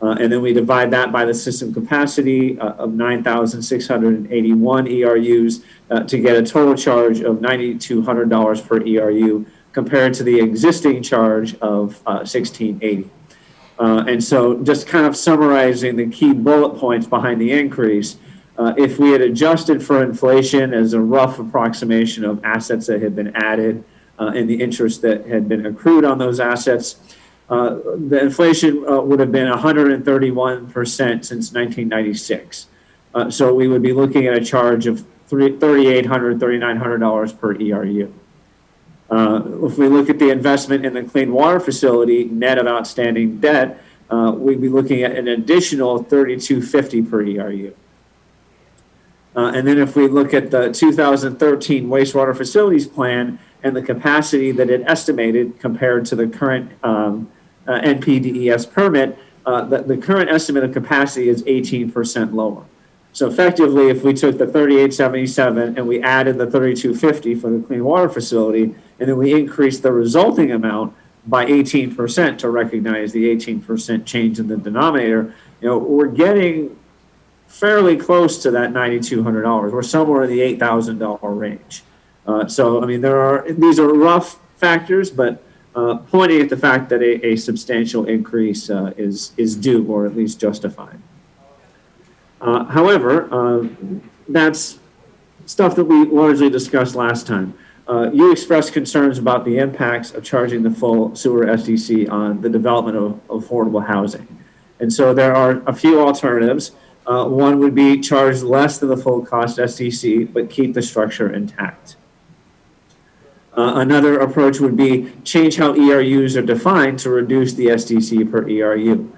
And then we divide that by the system capacity of 9,681 ERUs to get a total charge of $9,200 per ERU, compared to the existing charge of 1,680. And so just kind of summarizing the key bullet points behind the increase, if we had adjusted for inflation as a rough approximation of assets that had been added and the interest that had been accrued on those assets, the inflation would have been 131% since 1996. So we would be looking at a charge of $3,800, $3,900 per ERU. If we look at the investment in the clean water facility, net of outstanding debt, we'd be looking at an additional $3,250 per ERU. And then if we look at the 2013 wastewater facilities plan and the capacity that it estimated compared to the current NPDES permit, the current estimate of capacity is 18% lower. So effectively, if we took the 3877 and we added the 3250 for the clean water facility, and then we increased the resulting amount by 18% to recognize the 18% change in the denominator, we're getting fairly close to that $9,200. We're somewhere in the $8,000 range. So, I mean, these are rough factors, but pointing at the fact that a substantial increase is due, or at least justified. However, that's stuff that we largely discussed last time. You expressed concerns about the impacts of charging the full sewer SDC on the development of affordable housing. And so there are a few alternatives. One would be charge less than the full cost SDC, but keep the structure intact. Another approach would be change how ERUs are defined to reduce the SDC per ERU.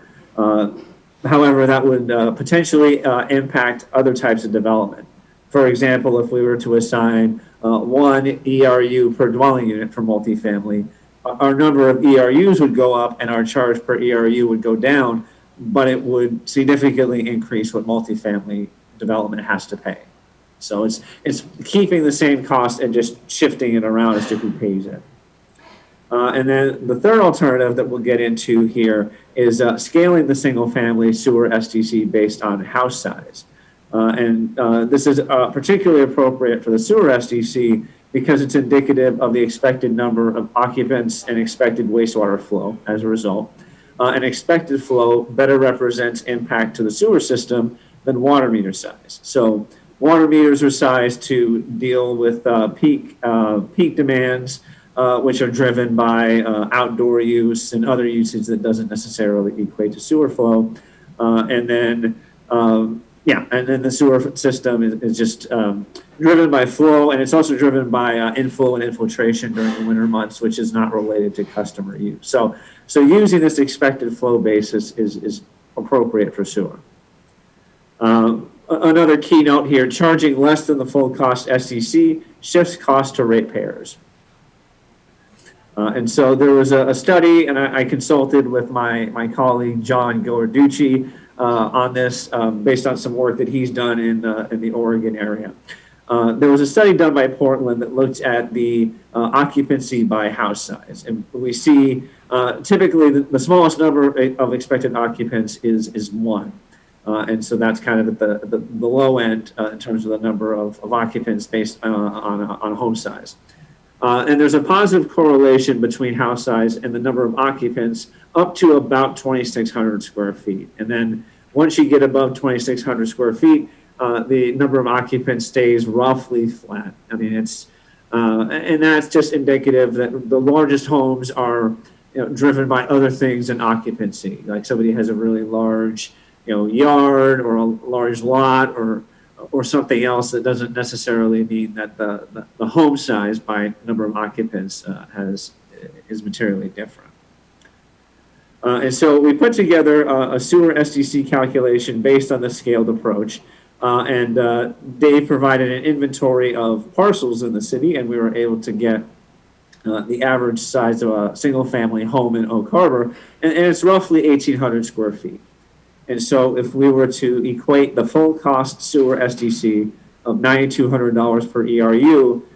However, that would potentially impact other types of development. For example, if we were to assign 1 ERU per dwelling unit for multifamily, our number of ERUs would go up and our charge per ERU would go down, but it would significantly increase what multifamily development has to pay. So it's keeping the same cost and just shifting it around as to who pays it. And then the third alternative that we'll get into here is scaling the single-family sewer SDC based on house size. This is particularly appropriate for the sewer SDC because it's indicative of the expected number of occupants and expected wastewater flow as a result. And expected flow better represents impact to the sewer system than water meter size. So water meters are sized to deal with peak demands, which are driven by outdoor use and other usage that doesn't necessarily equate to sewer flow. And then Yeah, and then the sewer system is just driven by flow, and it's also driven by inflow and infiltration during the winter months, which is not related to customer use. So using this expected flow basis is appropriate for sewer. Another keynote here, charging less than the full cost SDC shifts cost to ratepayers. And so there was a study, and I consulted with my colleague, John Gillarducci, on this based on some work that he's done in the Oregon area. There was a study done by Portland that looked at the occupancy by house size. And we see typically the smallest number of expected occupants is one. And so that's kind of at the low end in terms of the number of occupants based on home size. And there's a positive correlation between house size and the number of occupants up to about 2,600 square feet. And then once you get above 2,600 square feet, the number of occupants stays roughly flat. I mean, and that's just indicative that the largest homes are driven by other things than occupancy. Like somebody has a really large yard or a large lot or something else that doesn't necessarily mean that the home size by number of occupants is materially different. And so we put together a sewer SDC calculation based on the scaled approach. And Dave provided an inventory of parcels in the city, and we were able to get the average size of a single family home in Oak Harbor, and it's roughly 1,800 square feet. And so if we were to equate the full cost sewer SDC of $9,200 per ERU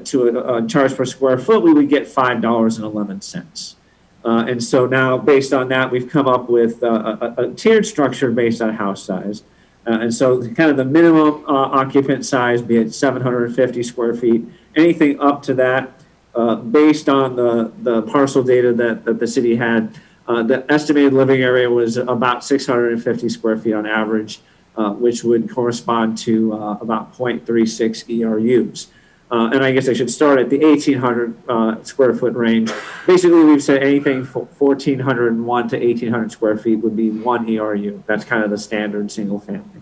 to a charge per square foot, we would get $5.11. And so now based on that, we've come up with a tiered structure based on house size. And so kind of the minimum occupant size, be it 750 square feet, anything up to that, based on the parcel data that the city had, the estimated living area was about 650 square feet on average, which would correspond to about 0.36 ERUs. And I guess I should start at the 1,800 square foot range. Basically, we've said anything from 1,401 to 1,800 square feet would be 1 ERU. That's kind of the standard single family.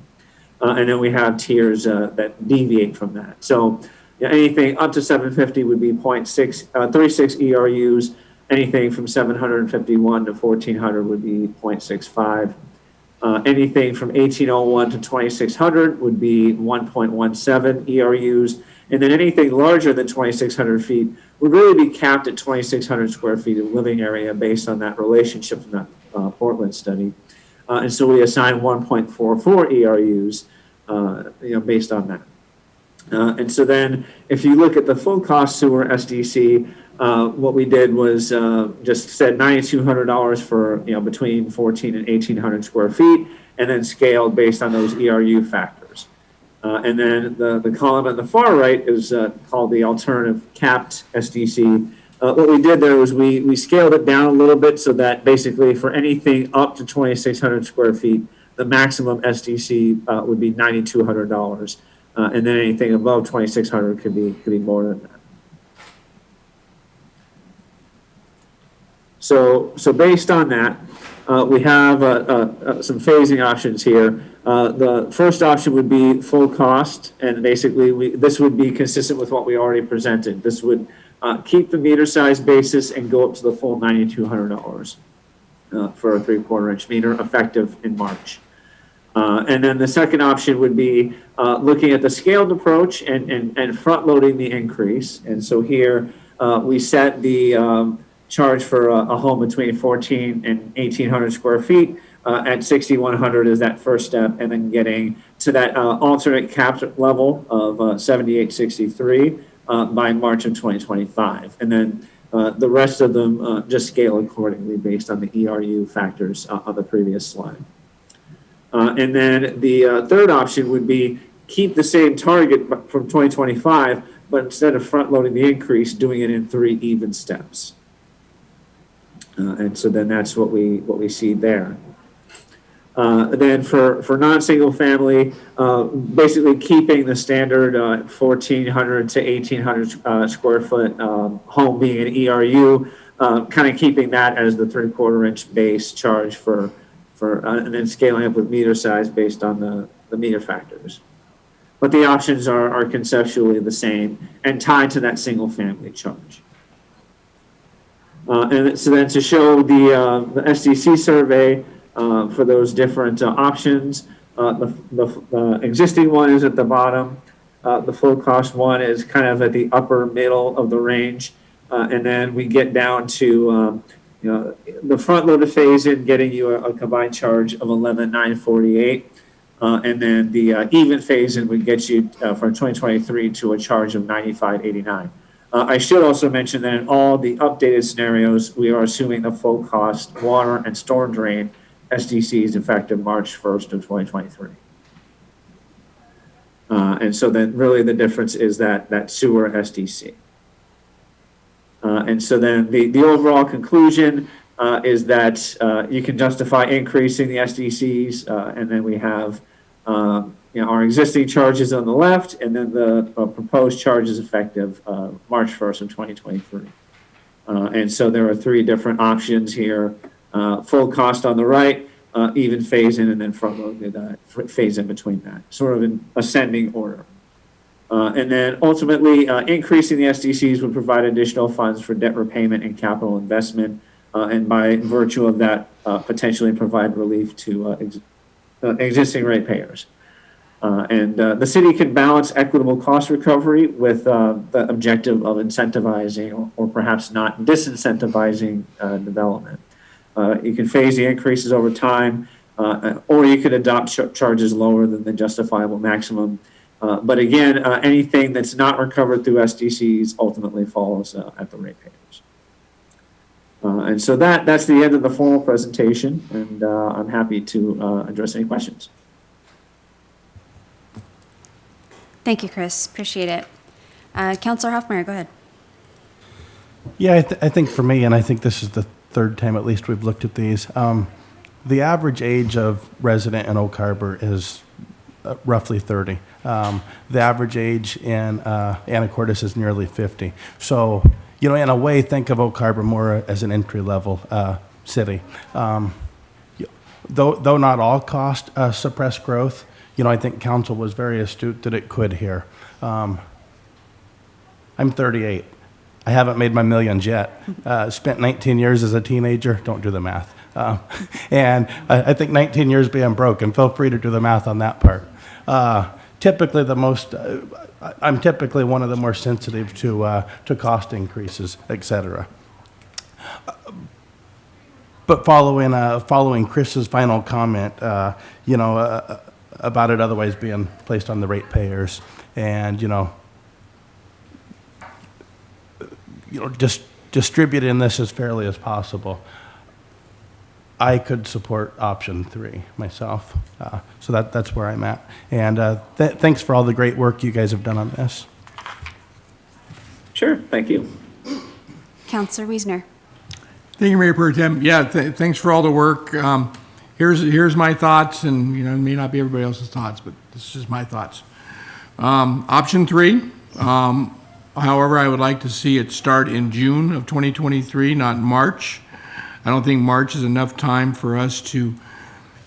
And then we have tiers that deviate from that. So anything up to 750 would be 36 ERUs. Anything from 751 to 1,400 would be 0.65. Anything from 1,801 to 2,600 would be 1.17 ERUs. And then anything larger than 2,600 feet would really be capped at 2,600 square feet of living area based on that relationship from that Portland study. And so we assign 1.44 ERUs, based on that. And so then if you look at the full cost sewer SDC, what we did was just said $9,200 for between 1,400 and 1,800 square feet, and then scaled based on those ERU factors. And then the column on the far right is called the alternative capped SDC. What we did there was we scaled it down a little bit so that basically for anything up to 2,600 square feet, the maximum SDC would be $9,200, and then anything above 2,600 could be more than that. So based on that, we have some phasing options here. The first option would be full cost, and basically this would be consistent with what we already presented. This would keep the meter size basis and go up to the full $9,200 for a 3/4 inch meter effective in March. And then the second option would be looking at the scaled approach and front loading the increase. And so here we set the charge for a home between 1,400 and 1,800 square feet at 6,100 is that first step, and then getting to that alternate capped level of 7,863 by March of 2025. And then the rest of them just scale accordingly based on the ERU factors on the previous slide. And then the third option would be keep the same target from 2025, but instead of front loading the increase, doing it in 3 even steps. And so then that's what we see there. Then for non-single family, basically keeping the standard 1,400 to 1,800 square foot home being an ERU, kind of keeping that as the 3/4 inch base charge for and then scaling up with meter size based on the the meter factors. But the options are conceptually the same and tied to that single family charge. And so then to show the SDC survey for those different options, the existing one is at the bottom. The full cost one is kind of at the upper middle of the range. And then we get down to the front loaded phase in getting you a combined charge of 11,948. And then the even phase in would get you for 2023 to a charge of 95.89. I should also mention that in all the updated scenarios, we are assuming the full cost water and storm drain SDCs effective March 1st of 2023. And so then really the difference is that sewer SDC. And so then the overall conclusion is that you can justify increasing the SDCs, and then we have our existing charges on the left, and then the proposed charges effective March 1st of 2023. And so there are three different options here: full cost on the right, even phase in, and then front loaded phase in between that, sort of in ascending order. And then ultimately, increasing the SDCs would provide additional funds for debt repayment and capital investment, and by virtue of that, potentially provide relief to existing ratepayers. And the city can balance equitable cost recovery with the objective of incentivizing or perhaps not disincentivizing development. You can phase the increases over time, or you could adopt charges lower than the justifiable maximum. But again, anything that's not recovered through SDCs ultimately falls at the ratepayers. And so that's the end of the formal presentation, and I'm happy to address any questions. Thank you, Chris. Appreciate it. Councilor Hoffmeyer, go ahead. Yeah, I think for me, and I think this is the third time at least we've looked at these, the average age of resident in Oak Harbor is roughly 30. The average age in Anacortes is nearly 50. So, in a way, think of Oak Harbor more as an entry-level city. Though not all cost suppress growth, I think council was very astute that it could here. I'm 38. I haven't made my millions yet. Spent 19 years as a teenager. Don't do the math. And I think 19 years being broke, and feel free to do the math on that part. Typically I'm typically one of the more sensitive to cost increases, et cetera. But following Chris's final comment, about it otherwise being placed on the ratepayers, and just distributing this as fairly as possible, I could support option 3 myself. So that's where I'm at. And thanks for all the great work you guys have done on this. Sure, thank you. Councilor Wiesner. Thank you, Mayor Pro Tem. Yeah, thanks for all the work. Here's my thoughts, and it may not be everybody else's thoughts, but this is just my thoughts. Option 3, however, I would like to see it start in June of 2023, not March. I don't think March is enough time for us to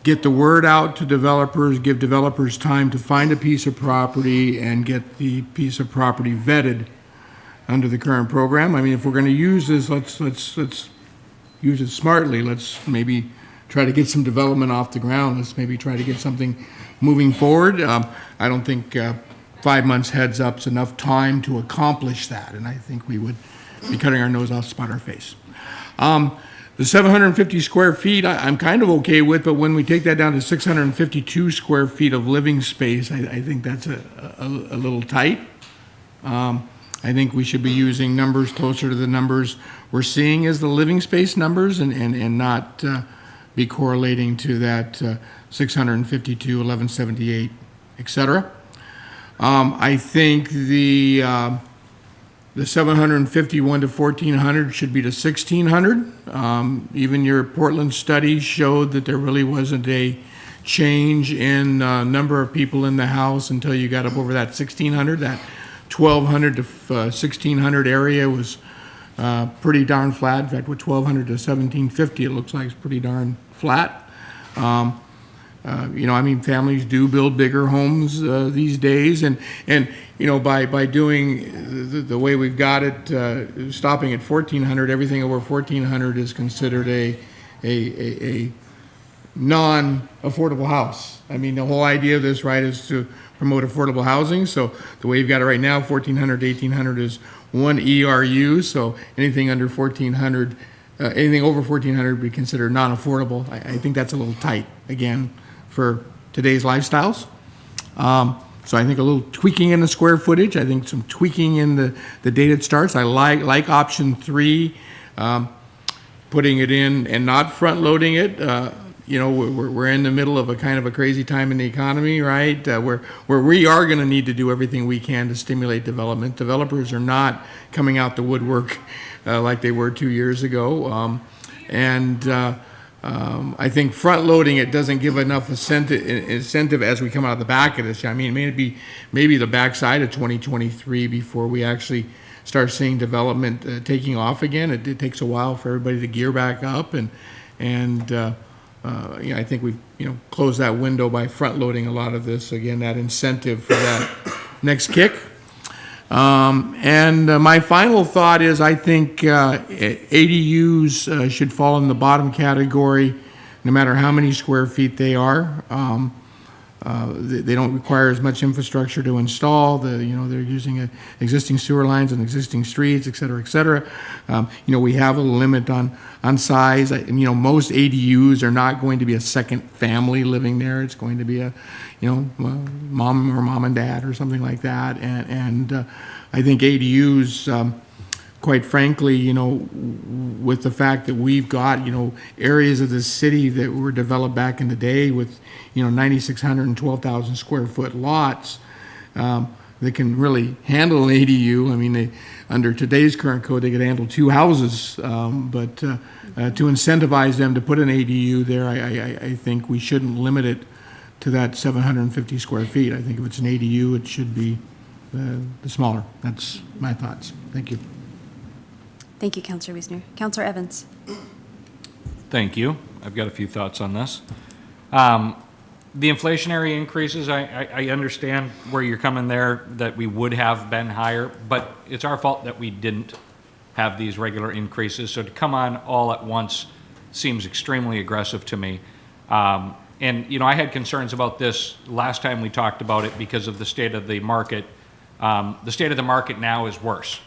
get the word out to developers, give developers time to find a piece of property and get the piece of property vetted under the current program. I mean, if we're going to use this, let's use it smartly. Let's maybe try to get some development off the ground. Let's maybe try to get something moving forward. I don't think 5 months heads up is enough time to accomplish that, and I think we would be cutting our nose off to spite our face. The 750 square feet, I'm kind of okay with, but when we take that down to 652 square feet of living space, I think that's a little tight. I think we should be using numbers closer to the numbers we're seeing as the living space numbers, and not be correlating to that 652, 1178, et cetera. I think the 751 to 1,400 should be to 1,600. Even your Portland study showed that there really wasn't a change in number of people in the house until you got up over that 1,600. That 1,200 to 1,600 area was pretty darn flat. In fact, with 1,200 to 1,750, it looks like it's pretty darn flat. Families do build bigger homes these days, and by doing the way we've got it, stopping at 1,400, everything over 1,400 is considered a non-affordable house. The whole idea of this, right, is to promote affordable housing. So the way you've got it right now, 1,400 to 1,800 is one ERU. So anything under 1,400, anything over 1,400 would be considered non-affordable. I think that's a little tight, again, for today's lifestyles. So I think a little tweaking in the square footage. I think some tweaking in the date it starts. I like option 3, putting it in and not front loading it. We're in the middle of a kind of a crazy time in the economy, right? Where we are going to need to do everything we can to stimulate development. Developers are not coming out the woodwork like they were 2 years ago. I think front loading it doesn't give enough incentive as we come out of the back of this. Maybe the backside of 2023 before we actually start seeing development taking off again. It takes a while for everybody to gear back up, and I think we've closed that window by front loading a lot of this. Again, that incentive for that next kick. My final thought is I think ADUs should fall in the bottom category, no matter how many square feet they are. They don't require as much infrastructure to install. They're using existing sewer lines and existing streets, et cetera, et cetera. We have a limit on size. Most ADUs are not going to be a second family living there. It's going to be a, mom and dad or something like that. And I think ADUs, quite frankly, with the fact that we've got, areas of the city that were developed back in the day with, 9,600 and 12,000 square foot lots, that can really handle an ADU. Under today's current code, they could handle 2 houses, but to incentivize them to put an ADU there, I think we shouldn't limit it to that 750 square feet. I think if it's an ADU, it should be the smaller. That's my thoughts. Thank you. Thank you, Councillor Wiesner. Councillor Evans. Thank you. I've got a few thoughts on this. The inflationary increases, I understand where you're coming there, that we would have been higher, but it's our fault that we didn't have these regular increases. So to come on all at once seems extremely aggressive to me. I had concerns about this last time we talked about it because of the state of the market. The state of the market now is worse.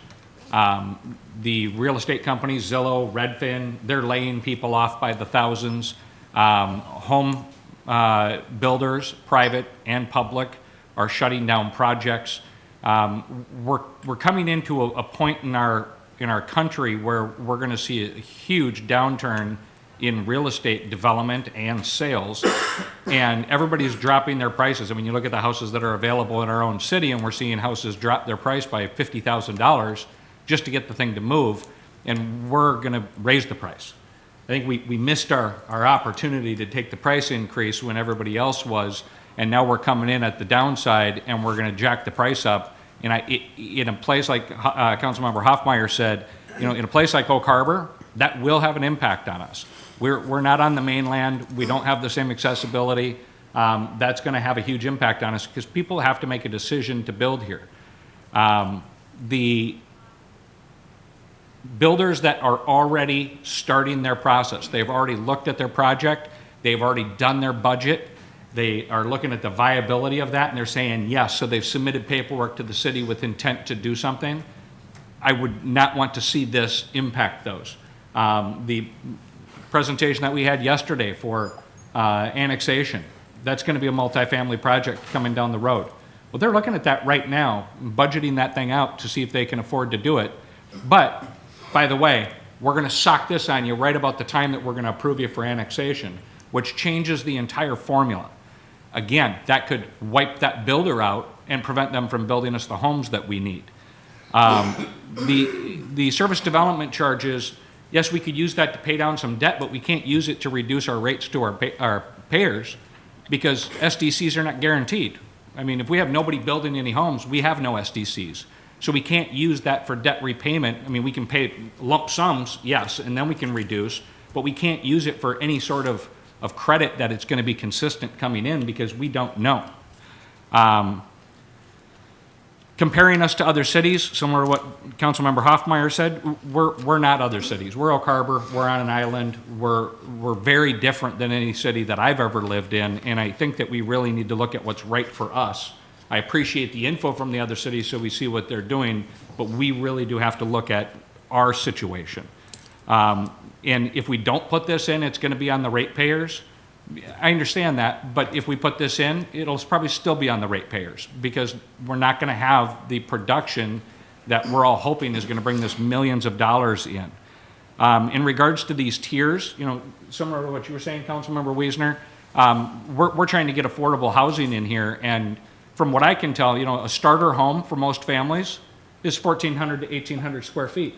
The real estate companies, Zillow, Redfin, they're laying people off by the thousands. Home builders, private and public, are shutting down projects. We're coming into a point in our country where we're going to see a huge downturn in real estate development and sales, and everybody's dropping their prices. You look at the houses that are available in our own city, and we're seeing houses drop their price by $50,000 just to get the thing to move, and we're going to raise the price. I think we missed our opportunity to take the price increase when everybody else was, and now we're coming in at the downside, and we're going to jack the price up. And in a place like Councilmember Hoffmeyer said, in a place like Oak Harbor, that will have an impact on us. We're not on the mainland. We don't have the same accessibility. That's going to have a huge impact on us because people have to make a decision to build here. The builders that are already starting their process, they've already looked at their project, they've already done their budget, they are looking at the viability of that, and they're saying yes, so they've submitted paperwork to the city with intent to do something. I would not want to see this impact those. The presentation that we had yesterday for annexation, that's going to be a multifamily project coming down the road. Well, they're looking at that right now, budgeting that thing out to see if they can afford to do it. But, by the way, we're going to sock this on you right about the time that we're going to approve you for annexation, which changes the entire formula. Again, that could wipe that builder out and prevent them from building us the homes that we need. The service development charges, yes, we could use that to pay down some debt, but we can't use it to reduce our rates to our payers because SDCs are not guaranteed. If we have nobody building any homes, we have no SDCs. So we can't use that for debt repayment. We can pay lump sums, yes, and then we can reduce, but we can't use it for any sort of of credit that it's going to be consistent coming in, because we don't know. Comparing us to other cities, similar to what Councilmember Hoffmeyer said, we're not other cities. We're Oak Harbor, we're on an island, we're very different than any city that I've ever lived in, and I think that we really need to look at what's right for us. I appreciate the info from the other cities so we see what they're doing, but we really do have to look at our situation. And if we don't put this in, it's going to be on the ratepayers. I understand that, but if we put this in, it'll probably still be on the ratepayers, because we're not going to have the production that we're all hoping is going to bring this millions of dollars in. In regards to these tiers, you know, similar to what you were saying, Councilmember Wiesner, we're trying to get affordable housing in here, and from what I can tell, you know, a starter home for most families is 1,400 to 1,800 square feet.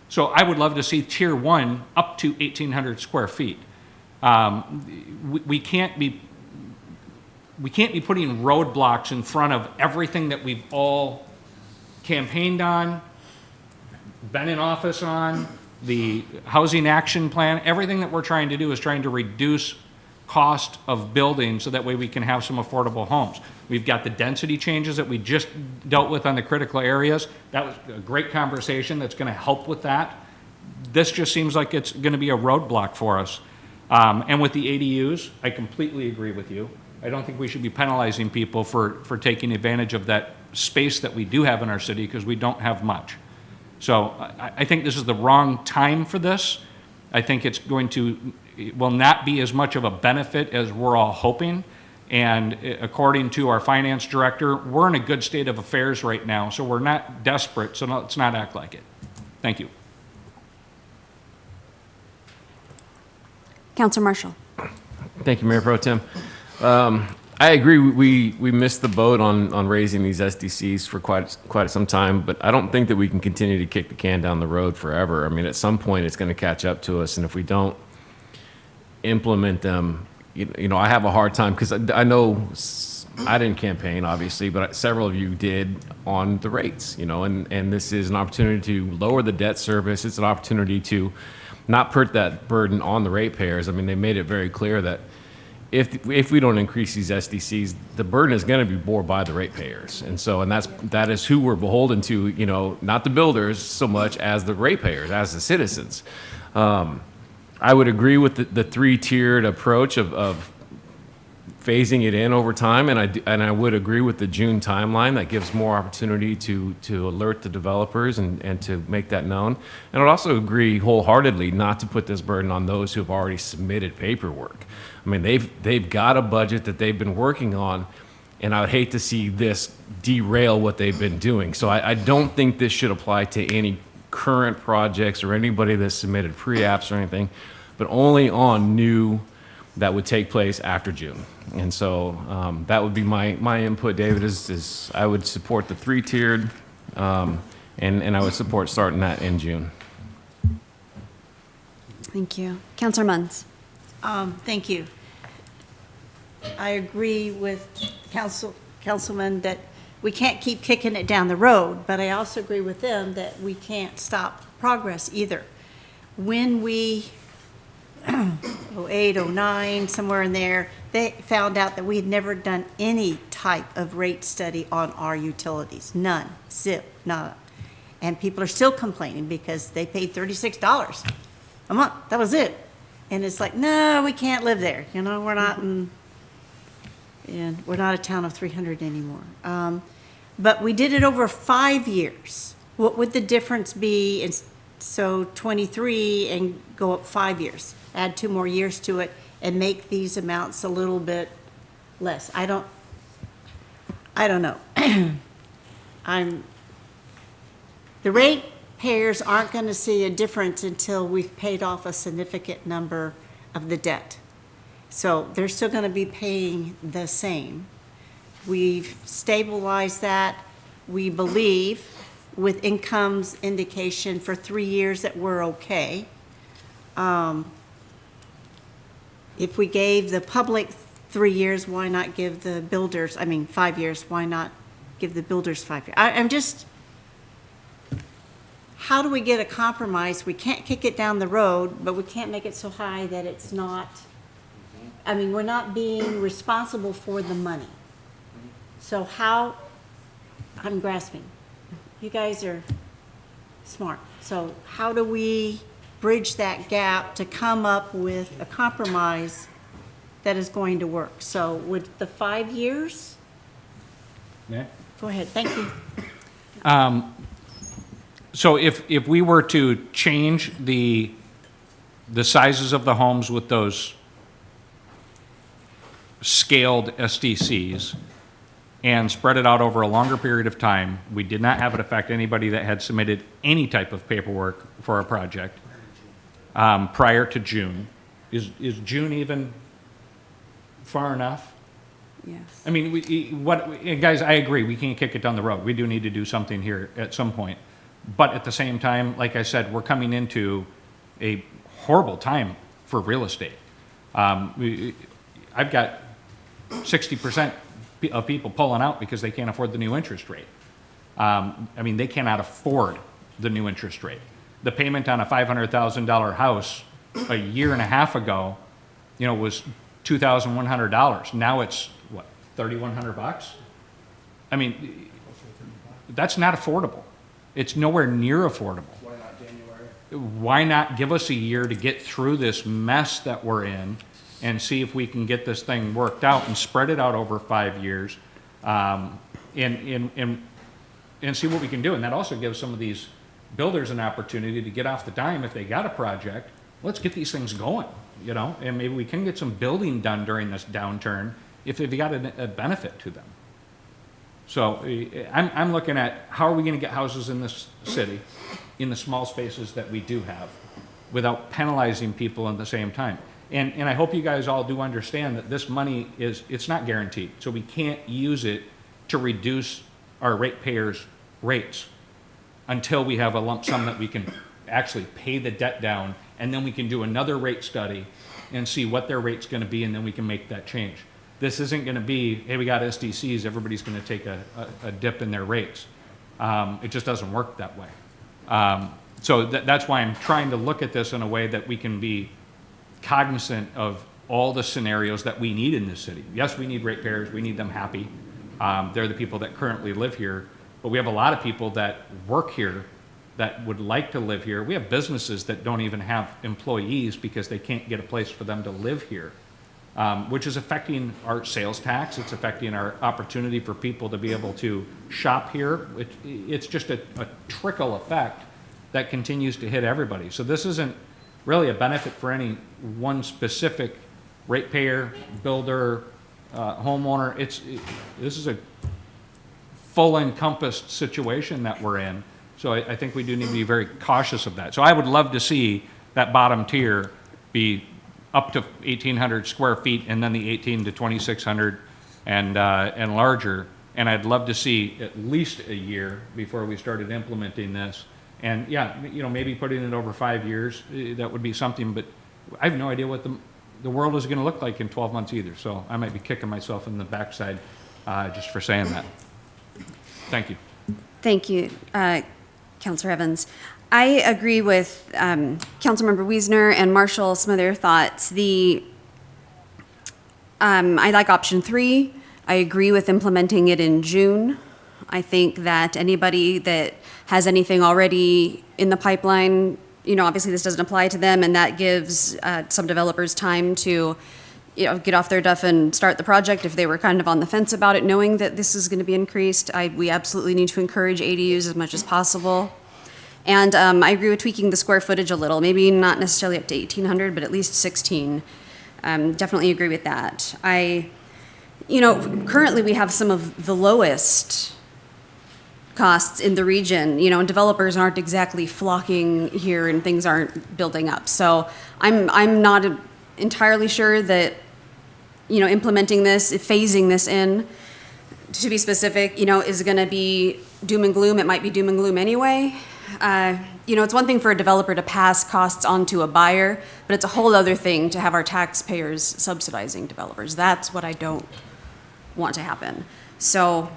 So I would love to see tier 1 up to 1,800 square feet. We can't be putting roadblocks in front of everything that we've all campaigned on, been in office on, the housing action plan. Everything that we're trying to do is trying to reduce cost of building so that way we can have some affordable homes. We've got the density changes that we just dealt with on the critical areas. That was a great conversation that's going to help with that. This just seems like it's going to be a roadblock for us. And with the ADUs, I completely agree with you. I don't think we should be penalizing people for taking advantage of that space that we do have in our city, because we don't have much. So I think this is the wrong time for this. I think it will not be as much of a benefit as we're all hoping. And according to our finance director, we're in a good state of affairs right now, so we're not desperate, so let's not act like it. Thank you. Councilor Marshall. Thank you, Mayor Pro Tem. I agree, we missed the boat on raising these SDCs for quite some time, but I don't think that we can continue to kick the can down the road forever. I mean, at some point, it's going to catch up to us, and if we don't implement them, you know, I have a hard time, because I know I didn't campaign, obviously, but several of you did on the rates, you know, and this is an opportunity to lower the debt service. It's an opportunity to not put that burden on the ratepayers. I mean, they made it very clear that if we don't increase these SDCs, the burden is going to be borne by the ratepayers. And so, that is who we're beholden to, you know, not the builders so much as the ratepayers, as the citizens. I would agree with the three-tiered approach of phasing it in over time, and I would agree with the June timeline. That gives more opportunity to alert the developers and to make that known. And I'd also agree wholeheartedly not to put this burden on those who have already submitted paperwork. I mean, they've got a budget that they've been working on, and I would hate to see this derail what they've been doing. So I don't think this should apply to any current projects or anybody that submitted pre-apps or anything, but only on new that would take place after June. And so that would be my input, David, is I would support the three-tiered, and I would support starting that in June. Thank you. Councilor Munns. Thank you. I agree with Councilman that we can't keep kicking it down the road, but I also agree with them that we can't stop progress either. When we 08, 09, somewhere in there, they found out that we had never done any type of rate study on our utilities. None. Zip. Nada. And people are still complaining because they paid $36 a month. That was it. And it's like, no, we can't live there. You know, we're not a town of 300 anymore. But we did it over 5 years. What would the difference be? So 23 and go up 5 years. Add 2 more years to it and make these amounts a little bit less. I don't know. The ratepayers aren't going to see a difference until we've paid off a significant number of the debt. So they're still going to be paying the same. We've stabilized that. We believe with income's indication for 3 years that we're okay. If we gave the public 3 years, why not give the builders, 5 years, why not give the builders 5 years? I'm just, how do we get a compromise? We can't kick it down the road, but we can't make it so high that it's not I mean, we're not being responsible for the money. So how, I'm grasping. You guys are smart. So how do we bridge that gap to come up with a compromise that is going to work? So with the 5 years? Yeah. Go ahead, thank you. So if we were to change the sizes of the homes with those scaled SDCs and spread it out over a longer period of time, we did not have it affect anybody that had submitted any type of paperwork for a project prior to June. Is June even far enough? Yes. I mean, guys, I agree, we can't kick it down the road. We do need to do something here at some point. But at the same time, like I said, we're coming into a horrible time for real estate. I've got 60% of people pulling out because they can't afford the new interest rate. I mean, they cannot afford the new interest rate. The payment on a $500,000 house a year and a half ago, was $2,100. Now it's, what, $3,100? I mean, that's not affordable. It's nowhere near affordable. Why not January? Why not give us a year to get through this mess that we're in and see if we can get this thing worked out and spread it out over 5 years, and see what we can do. And that also gives some of these builders an opportunity to get off the dime if they got a project. Let's get these things going, and maybe we can get some building done during this downturn if they've got a benefit to them. So I'm looking at how are we going to get houses in this city in the small spaces that we do have without penalizing people at the same time. And I hope you guys all do understand that this money it's not guaranteed. So we can't use it to reduce our ratepayers' rates until we have a lump sum that we can actually pay the debt down, and then we can do another rate study and see what their rate's going to be, and then we can make that change. This isn't going to be, hey, we got SDCs, everybody's going to take a dip in their rates. It just doesn't work that way. So that's why I'm trying to look at this in a way that we can be cognizant of all the scenarios that we need in this city. Yes, we need ratepayers, we need them happy. They're the people that currently live here, but we have a lot of people that work here that would like to live here. We have businesses that don't even have employees because they can't get a place for them to live here. Which is affecting our sales tax. It's affecting our opportunity for people to be able to shop here. It's just a trickle effect that continues to hit everybody. So this isn't really a benefit for any one specific ratepayer, builder, homeowner. This is a full encompassed situation that we're in. So I think we do need to be very cautious of that. So I would love to see that bottom tier be up to 1,800 square feet, and then the 18 to 2,600 and larger. And I'd love to see at least a year before we started implementing this. And yeah, maybe putting it over 5 years, that would be something, but I have no idea what the world is going to look like in 12 months either. So I might be kicking myself in the backside just for saying that. Thank you. Thank you, Councilor Evans. I agree with Councilmember Wiesner and Marshall, some of their thoughts. I like option 3. I agree with implementing it in June. I think that anybody that has anything already in the pipeline, obviously this doesn't apply to them, and that gives some developers time to, get off their duff and start the project if they were kind of on the fence about it, knowing that this is going to be increased. We absolutely need to encourage ADUs as much as possible. And I agree with tweaking the square footage a little, maybe not necessarily up to 1,800, but at least 16. Definitely agree with that. Currently we have some of the lowest costs in the region, and developers aren't exactly flocking here and things aren't building up. So I'm not entirely sure that, implementing this, phasing this in, to be specific, is going to be doom and gloom. It might be doom and gloom anyway. It's one thing for a developer to pass costs on to a buyer, but it's a whole other thing to have our taxpayers subsidizing developers. That's what I don't want to happen. So,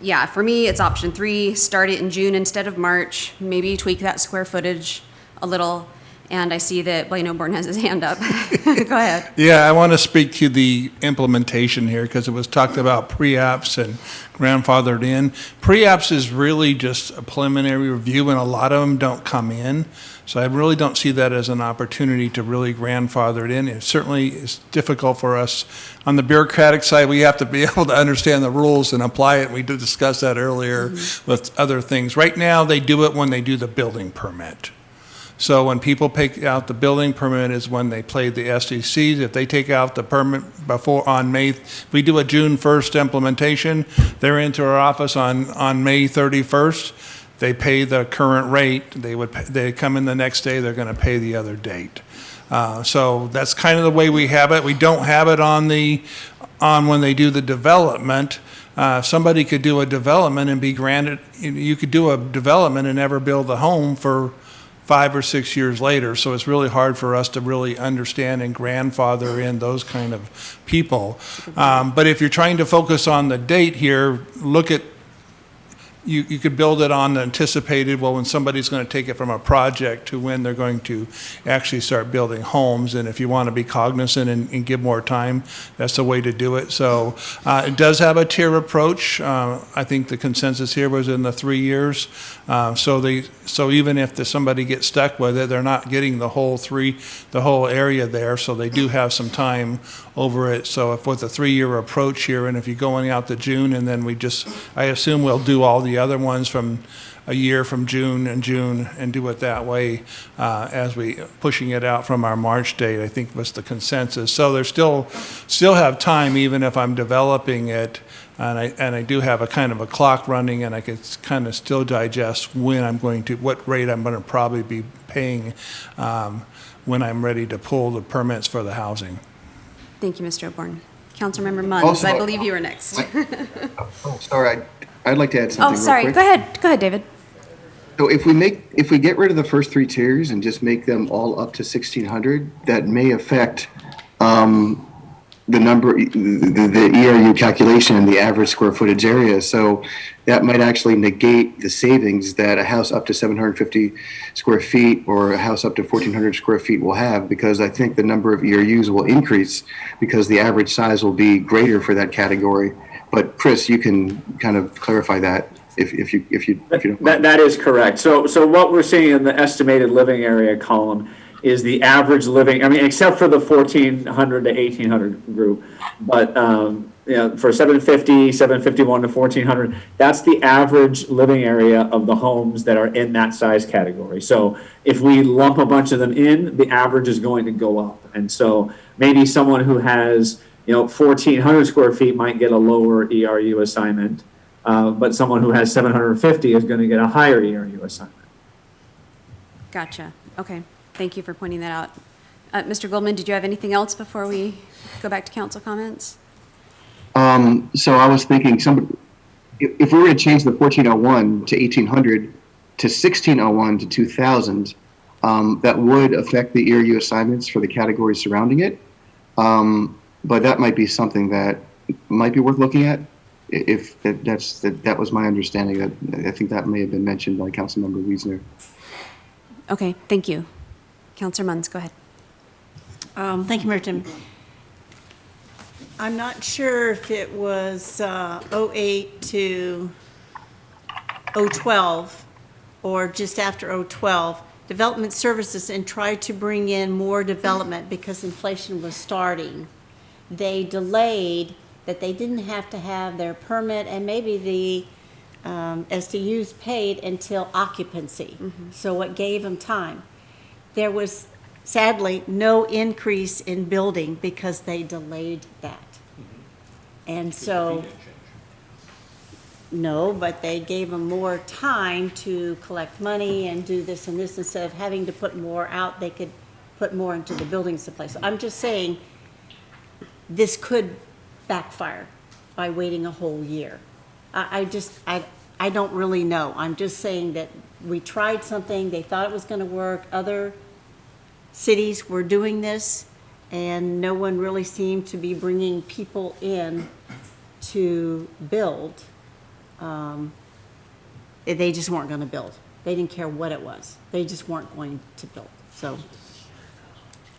yeah, for me, it's option 3, start it in June instead of March, maybe tweak that square footage a little, And I see that Blaine Oborn has his hand up. Go ahead. Yeah, I want to speak to the implementation here because it was talked about pre-apps and grandfathered in. Pre-apps is really just a preliminary review and a lot of them don't come in. So I really don't see that as an opportunity to really grandfather it in. It certainly is difficult for us. On the bureaucratic side, we have to be able to understand the rules and apply it. We did discuss that earlier with other things. Right now, they do it when they do the building permit. So when people pick out the building permit is when they play the SDCs. If they take out the permit before on May, if we do a June 1st implementation, they're into our office on May 31st. They pay the current rate. They come in the next day, they're going to pay the other date. So that's kind of the way we have it. We don't have it on when they do the development. Somebody could do a development and be granted, you could do a development and never build a home for 5 or 6 years later. So it's really hard for us to really understand and grandfather in those kind of people. But if you're trying to focus on the date here, look at, you could build it on the anticipated, well, when somebody's going to take it from a project to when they're going to actually start building homes. And if you want to be cognizant and give more time, that's the way to do it. So it does have a tier approach. I think the consensus here was in the 3 years. So even if somebody gets stuck with it, they're not getting the whole area there. So they do have some time over it. So if with a 3-year approach here, and if you're going out to June, and then I assume we'll do all the other ones from a year from June and do it that way as we pushing it out from our March date, I think was the consensus. So there's still have time even if I'm developing it. And I do have a kind of a clock running, and I can kind of still digest what rate I'm going to probably be paying when I'm ready to pull the permits for the housing. Thank you, Mr. Oborn. Councilmember Munns, Also, I believe you were next. Oh, sorry, I'd like to add something Oh, sorry. real quick. Go ahead, David. So if we get rid of the first 3 tiers and just make them all up to 1,600, that may affect the ERU calculation and the average square footage area. So that might actually negate the savings that a house up to 750 square feet or a house up to 1,400 square feet will have, because I think the number of ERUs will increase because the average size will be greater for that category. But Chris, you can kind of clarify that if you don't mind. That is correct. So what we're seeing in the estimated living area column is the average living, I mean, except for the 1,400 to 1,800 group, but for 750, 751 to 1,400, that's the average living area of the homes that are in that size category. So if we lump a bunch of them in, the average is going to go up. And so maybe someone who has 1,400 square feet might get a lower ERU assignment, but someone who has 750 is going to get a higher ERU assignment. Gotcha. Okay. Thank you for pointing that out. Mr. Goldman, did you have anything else before we go back to council comments? So I was thinking, if we were to change the 1401 to 1,800 to 1601 to 2,000, that would affect the ERU assignments for the categories surrounding it. But that might be something that might be worth looking at. If that was my understanding. That I think that may have been mentioned by Councilmember Wiesner. Okay, thank you. Councilor Munns, go ahead. Thank you, Merton. I'm not sure if it was 08 to 012 or just after 012, Development Services, and tried to bring in more development because inflation was starting. They delayed that they didn't have to have their permit and maybe the SDUs paid until occupancy. So it gave them time. There was sadly no increase in building because they delayed that. And so, no, but they gave them more time to collect money and do this and this. Instead of having to put more out, they could put more into the building supply. So I'm just saying this could backfire by waiting a whole year. I don't really know. I'm just saying that we tried something, they thought it was going to work. Other cities were doing this, and no one really seemed to be bringing people in to build. They just weren't going to build. They didn't care what it was. They just weren't going to build. So,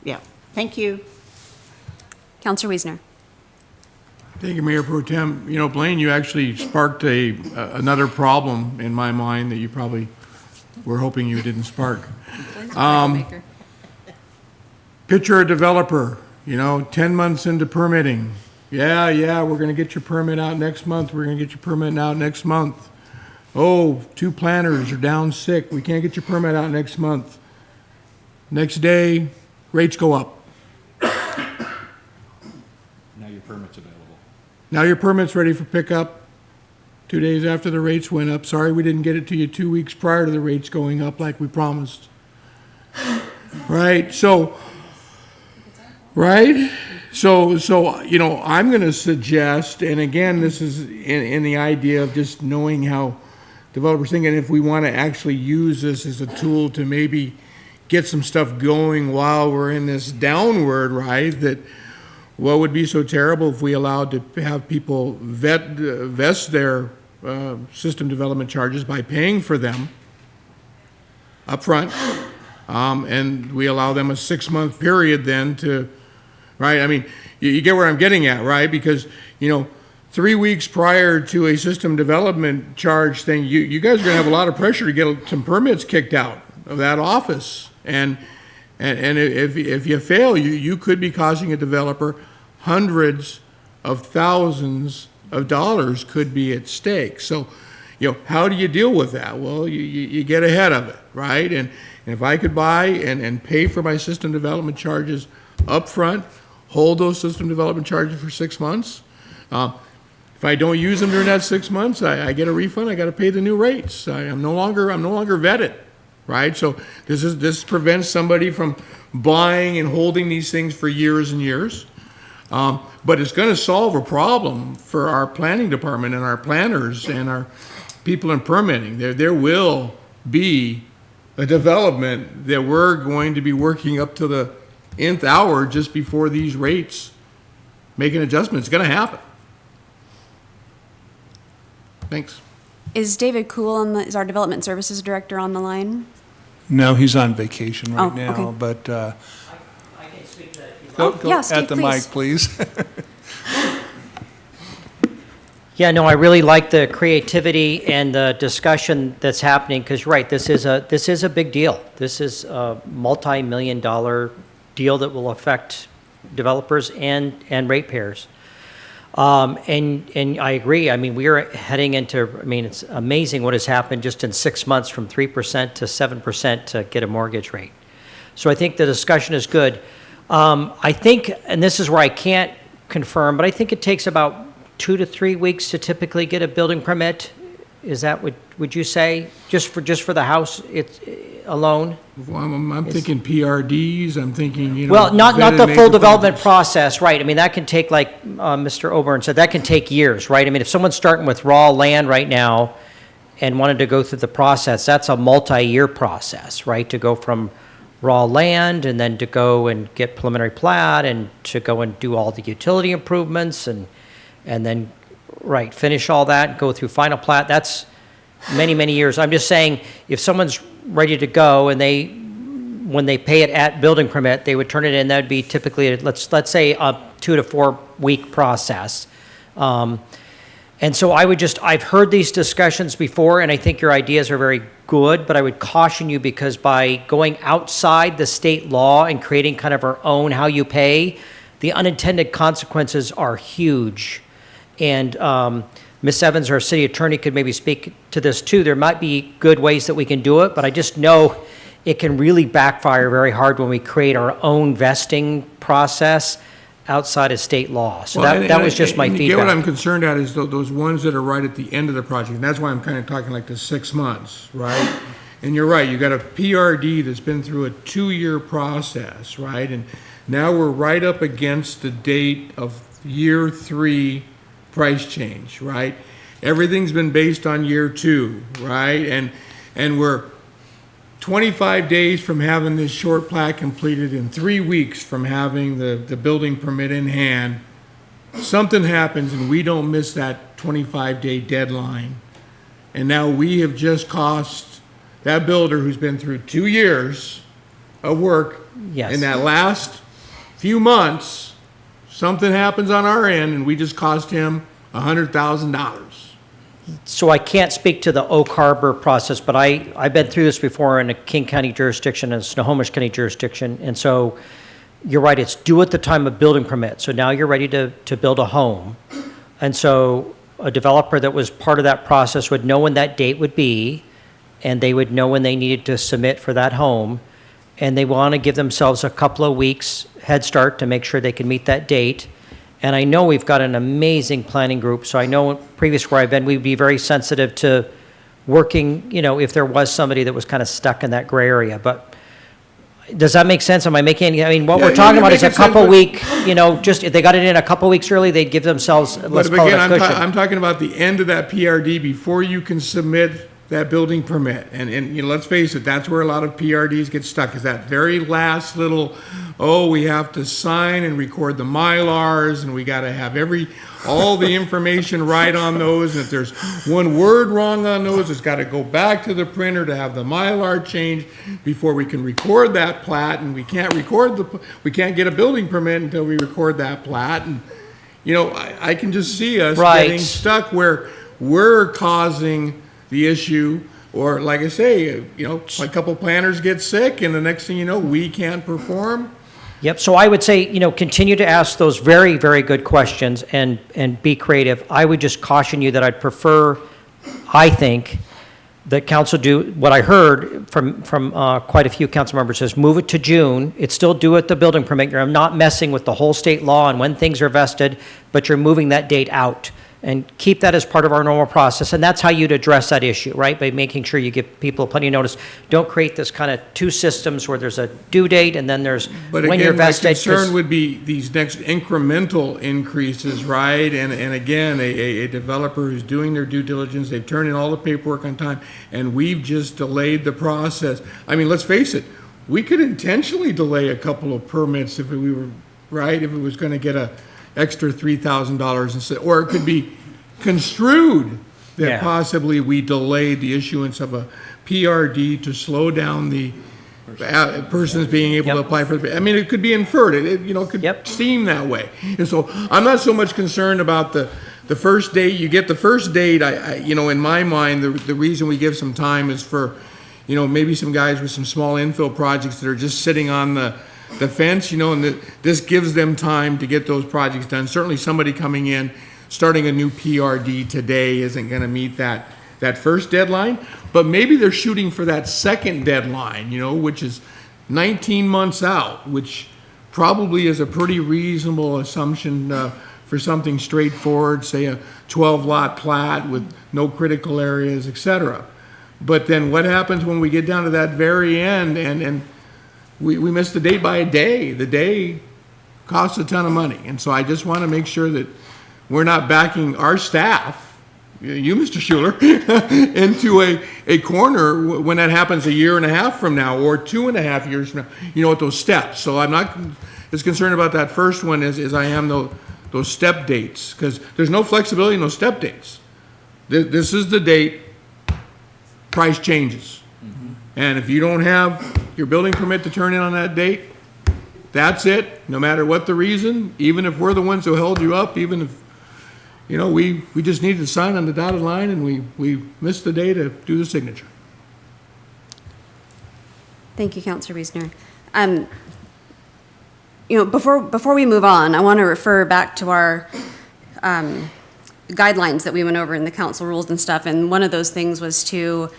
yeah, thank you. Counselor Wiesner. Thank you, Mayor Pro Tem. You know, Blaine, you actually sparked another problem in my mind that you probably were hoping you didn't spark. Picture a developer, 10 months into permitting. Yeah, we're going to get your permit out next month. We're going to get your permit out next month. Oh, 2 planners are down sick. We can't get your permit out next month. Next day, rates go up. Now your permit's available. Now your permit's ready for pickup 2 days after the rates went up. Sorry, we didn't get it to you 2 weeks prior to the rates going up like we promised. Right? So, I'm going to suggest, and again, this is in the idea of just knowing how developers think, and if we want to actually use this as a tool to maybe get some stuff going while we're in this downward, right, that what would be so terrible if we allowed to have people vest their system development charges by paying for them up front, and we allow them a 6-month period then to, right? I mean, you get where I'm getting at, right? Because, 3 weeks prior to a system development charge thing, you guys are going to have a lot of pressure to get some permits kicked out of that office. And if you fail, you could be causing a developer hundreds of thousands of dollars could be at stake. So, how do you deal with that? Well, you get ahead of it, right? And if I could buy and pay for my system development charges up front, hold those system development charges for 6 months. If I don't use them during that 6 months, I get a refund. I got to pay the new rates. I'm no longer vetted. Right? So this prevents somebody from buying and holding these things for years and years. But it's going to solve a problem for our planning department and our planners and our people in permitting. There will be a development that we're going to be working up to the nth hour just before these rates make an adjustment. It's going to happen. Thanks. Is David Kuhl is our Development Services Director on the line? No, he's on vacation right Oh, now, okay. but I can speak to that if you go yeah, Steve, at the mic, please. Yeah, no, I really like the creativity and the discussion that's happening, because, right, this is a big deal. This is a multi-million-dollar deal that will affect developers and ratepayers. And I agree. I mean, we are heading into, it's amazing what has happened just in 6 months from 3% to 7% to get a mortgage rate. So I think the discussion is good. I think, and this is where I can't confirm, but I think it takes about 2 to 3 weeks to typically get a building permit. Is that what, would you say, just for the house alone? Well, I'm thinking PRDs, I'm thinking, Well, not the vetted full major development projects. process, right? I mean, that can take, like Mr. Oburn said, that can take years, right? I mean, if someone's starting with raw land right now and wanted to go through the process, that's a multi-year process, right? To go from raw land and then to go and get preliminary plat and to go and do all the utility improvements and then, right, finish all that, go through final plat. That's many, many years. I'm just saying, if someone's ready to go and when they pay it at building permit, they would turn it in, that would be typically, let's say a 2 to 4 week process. And so I've heard these discussions before, and I think your ideas are very good, but I would caution you, because by going outside the state law and creating kind of our own how you pay, the unintended consequences are huge. And Ms. Evans, our city attorney, could maybe speak to this too. There might be good ways that we can do it, but I just know it can really backfire very hard when we create our own vesting process outside of state law. So that was just my feedback. You get what I'm concerned at is those ones that are right at the end of the project. And that's why I'm kind of talking like the 6 months, right? And you're right, you got a PRD that's been through a 2-year process, right? And now we're right up against the date of year 3 price change, right? Everything's been based on year 2, right? And we're 25 days from having this short plat completed, and 3 weeks from having the building permit in hand. Something happens and we don't miss that 25-day deadline. And now we have just cost that builder, who's been through 2 years of work. Yes. In that last few months, something happens on our end and we just cost him $100,000. So I can't speak to the Oak Harbor process, but I've been through this before in a King County jurisdiction and a Snohomish County jurisdiction. And so you're right, it's due at the time of building permit. So now you're ready to build a home. And so a developer that was part of that process would know when that date would be, and they would know when they needed to submit for that home. And they want to give themselves a couple of weeks head start to make sure they can meet that date. And I know we've got an amazing planning group, so I know previous where I've been, we'd be very sensitive to working, if there was somebody that was kind of stuck in that gray area. But does that make sense? Am I making, what Yeah, we're talking about is a making sense, couple but- week, just if they got it in a couple weeks early, they'd give themselves, let's But call it again, a cushion. I'm talking about the end of that PRD before you can submit that building permit. And let's face it, that's where a lot of PRDs get stuck, is that very last little, we have to sign and record the Mylars, and we gotta have all the information right on those, and if there's one word wrong on those, it's gotta go back to the printer to have the Mylar changed before we can record that plat, and we can't get a building permit until we record that plat, and, I can just see us Right. getting stuck where we're causing the issue, or like I say, a couple planners get sick and the next thing you know, we can't perform. Yep, so I would say, continue to ask those very, very good questions and be creative. I would just caution you that I'd prefer, I think, that council do, what I heard from quite a few council members is move it to June. It's still due at the building permit. You're not messing with the whole state law and when things are vested, but you're moving that date out. And keep that as part of our normal process. And that's how you'd address that issue, right? By making sure you give people plenty of notice. Don't create this kind of two systems where there's a due date and then there's But when you're again, my vested. concern would be these next incremental increases, right? And again, a developer who's doing their due diligence, they've turned in all the paperwork on time, and we've just delayed the process. I mean, let's face it, we could intentionally delay a couple of permits if we were, right? If it was gonna get a extra $3,000 instead, or it could be construed that Yeah. possibly we delayed the issuance of a PRD to slow down the persons being able to Yep. apply for the, I mean, it could be inferred, it could Yep. seem that way. And so I'm not so much concerned about the first date, you get the first date, in my mind, the reason we give some time is for, maybe some guys with some small infill projects that are just sitting on the fence, and this gives them time to get those projects done. Certainly somebody coming in, starting a new PRD today isn't gonna meet that first deadline, but maybe they're shooting for that second deadline, which is 19 months out, which probably is a pretty reasonable assumption for something straightforward, say a 12-lot plat with no critical areas, et cetera. But then what happens when we get down to that very end and we missed the date by a day? The day costs a ton of money. And so I just want to make sure that we're not backing our staff, you, Mr. Schuler, into a corner when that happens a year and a half from now or 2.5 years from now, at those steps. So I'm not as concerned about that first one as I am those step dates, because there's no flexibility in those step dates. This is the date, price changes. And if you don't have your building permit to turn in on that date, that's it, no matter what the reason, even if we're the ones who held you up, even if, we just needed to sign on the dotted line and we missed the day to do the signature. Thank you, Councilor Wiesner. Before we move on, I want to refer back to our guidelines that we went over in the council rules and stuff, and one of those things was to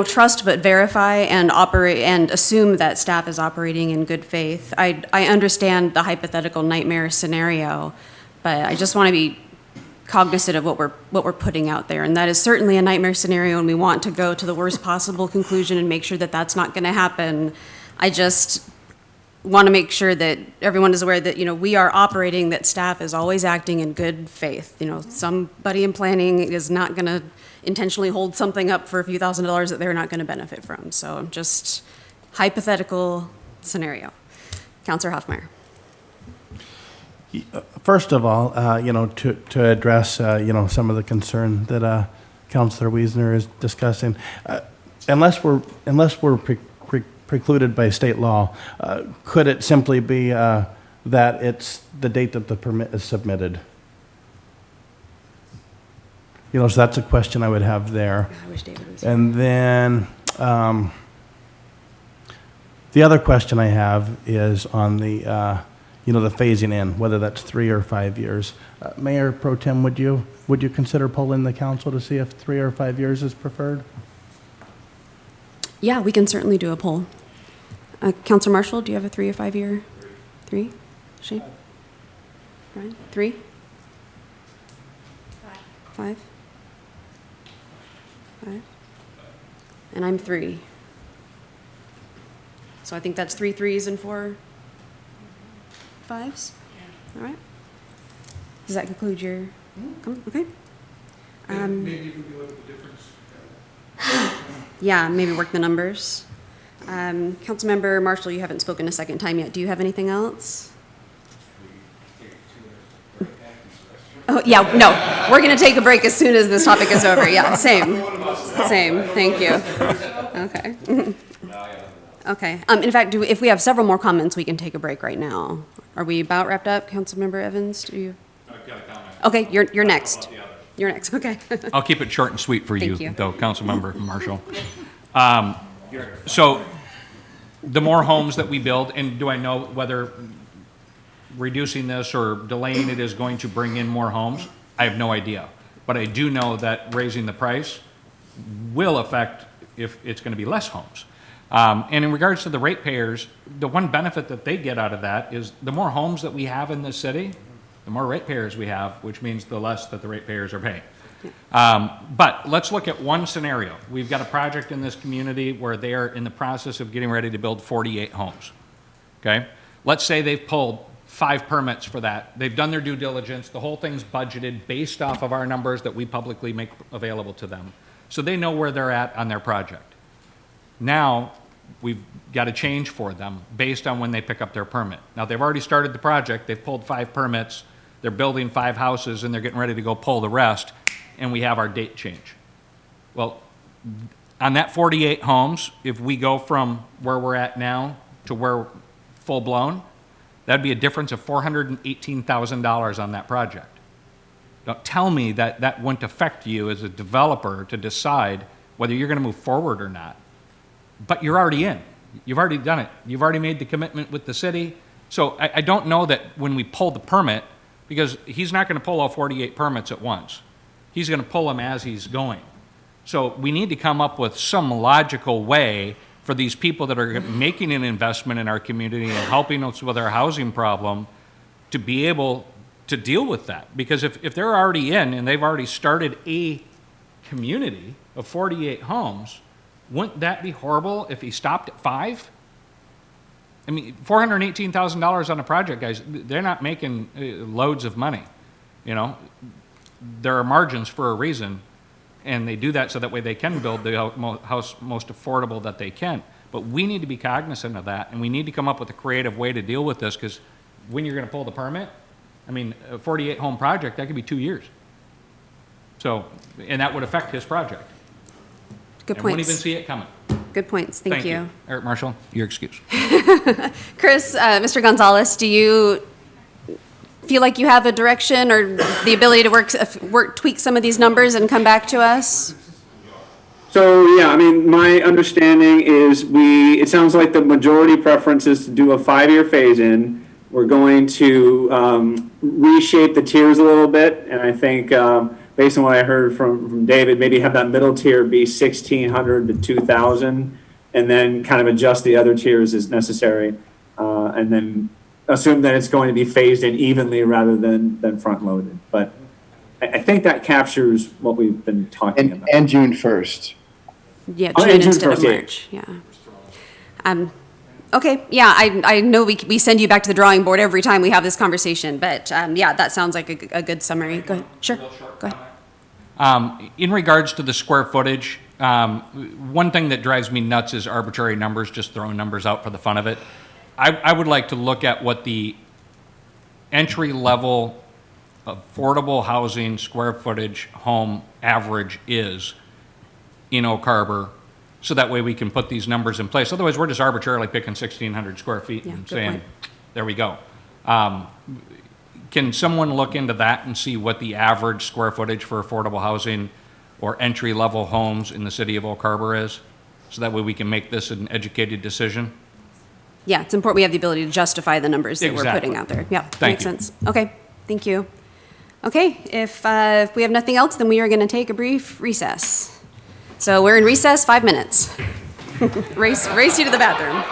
trust but verify and operate and assume that staff is operating in good faith. I understand the hypothetical nightmare scenario, but I just want to be cognizant of what we're putting out there, and that is certainly a nightmare scenario, and we want to go to the worst possible conclusion and make sure that that's not going to happen. I just want to make sure that everyone is aware that, we are operating, that staff is always acting in good faith. Somebody in planning is not going to intentionally hold something up for a few $1,000s that they're not going to benefit from. So just hypothetical scenario. Councilor Hoffmeyer. First of all, to address, some of the concern that precluded by state law. Could it simply be that it's the date that the permit is submitted? You know, so that's a question I would have there. I wish David was. And then the other question I have is on the, you know, the phasing in, whether that's 3 or 5 years. Mayor Pro Tem, would you consider polling the council to see if 3 or 5 years is preferred? Yeah, we can certainly do a poll. Councilor Marshall, do you have a 3 or 5 year? 3? Shane? Brian? 3? 5? 5? And I'm 3. So I think that's 3 3s and 4 5s? All right. Does that conclude your, okay? Maybe if we could look at the difference. Yeah, maybe work the numbers. Councilmember Marshall, you haven't spoken a second time yet. Do you have anything else? Oh, yeah, no, we're going to take a break as soon as this topic is over. Yeah, same, thank you. Okay. Okay, in fact, if we have several more comments, we can take a break right now. Are we about wrapped up? Councilmember Evans, do you? I've got a comment. Okay, you're next. You're next, okay. I'll keep it short and sweet for Thank you, you. though, Councilmember Marshall. So the more homes that we build, and do I know whether reducing this or delaying it is going to bring in more homes? I have no idea. But I do know that raising the price will affect if it's going to be less homes. And in regards to the ratepayers, the one benefit that they get out of that is the more homes that we have in this city, the more ratepayers we have, which means the less that the ratepayers are paying. But let's look at one scenario. We've got a project in this community where they are in the process of getting ready to build 48 homes. Okay? Let's say they've pulled 5 permits for that. They've done their due diligence. The whole thing's budgeted based off of our numbers that we publicly make available to them. So they know where they're at on their project. Now, we've got a change for them based on when they pick up their permit. Now, they've already started the project. They've pulled 5 permits. They're building 5 houses, and they're getting ready to go pull the rest, and we have our date change. Well, on that 48 homes, if we go from where we're at now to where full-blown, that'd be a difference of $418,000 on that project. Now, tell me that that wouldn't affect you as a developer to decide whether you're going to move forward or not. But you're already in. You've already done it. You've already made the commitment with the city. So I don't know that when we pull the permit, because he's not going to pull all 48 permits at once. He's going to pull them as he's going. So we need to come up with some logical way for these people that are making an investment in our community and helping us with our housing problem to be able to deal with that. Because if they're already in and they've already started a community of 48 homes, wouldn't that be horrible if he stopped at 5? I mean, $418,000 on a project, guys, they're not making loads of money. You know, there are margins for a reason, and they do that so that way they can build the house most affordable that they can. But we need to be cognizant of that, and we need to come up with a creative way to deal with this, because when you're going to pull the permit, I mean, a 48-home project, that could be 2 years. So, and that would affect his project. Good I won't points. even see it coming. Good points, thank you. Eric Marshall, your excuse. Chris, Mr. Gonzalez, do you feel like you have a direction or the ability to tweak some of these numbers and come back to us? So, yeah, I mean, my understanding is it sounds like the majority preference is to do a 5-year phase-in. We're going to reshape the tiers a little bit, and I think based on what I heard from David, maybe have that middle tier be 1,600 to 2,000, and then kind of adjust the other tiers as necessary, and then assume that it's going to be phased in evenly rather than front-loaded. But I think that captures what we've been talking about. And June 1st. Yeah, Oh, June June instead of 1st, yeah. March, yeah. Okay, yeah, I know we send you back to the drawing board every time we have this conversation, but yeah, that sounds like a good summary. Go ahead, sure, go ahead. In regards to the square footage, one thing that drives me nuts is arbitrary numbers, just throwing numbers out for the fun of it. I would like to look at what the entry-level affordable housing square footage home average is in Oak Harbor so that way we can put these numbers in place. Otherwise, we're just arbitrarily picking 1,600 square feet Yeah, and good saying, point. there we go. Can someone look into that and see what the average square footage for affordable housing or entry-level homes in the city of Oak Harbor is? So that way we can make this an educated decision? Yeah, it's important we have the ability to justify the numbers that we're Exactly. putting out there. Yeah, Thank makes you. sense. Okay, thank you. Okay, if we have nothing else, then we are going to take a brief recess. So we're in recess, 5 minutes. Race you to the bathroom.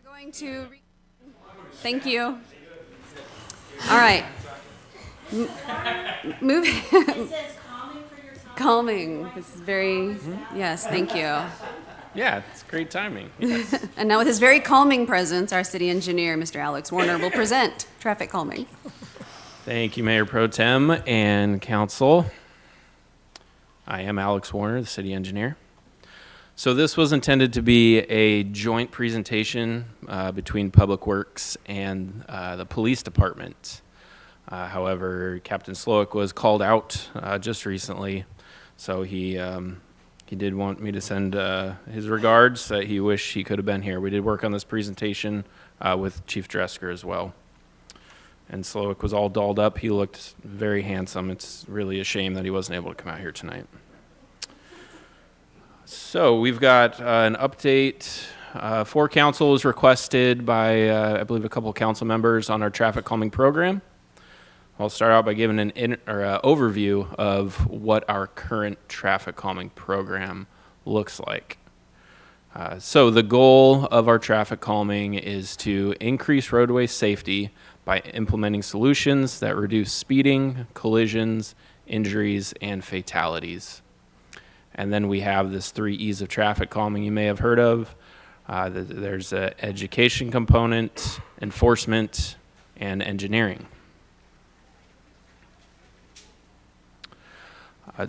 Going to. Thank you. All right. Move. It says calming for your time. Calming. It's very, yes, thank you. Yeah, it's great timing. And now with his very calming presence, our city engineer, Mr. Alex Warner, will present traffic calming. Thank you, Mayor Pro Tem and Council. I am Alex Warner, the city engineer. So this was intended to be a joint presentation between Public Works and the police department. However, Captain Slowick was called out just recently, so he did want me to send his regards, that he wished he could have been here. We did work on this presentation with Chief Dresker as well. And Slowick was all dolled up. He looked very handsome. It's really a shame that he wasn't able to come out here tonight. So we've got an update. For council was requested by, I believe, a couple of council members on our traffic calming program. I'll start out by giving an overview of what our current traffic calming program looks like. So the goal of our traffic calming is to increase roadway safety by implementing solutions that reduce speeding, collisions, injuries, and fatalities. And then we have this 3 E's of traffic calming you may have heard of. There's an education component, enforcement, and engineering.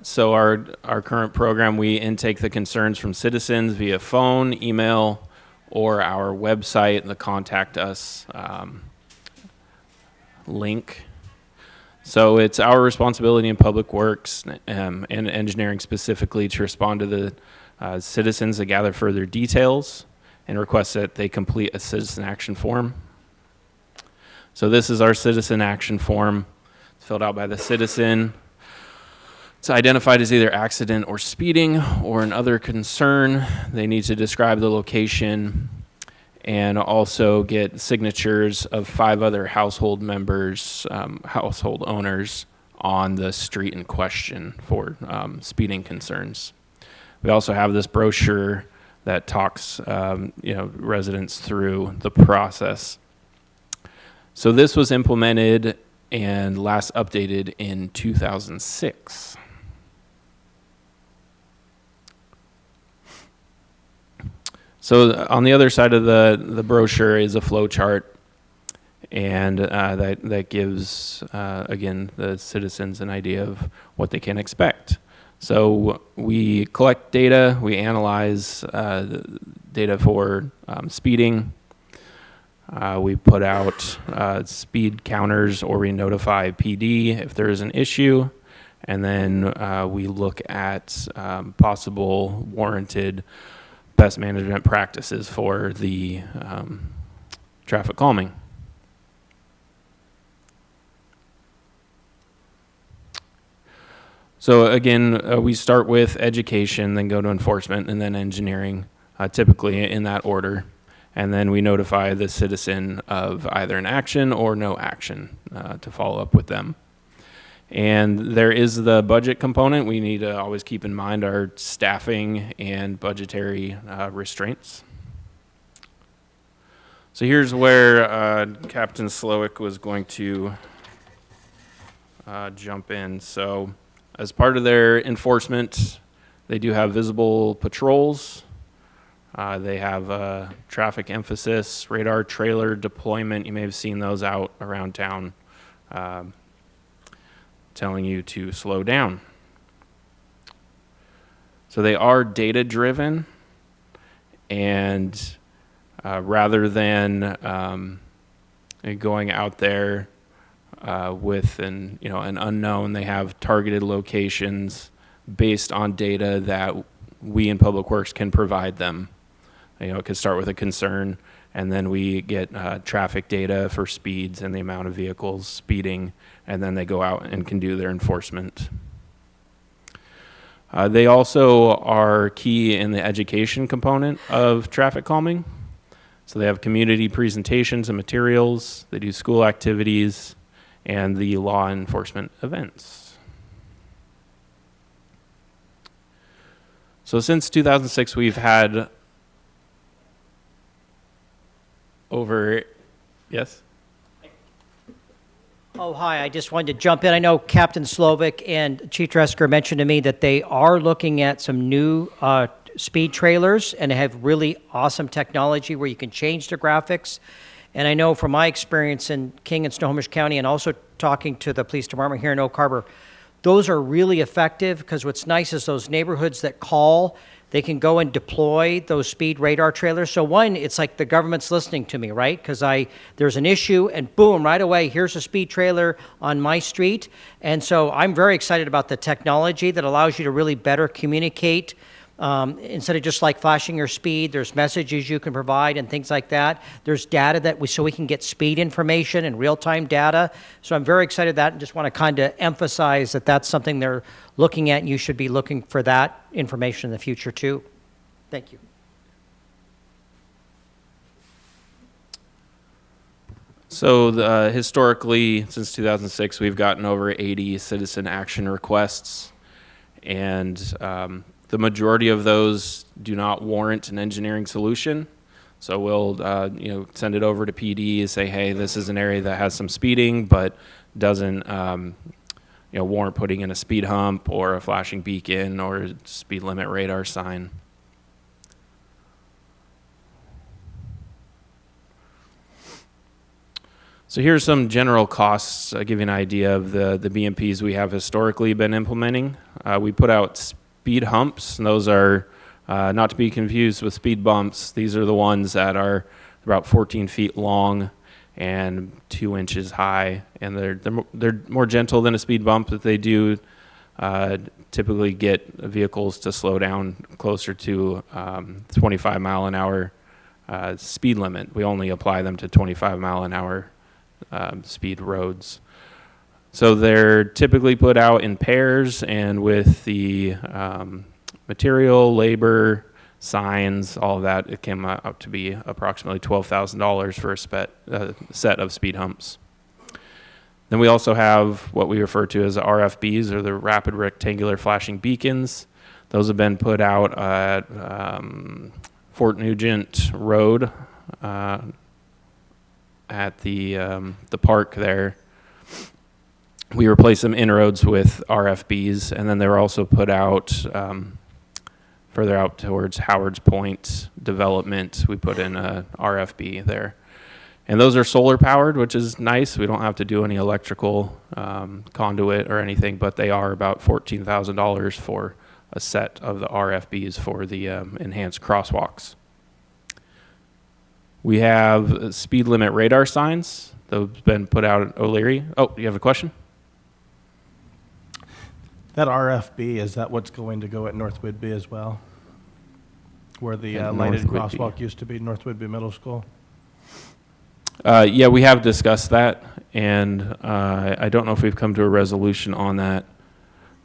So our current program, we intake the concerns from citizens via phone, email, or our website, the Contact Us link. So it's our responsibility in Public Works and engineering specifically to respond to the citizens that gather further details and request that they complete a citizen action form. So this is our citizen action form. It's filled out by the citizen. It's identified as either accident or speeding or an other concern. They need to describe the location and also get signatures of 5 other household members, household owners on the street in question for speeding concerns. We also have this brochure that talks residents through the process. So this was implemented and last updated in 2006. So on the other side of the brochure is a flow chart, and that gives, again, the citizens an idea of what they can expect. So we collect data, we analyze data for speeding, we put out speed counters, or we notify PD if there is an issue, and then we look at possible warranted best management practices for the traffic calming. So again, we start with education, then go to enforcement, and then engineering, typically in that order. And then we notify the citizen of either an action or no action to follow up with them. And there is the budget component. We need to always keep in mind our staffing and budgetary restraints. So here's where Captain Slowick was going to jump in. So as part of their enforcement, they do have visible patrols. They have traffic emphasis, radar trailer deployment. You may have seen those out around town, telling you to slow down. So they are data driven, and rather than going out there with an unknown, they have targeted locations based on data that we in Public Works can provide them. It could start with a concern, and then we get traffic data for speeds and the amount of vehicles speeding, and then they go out and can do their enforcement. They also are key in the education component of traffic calming. So they have community presentations and materials, they do school activities, and the law enforcement events. So since 2006, we've had over, yes? Oh, hi, I just wanted to jump in. I know Captain Slovic and Chief Dresker mentioned to me that they are looking at some new speed trailers and have really awesome technology where you can change the graphics. And I know from my experience in King and Snohomish County and also talking to the police department here in Oak Harbor, those are really effective because what's nice is those neighborhoods that call, they can go and deploy those speed radar trailers. So one, it's like the government's listening to me, right? Because there's an issue and boom, right away, here's a speed trailer on my street. And so I'm very excited about the technology that allows you to really better communicate. Instead of just like flashing your speed, there's messages you can provide and things like that. There's data so we can get speed information and real-time data. So I'm very excited that and just want to kind of emphasize that that's something they're looking at and you should be looking for that information in the future too. Thank you. So historically, since 2006, we've gotten over 80 citizen action requests, and the majority of those do not warrant an engineering solution. So we'll send it over to PD and say, hey, this is an area that has some speeding, but doesn't warrant putting in a speed hump or a flashing beacon or a speed limit radar sign. So here's some general costs. I'll give you an idea of the BMPs we have historically been implementing. We put out speed humps, and those are not to be confused with speed bumps. These are the ones that are about 14 feet long and 2 inches high, and they're more gentle than a speed bump, but they do typically get vehicles to slow down closer to 25 mile an hour speed limit. We only apply them to 25 mile an hour speed roads. So they're typically put out in pairs, and with the material, labor, signs, all of that, it came out to be approximately $12,000 for a set of speed humps. Then we also have what we refer to as RFBs, or the rapid rectangular flashing beacons. Those have been put out at Fort Nugent Road at the park there. We replace some inroads with RFBs, and then they're also put out further out towards Howard's Point development. We put in a RFB there. And those are solar powered, which is nice. We don't have to do any electrical conduit or anything, but they are about $14,000 for a set of the RFBs for the enhanced crosswalks. We have speed limit radar signs. Those have been put out at O'Leary. Oh, you have a question? That RFB, is that what's going to go at North Whidbey as well? Where the lighted crosswalk used to be, North Whidbey Middle School? Yeah, we have discussed that, and I don't know if we've come to a resolution on that.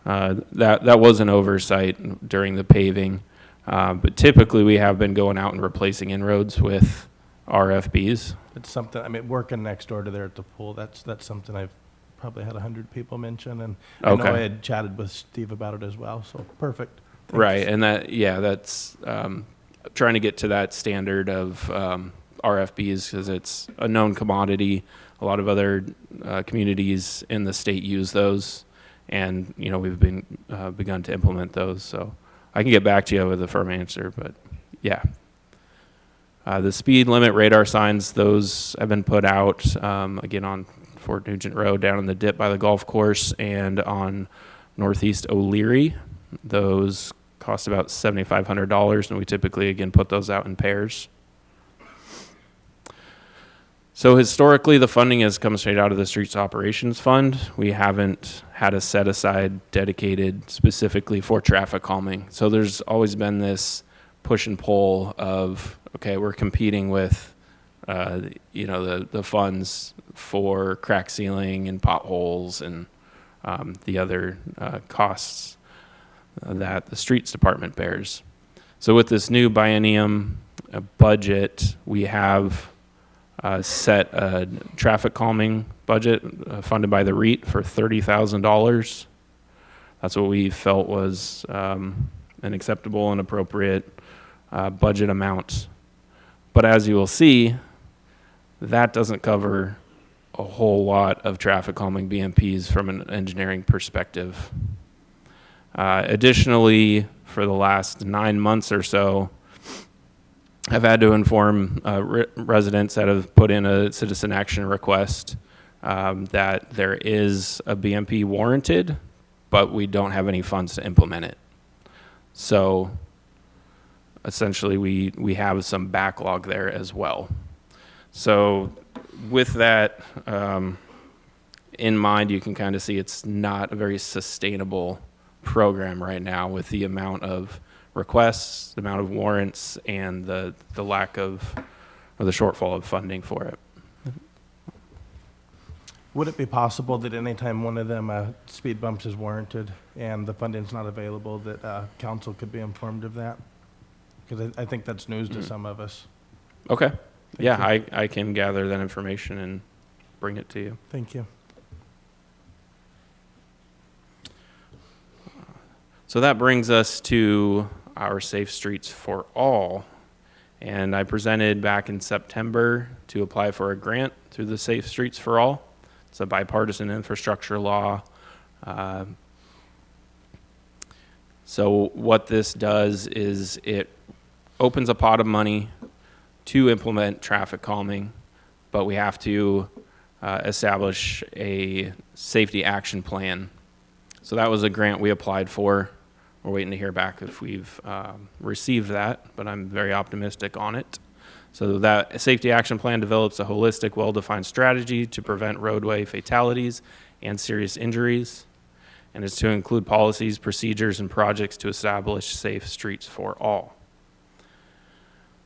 That was an oversight during the paving, but typically we have been going out and replacing inroads with RFBs. It's something, I mean, working next door to there at the pool, that's something I've probably had 100 people mention, and I know I had chatted with Steve about it as well, so perfect. Thanks. Right, and that's trying to get to that standard of RFBs, because it's a known commodity. A lot of other communities in the state use those, and we've begun to implement those. So I can get back to you with a firm answer, but yeah. The speed limit radar signs, those have been put out again on Fort Nugent Road down in the dip by the golf course and on Northeast O'Leary. Those cost about $7,500, and we typically again put those out in pairs. So historically, the funding has come straight out of the Streets Operations Fund. We haven't had a set aside dedicated specifically for traffic calming. So there's always been this push and pull of, okay, we're competing with the funds for crack sealing and potholes and the other costs that the streets department bears. So with this new biennium budget, we have set a traffic calming budget funded by the REIT for $30,000. That's what we felt was an acceptable and appropriate budget amount. But as you will see, that doesn't cover a whole lot of traffic calming BMPs from an engineering perspective. Additionally, for the last 9 months or so, I've had to inform residents that have put in a citizen action request that there is a BMP warranted, but we don't have any funds to implement it. So essentially, we have some backlog there as well. So with that in mind, you can kind of see it's not a very sustainable program right now with the amount of requests, the amount of warrants, and the lack of, or the shortfall of funding for it. Would it be possible that anytime one of them speed bumps is warranted and the funding's not available, that council could be informed of that? Because I think that's news to some of us. Okay. Yeah, I can gather that information and bring it to you. Thank you. So that brings us to our Safe Streets for All. And I presented back in September to apply for a grant through the Safe Streets for All. It's a bipartisan infrastructure law. So what this does is it opens a pot of money to implement traffic calming, but we have to establish a safety action plan. So that was a grant we applied for. We're waiting to hear back if we've received that, but I'm very optimistic on it. So that safety action plan develops a holistic, well-defined strategy to prevent roadway fatalities and serious injuries, and is to include policies, procedures, and projects to establish safe streets for all.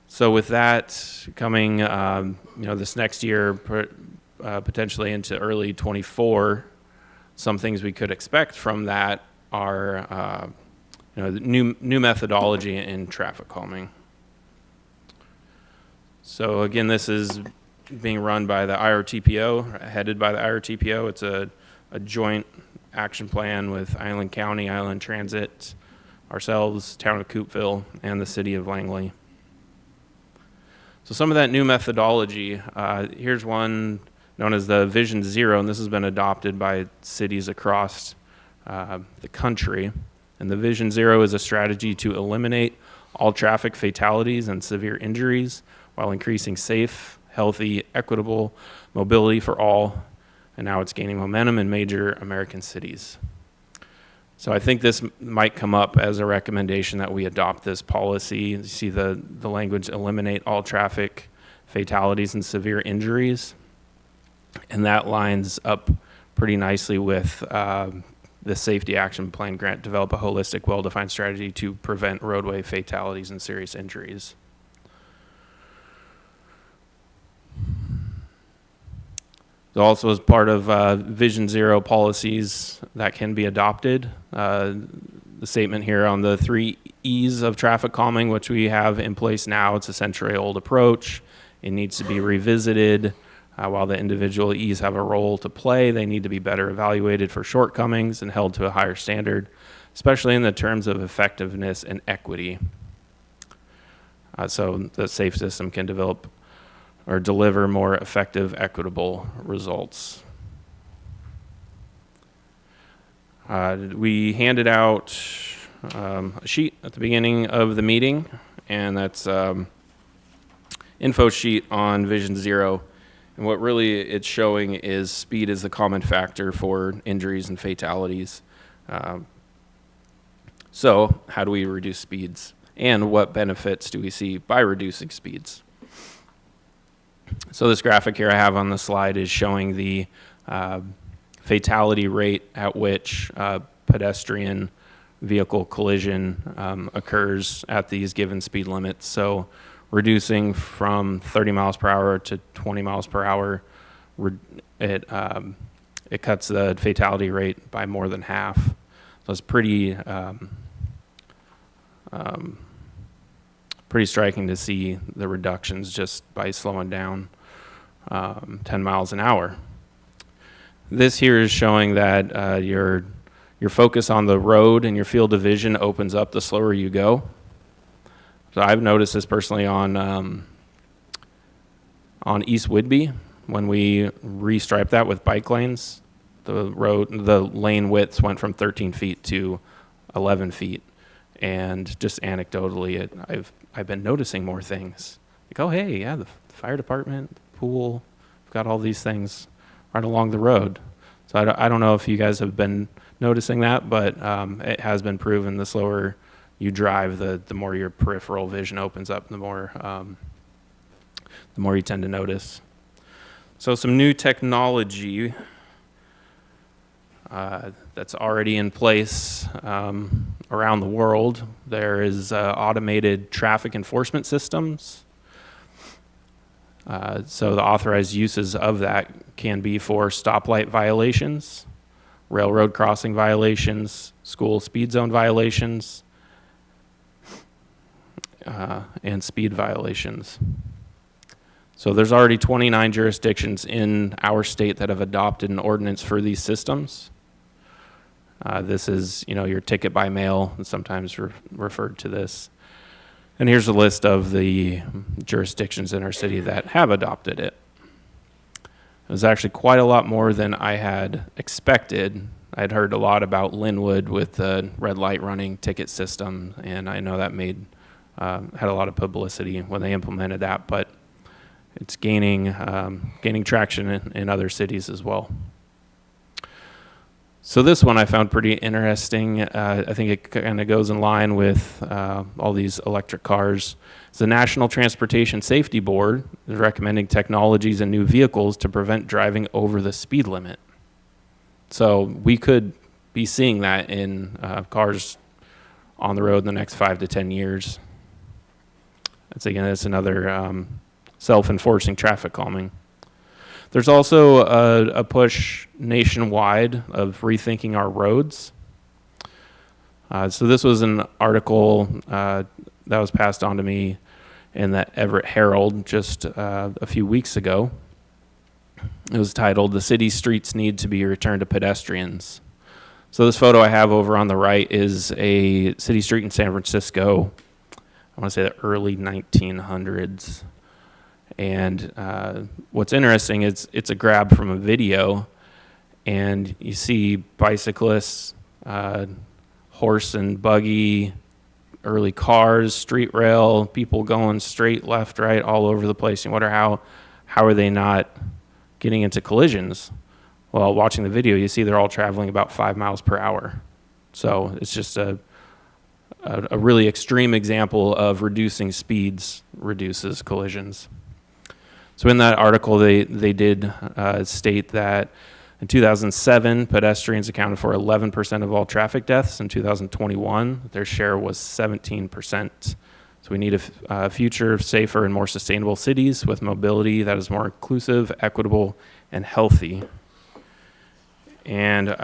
So with that coming, this next year, potentially into early 24, some things we could expect from that are the new methodology in traffic calming. So again, this is being run by the IRTPO, headed by the IRTPO. It's a joint action plan with Island County, Island Transit, ourselves, Town of Coopville, and the City of Langley. So some of that new methodology, here's one known as the Vision Zero, and this has been adopted by cities across the country. And the Vision Zero is a strategy to eliminate all traffic fatalities and severe injuries while increasing safe, healthy, equitable mobility for all. And now it's gaining momentum in major American cities. So I think this might come up as a recommendation that we adopt this policy. You see the language, eliminate all traffic fatalities and severe injuries. And that lines up pretty nicely with the Safety Action Plan grant, develop a holistic, well-defined strategy to prevent roadway fatalities and serious injuries. Also, as part of Vision Zero policies that can be adopted, the statement here on the 3 E's of traffic calming, which we have in place now, it's a century-old approach. It needs to be revisited. While the individual E's have a role to play, they need to be better evaluated for shortcomings and held to a higher standard, especially in the terms of effectiveness and equity. So the safe system can develop or deliver more effective, equitable results. We handed out a sheet at the beginning of the meeting, and that's info sheet on Vision Zero. And what really it's showing is speed is the common factor for injuries and fatalities. So how do we reduce speeds? And what benefits do we see by reducing speeds? So this graphic here I have on the slide is showing the fatality rate at which pedestrian vehicle collision occurs at these given speed limits. So reducing from 30 miles per hour to 20 miles per hour, it cuts the fatality rate by more than half. So it's pretty striking to see the reductions just by slowing down 10 miles an hour. This here is showing that your focus on the road and your field of vision opens up the slower you go. So I've noticed this personally on on East Whidbey, when we restriped that with bike lanes, the lane widths went from 13 feet to 11 feet. And just anecdotally, I've been noticing more things. Like, oh, hey, yeah, the fire department, the pool, we've got all these things right along the road. So I don't know if you guys have been noticing that, but it has been proven the slower you drive, the more your peripheral vision opens up, the more you tend to notice. So some new technology that's already in place around the world. There is automated traffic enforcement systems. So the authorized uses of that can be for stoplight violations, railroad crossing violations, school speed zone violations, and speed violations. So there's already 29 jurisdictions in our state that have adopted an ordinance for these systems. This is, your ticket by mail, and sometimes referred to this. And here's a list of the jurisdictions in our city that have adopted it. It was actually quite a lot more than I had expected. I'd heard a lot about Linwood with the red light running ticket system, and I know that had a lot of publicity when they implemented that, but it's gaining traction in other cities as well. So this one I found pretty interesting. I think it kind of goes in line with all these electric cars. The National Transportation Safety Board is recommending technologies in new vehicles to prevent driving over the speed limit. So we could be seeing that in cars on the road in the next 5 to 10 years. That's another self-enforcing traffic calming. There's also a push nationwide of rethinking our roads. So this was an article that was passed on to me in the Everett Herald just a few weeks ago. It was titled, "The City's Streets Need to be Returned to Pedestrians." So this photo I have over on the right is a city street in San Francisco. I want to say the early 1900s. And what's interesting is it's a grab from a video, and you see bicyclists, horse and buggy, early cars, street rail, people going straight, left, right, all over the place. You wonder how are they not getting into collisions? Well, watching the video, you see they're all traveling about 5 miles per hour. So it's just a really extreme example of reducing speeds reduces collisions. So in that article, they did state that in 2007, pedestrians accounted for 11% of all traffic deaths. In 2021, their share was 17%. So we need a future of safer and more sustainable cities with mobility that is more inclusive, equitable, and healthy. And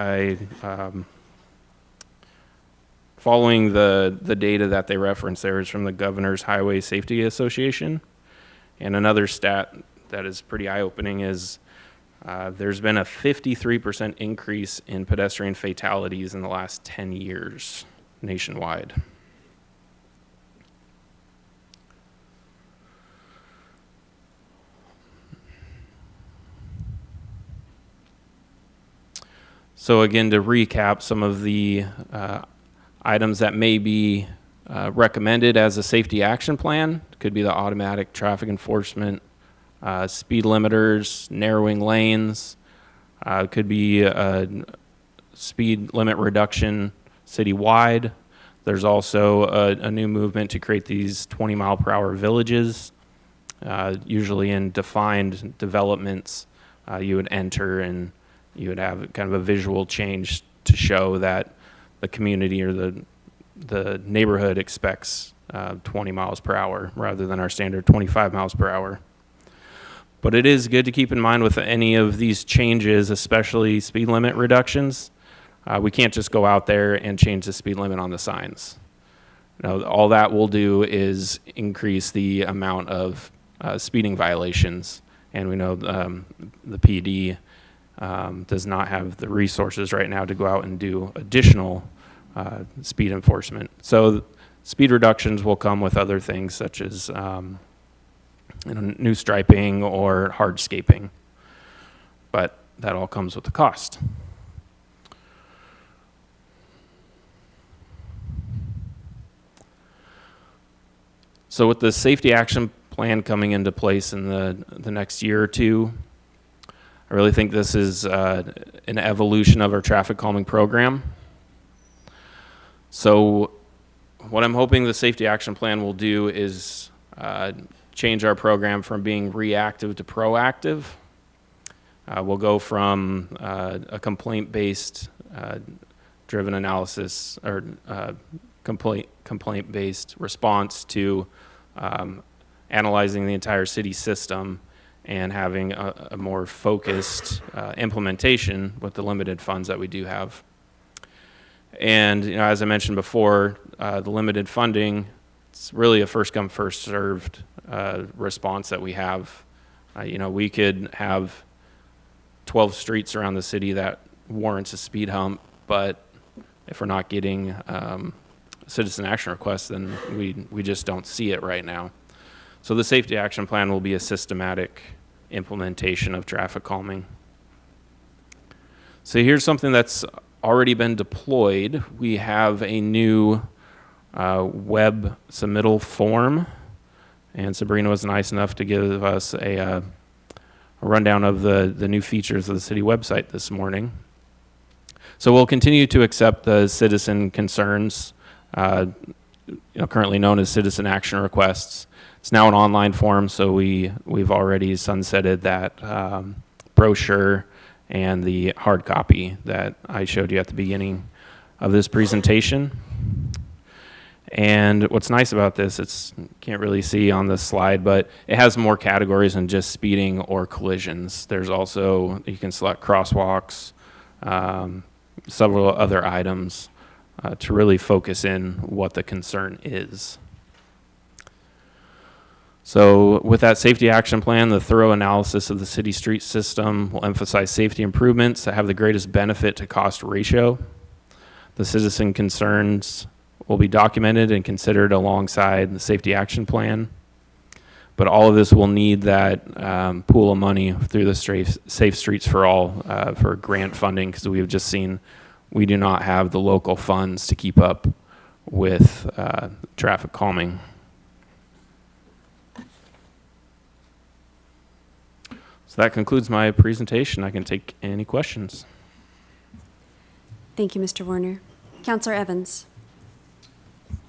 following the data that they reference there is from the Governor's Highway Safety Association. And another stat that is pretty eye-opening is there's been a 53% increase in pedestrian fatalities in the last 10 years nationwide. So again, to recap some of the items that may be recommended as a safety action plan, could be the automatic traffic enforcement, speed limiters, narrowing lanes, could be a speed limit reduction citywide. There's also a new movement to create these 20-mile-per-hour villages, usually in defined developments. You would enter and you would have kind of a visual change to show that the community or the neighborhood expects 20 miles per hour rather than our standard 25 miles per hour. But it is good to keep in mind with any of these changes, especially speed limit reductions, we can't just go out there and change the speed limit on the signs. All that will do is increase the amount of speeding violations. And we know the PD does not have the resources right now to go out and do additional speed enforcement. So speed reductions will come with other things such as new striping or hardscaping. But that all comes with a cost. So with the safety action plan coming into place in the next year or two, I really think this is an evolution of our traffic calming program. So what I'm hoping the safety action plan will do is change our program from being reactive to proactive. We'll go from a complaint-based driven analysis or complaint-based response to analyzing the entire city system and having a more focused implementation with the limited funds that we do have. And as I mentioned before, the limited funding, it's really a first come, first served response that we have. We could have 12 streets around the city that warrants a speed hump, but if we're not getting citizen action requests, then we just don't see it right now. So the safety action plan will be a systematic implementation of traffic calming. So here's something that's already been deployed. We have a new web submittal form, and Sabrina was nice enough to give us a rundown of the new features of the city website this morning. So we'll continue to accept the citizen concerns, currently known as citizen action requests. It's now an online form, so we've already sunsetted that brochure and the hard copy that I showed you at the beginning of this presentation. And what's nice about this, can't really see on this slide, but it has more categories than just speeding or collisions. There's also, you can select crosswalks, several other items to really focus in what the concern is. So with that safety action plan, the thorough analysis of the city street system will emphasize safety improvements that have the greatest benefit to cost ratio. The citizen concerns will be documented and considered alongside the safety action plan. But all of this will need that pool of money through the Safe Streets for All for grant funding, because we have just seen we do not have the local funds to keep up with traffic calming. So that concludes my presentation. I can take any questions. Thank you, Mr. Warner. Councillor Evans.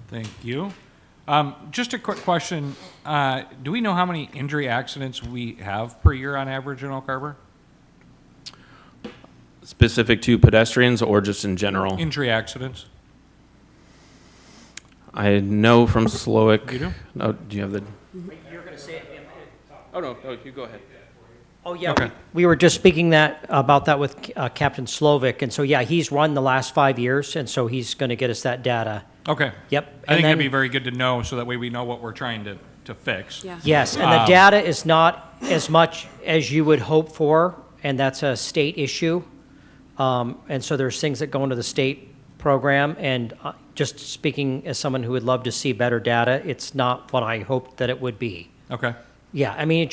Thank you. Just a quick question. Do we know how many injury accidents we have per year on average in Oak Harbor? Specific to pedestrians or just in general? Injury accidents. I know from Slowick. You do? No, do you have the? You're going to say it. Oh, no, you go ahead. Oh, yeah. Okay. We were just speaking about that with Captain Slovic. And so, yeah, he's run the last 5 years. And so he's going to get us that data. Okay. Yep. I think that'd be very good to know, so that way we know what we're trying to fix. Yeah. Yes, and the data is not as much as you would hope for, and that's a state issue. And so there's things that go into the state program, and just speaking as someone who would love to see better data, it's not what I hoped that it would be. Okay. Yeah, I mean,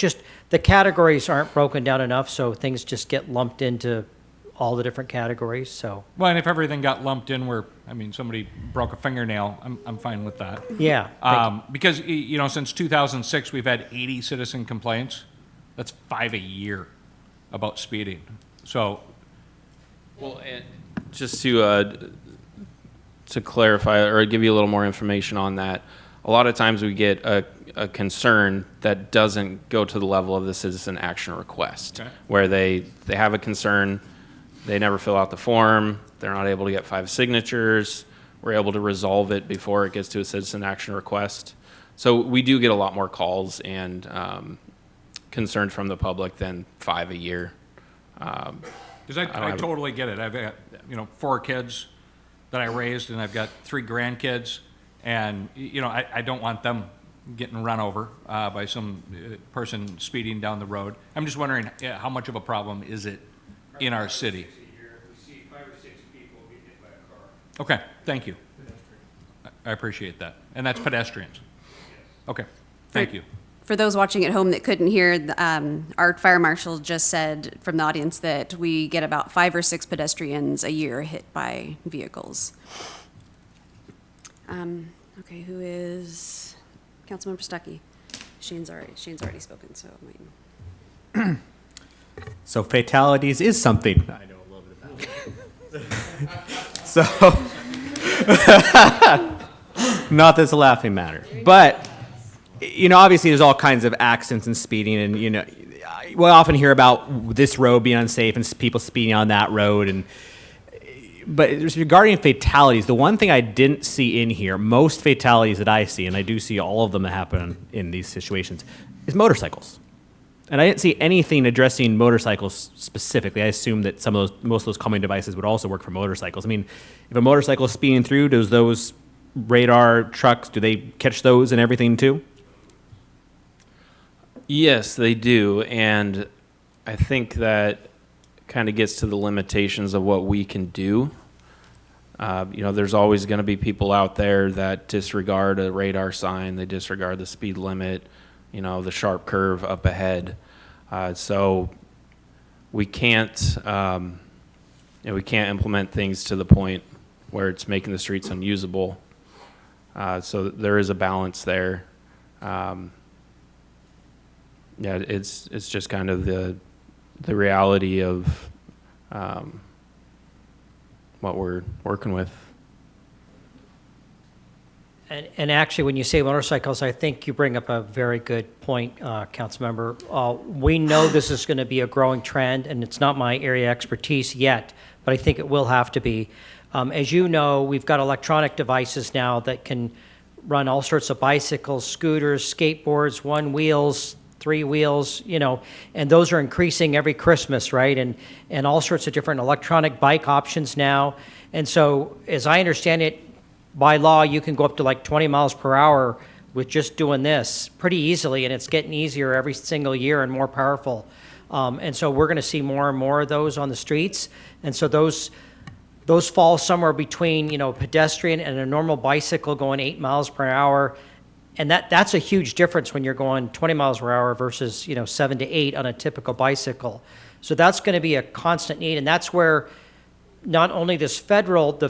the categories aren't broken down enough, so things just get lumped into all the different categories, so. Well, and if everything got lumped in where, somebody broke a fingernail, I'm fine with that. Yeah. Because, since 2006, we've had 80 citizen complaints. That's 5 a year about speeding. So. Well, and just to clarify or give you a little more information on that, a lot of times we get a concern that doesn't go to the level of the citizen action request, okay, where they have a concern, they never fill out the form, they're not able to get 5 signatures, we're able to resolve it before it gets to a citizen action request. So we do get a lot more calls and concerns from the public than 5 a year. Because I totally get it. I've got 4 kids that I raised, and I've got 3 grandkids, and I don't want them getting run over by some person speeding down the road. I'm just wondering how much of a problem is it in our city? We see 5 or 6 people get hit by a car. Okay, thank you. I appreciate that. And that's pedestrians? Yes. Okay, thank you. For those watching at home that couldn't hear, our fire marshal just said from the audience that we get about 5 or 6 pedestrians a year hit by vehicles. Okay, who is Councilmember Stuckey? Shane's already spoken, so So fatalities is something I know a little bit about. So, not that it's a laughing matter, but, you know, obviously there's all kinds of accidents and speeding, and, you know, we often hear about this road being unsafe and people speeding on that road, but regarding fatalities, the one thing I didn't see in here, most fatalities that I see, and I do see all of them that happen in these situations, is motorcycles. And I didn't see anything addressing motorcycles specifically. I assume that most of those calming devices would also work for motorcycles. I mean, if a motorcycle is speeding through, does those radar trucks, do they catch those and everything too? Yes, they do. And I think that kind of gets to the limitations of what we can do. You know, there's always going to be people out there that disregard a radar sign. They disregard the speed limit, you know, the sharp curve up ahead. So we can't, we can't implement things to the point where it's making the streets unusable. So there is a balance there. Yeah, it's just kind of the reality of what we're working with. And actually, when you say motorcycles, I think you bring up a very good point, Councilmember. We know this is going to be a growing trend, and it's not my area of expertise yet, but I think it will have to be. As you know, we've got electronic devices now that can run all sorts of bicycles, scooters, skateboards, 1 wheels, 3 wheels, you know, and those are increasing every Christmas, right? And all sorts of different electronic bike options now. And so, as I understand it, by law, you can go up to like 20 miles per hour with just doing this pretty easily, and it's getting easier every single year and more powerful. And so we're going to see more and more of those on the streets. And so those fall somewhere between, you know, pedestrian and a normal bicycle going 8 miles per hour. And that's a huge difference when you're going 20 miles per hour versus, you know, 7 to 8 on a typical bicycle. So that's going to be a constant need, and that's where not only the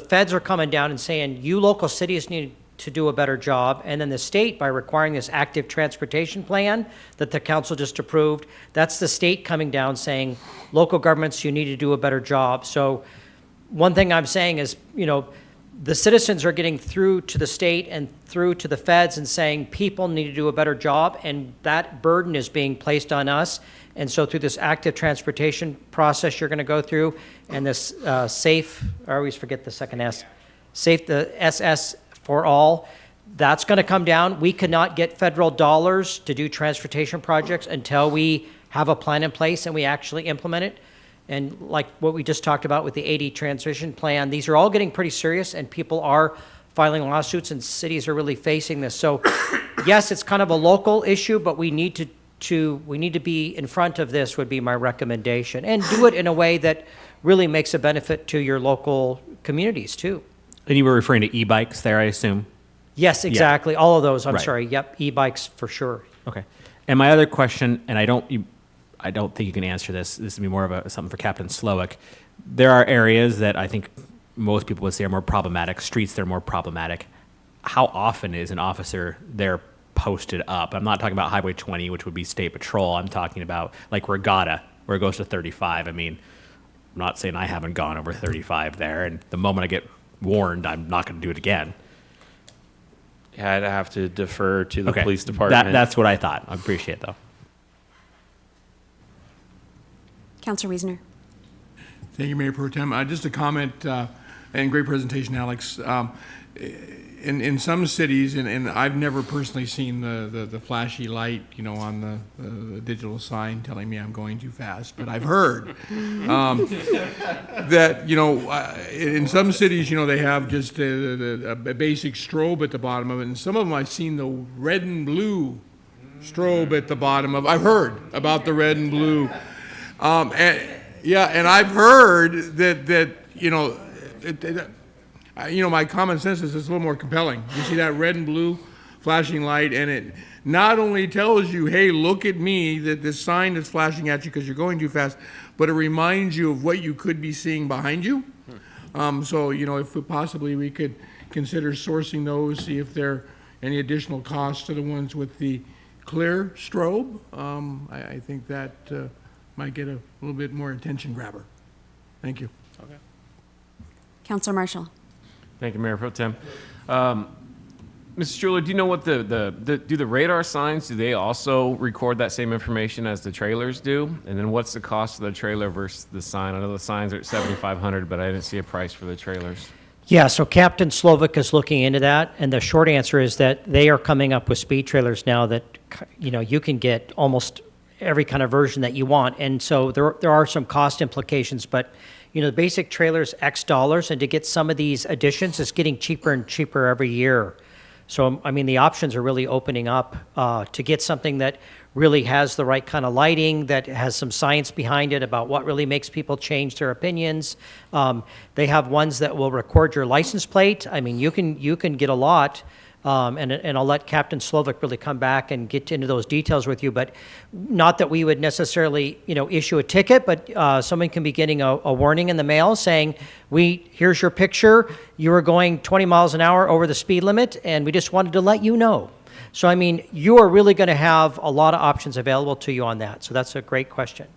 feds are coming down and saying, you local cities need to do a better job, and then the state, by requiring this active transportation plan that the council just approved, that's the state coming down saying, local governments, you need to do a better job. So one thing I'm saying is, you know, the citizens are getting through to the state and through to the feds and saying people need to do a better job, and that burden is being placed on us. And so through this active transportation process you're going to go through, and this safe, I always forget the second S, safe, the SS for all, that's going to come down. We cannot get federal dollars to do transportation projects until we have a plan in place and we actually implement it. And like what we just talked about with the 80 transition plan, these are all getting pretty serious, and people are filing lawsuits, and cities are really facing this. So yes, it's kind of a local issue, but we need to be in front of this, would be my recommendation, and do it in a way that really makes a benefit to your local communities too. And you were referring to e-bikes there, I assume? Yes, exactly. Yeah. All of those. I'm right. Sorry. Yep. E-bikes for sure. Okay. And my other question, and I don't think you can answer this. This would be more of something for Captain Slowick. There are areas that I think most people would say are more problematic, streets that are more problematic. How often is an officer there posted up? I'm not talking about Highway 20, which would be state patrol. I'm talking about like Regatta, where it goes to 35. I mean, I'm not saying I haven't gone over 35 there, and the moment I get warned, I'm not going to do it again. Yeah, I'd have to defer to the police department. That's what I thought. I appreciate it, though. Councilor Wiesner. Thank you, Mayor Pro Tem. Just a comment, and great presentation, Alex. In some cities, and I've never personally seen the flashy light, you know, on the digital sign telling me I'm going too fast, but I've heard that, you know, in some cities, you know, they have just a basic strobe at the bottom of it, and some of them I've seen the red and blue strobe at the bottom of. I've heard about the red and blue, and I've heard that you know. You know, my common sense is it's a little more compelling. You see that red and blue flashing light, and it not only tells you, hey, look at me, that this sign is flashing at you because you're going too fast, but it reminds you of what you could be seeing behind you. So, you know, if possibly we could consider sourcing those, see if there are any additional costs to the ones with the clear strobe. I think that might get a little bit more attention grabber. Thank you. Okay. Councilor Marshall. Thank you, Mayor Pro Tem. Mr. Schuler, do you know what do the radar signs, do they also record that same information as the trailers do? And then what's the cost of the trailer versus the sign? I know the signs are at $7,500, but I didn't see a price for the trailers. Yeah, so Captain Slovak is looking into that, and the short answer is that they are coming up with speed trailers now that, you know, you can get almost every kind of version that you want. And so there are some cost implications, but, you know, the basic trailer is X dollars, and to get some of these additions, it's getting cheaper and cheaper every year. So, I mean, the options are really opening up to get something that really has the right kind of lighting, that has some science behind it about what really makes people change their opinions. They have ones that will record your license plate. I mean, you can get a lot. And I'll let Captain Slovak really come back and get into those details with you, but not that we would necessarily, you know, issue a ticket, but someone can be getting a warning in the mail saying, here's your picture, you were going 20 miles an hour over the speed limit, and we just wanted to let you know. So, I mean, you are really going to have a lot of options available to you on that, so that's a great question.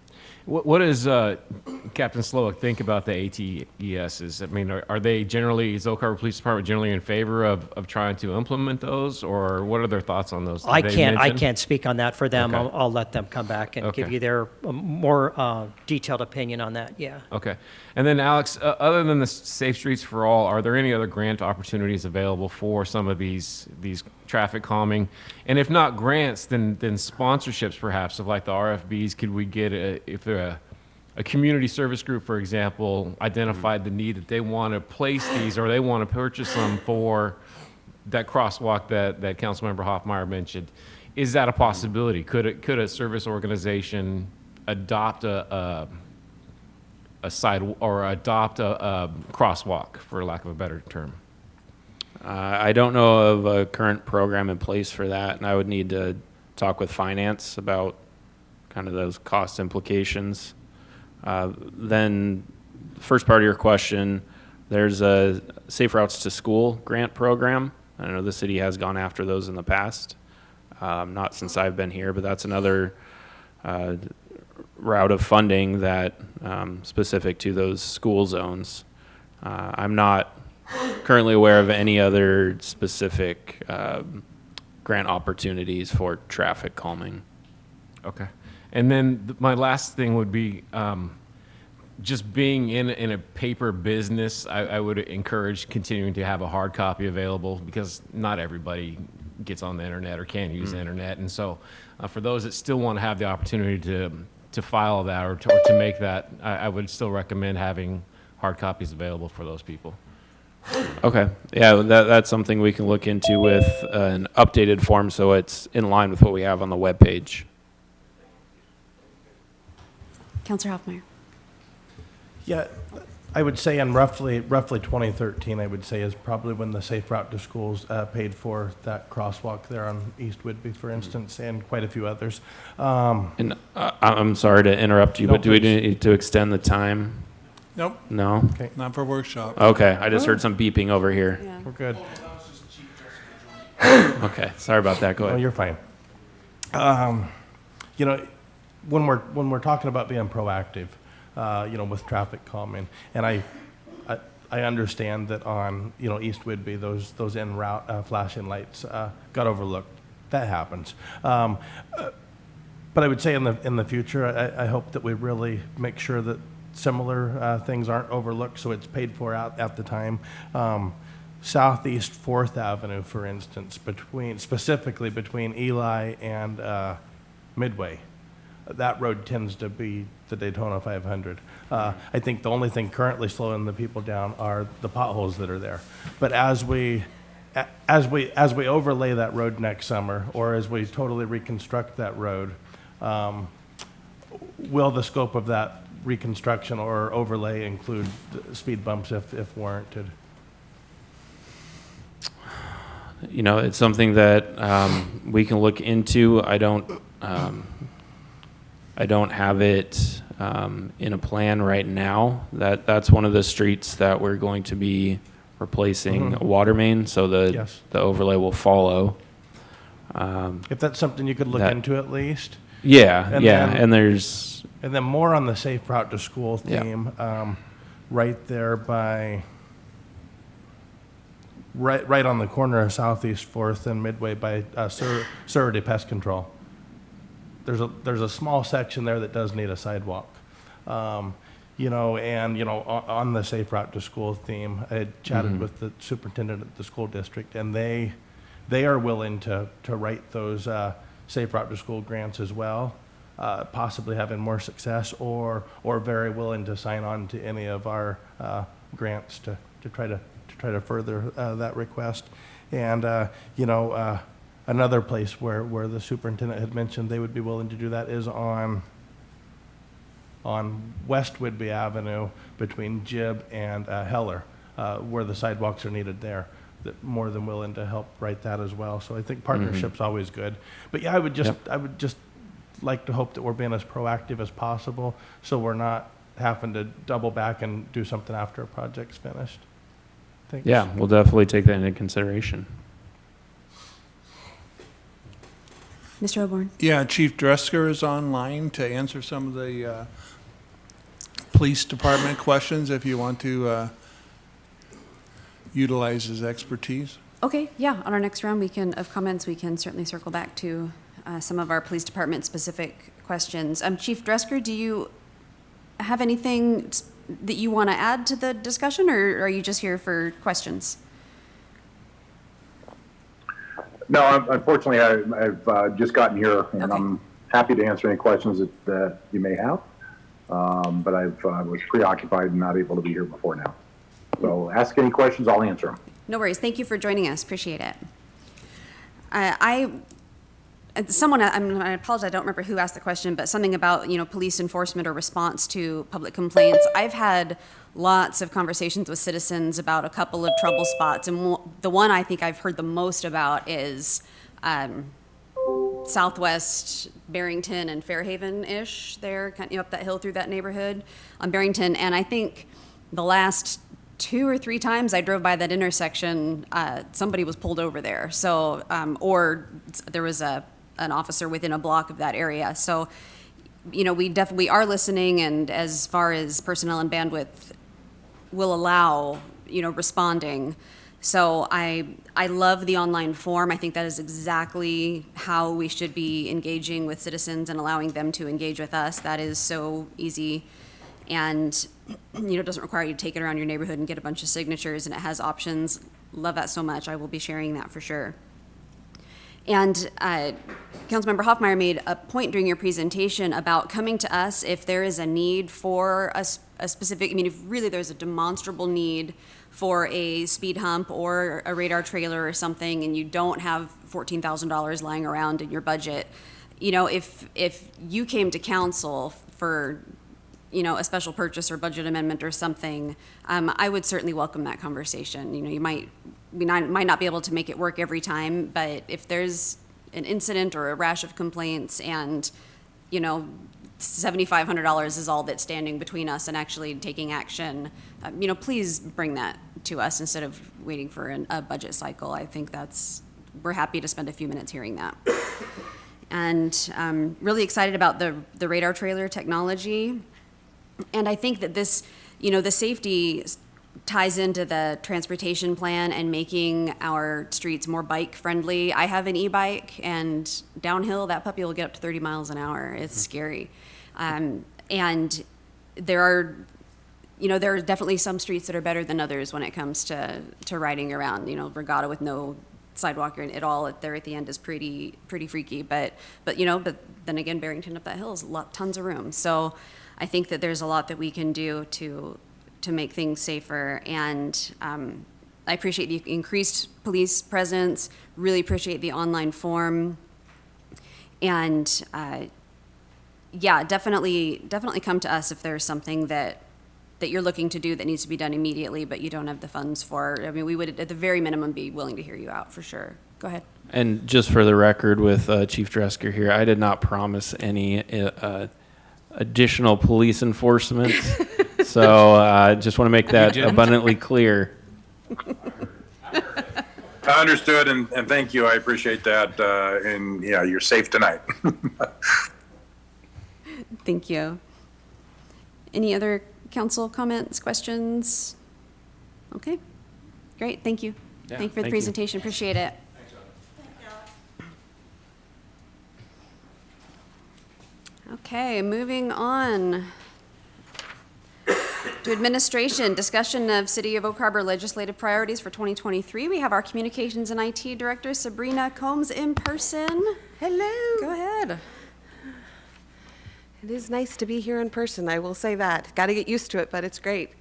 What does Captain Slovak think about the ATESs? I mean, are they generally, is Oak Harbor Police Department generally in favor of trying to implement those, or what are their thoughts on those? I can't speak on that for them. Okay. I'll let them come back and Okay. give you their more detailed opinion on that, yeah. Okay. And then, Alex, other than the Safe Streets for All, are there any other grant opportunities available for some of these traffic calming? And if not grants, then sponsorships perhaps of like the RFBs. Could we get if they're a community service group, for example, identified the need that they want to place these or they want to purchase them for that crosswalk that Councilmember Hoffmeyer mentioned? Is that a possibility? Could a service organization adopt a side or adopt a crosswalk, for lack of a better term? I don't know of a current program in place for that, and I would need to talk with finance about kind of those cost implications. Then, the first part of your question, there's a Safe Routes to School grant program. I know the city has gone after those in the past, not since I've been here, but that's another route of funding that specific to those school zones. I'm not currently aware of any other specific grant opportunities for traffic calming. Okay. And then my last thing would be just being in a paper business, I would encourage continuing to have a hard copy available because not everybody gets on the internet or can use the internet. And so for those that still want to have the opportunity to file that or to make that, I would still recommend having hard copies available for those people. Okay. Yeah, that's something we can look into with an updated form so it's in line with what we have on the webpage. Councilor Hoffmeyer. Yeah, I would say in roughly 2013, I would say is probably when the Safe Route to Schools paid for that crosswalk there on East Whitby, for instance, and quite a few others. And I'm sorry to interrupt you, No, but do we please. need to extend the time? Nope, No? Okay, not for workshop. Okay, I just heard some beeping over here. Yeah. we're good. Okay, sorry about that. Go No, ahead. you're fine. You know, when we're talking about being proactive, you know, with traffic calming, and I understand that on, you know, East Whitby, those en route flashing lights got overlooked. That happens. But I would say in the future, I hope that we really make sure that similar things aren't overlooked, so it's paid for out at the time. Southeast 4th Avenue, for instance, specifically between Eli and Midway, that road tends to be the Daytona 500. I think the only thing currently slowing the people down are the potholes that are there. But as we overlay that road next summer, or as we totally reconstruct that road, will the scope of that reconstruction or overlay include speed bumps if warranted? you know, it's something that we can look into. I don't have it in a plan right now. That's one of the streets that we're going to be replacing a water main, so the overlay will follow. If that's something you could look into at least. Yeah, And yeah, then- and there's And then more on the safe route to school theme, right there by, right on the corner of Southeast Fourth and Midway by Surrey Pest Control. There's a small section there that does need a sidewalk. You know, and, you know, on the safe route to school theme, I had chatted with the superintendent at the school district, and they are willing to write those safe route to school grants as well. Possibly having more success, or very willing to sign on to any of our grants to try to further that request. And you know, another place where the superintendent had mentioned they would be willing to do that is on West Whidbey Avenue between Jib and Heller, where the sidewalks are needed there. That more than willing to help write that as well. So I think partnership's always good. But yeah, I would just like to hope that we're being as proactive as possible, so we're not having to double back and do something after a project's finished. Thanks. Yeah, we'll definitely take that into consideration. Mr. Oborn? Yeah, Chief Dresker is online to answer some of the police department questions if you want to utilize his expertise. Okay, yeah, on our next round of comments, we can certainly circle back to some of our police department specific questions. Chief Dresker, do you have anything that you want to add to the discussion, or are you just here for questions? No, unfortunately, I've just gotten here, and Okay. I'm happy to answer any questions that you may have. But I was preoccupied and not able to be here before now. So ask any questions, I'll answer them. No worries. Thank you for joining us. Appreciate it. I apologize, I don't remember who asked the question, but something about, you know, police enforcement or response to public complaints. I've had lots of conversations with citizens about a couple of trouble spots, and the one I think I've heard the most about is Southwest Barrington and Fairhaven-ish there, kind of, you know, up that hill through that neighborhood on Barrington. And I think the last 2 or 3 times I drove by that intersection, somebody was pulled over there. So, or there was an officer within a block of that area. So, you know, we definitely are listening, and as far as personnel and bandwidth will allow, you know, responding. So I love the online form. I think that is exactly how we should be engaging with citizens and allowing them to engage with us. That is so easy, and, you know, it doesn't require you to take it around your neighborhood and get a bunch of signatures, and it has options. Love that so much. I will be sharing that for sure. And Councilmember Hoffmeyer made a point during your presentation about coming to us if there is a need for a specific, I mean, if really there's a demonstrable need for a speed hump or a radar trailer or something, and you don't have $14,000 lying around in your budget, you know, if you came to council for, you know, a special purchase or budget amendment or something, I would certainly welcome that conversation. You know, we might not be able to make it work every time, but if there's an incident or a rash of complaints and, you know, $7,500 is all that's standing between us and actually taking action, you know, please bring that to us instead of waiting for a budget cycle. I think we're happy to spend a few minutes hearing that. And I'm really excited about the radar trailer technology. And I think that this, you know, the safety ties into the transportation plan and making our streets more bike friendly. I have an e-bike, and downhill that puppy will get up to 30 miles an hour. It's scary. And there are definitely some streets that are better than others when it comes to riding around. You know, Regatta with no sidewalk at all there at the end is pretty freaky. But then again, Barrington up that hill is tons of room. So I think that there's a lot that we can do to make things safer. And I appreciate the increased police presence, really appreciate the online form. And yeah, definitely come to us if there's something that that you're looking to do that needs to be done immediately, but you don't have the funds for. I mean, we would, at the very minimum, be willing to hear you out for sure. Go ahead. And just for the record, with Chief Dresker here, I did not promise any additional police enforcement. So I just want to make that abundantly clear. Understood, and thank you. I appreciate that. And yeah, you're safe tonight. Thank you. Any other council comments, questions? Okay, great, thank you. Yeah, Thank you for the thank you. presentation, appreciate it. Okay, moving on to administration, discussion of City of Oak Harbor legislative priorities for 2023. We have our Communications and IT Director, Sabrina Combs, in person. Hello. Go ahead. It is nice to be here in person, I will say that. Got to get used to it, but it's great.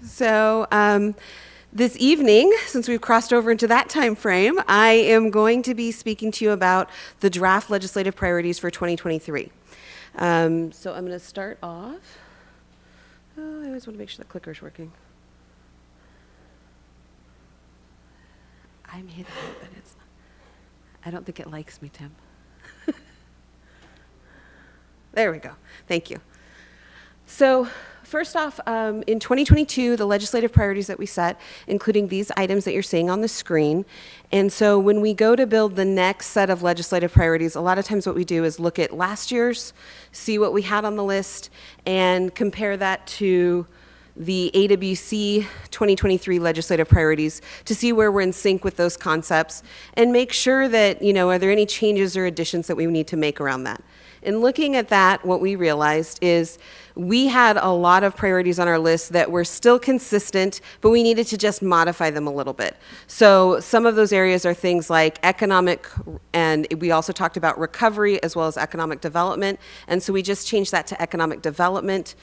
So this evening, since we've crossed over into that time frame, I am going to be speaking to you about the draft legislative priorities for 2023. So I'm going to start off. Oh, I always want to make sure the clicker's working. I'm hitting it, but it's not. I don't think it likes me, Tim. There we go. Thank you. So first off, in 2022, the legislative priorities that we set, including these items that you're seeing on the screen. And so when we go to build the next set of legislative priorities, a lot of times what we do is look at last year's, see what we had on the list, and compare that to the AWC 2023 legislative priorities to see where we're in sync with those concepts and make sure that, you know, are there any changes or additions that we need to make around that. In looking at that, what we realized is we had a lot of priorities on our list that were still consistent, but we needed to just modify them a little bit. So some of those areas are things like economic, and we also talked about recovery as well as economic development. And so we just changed that to economic development.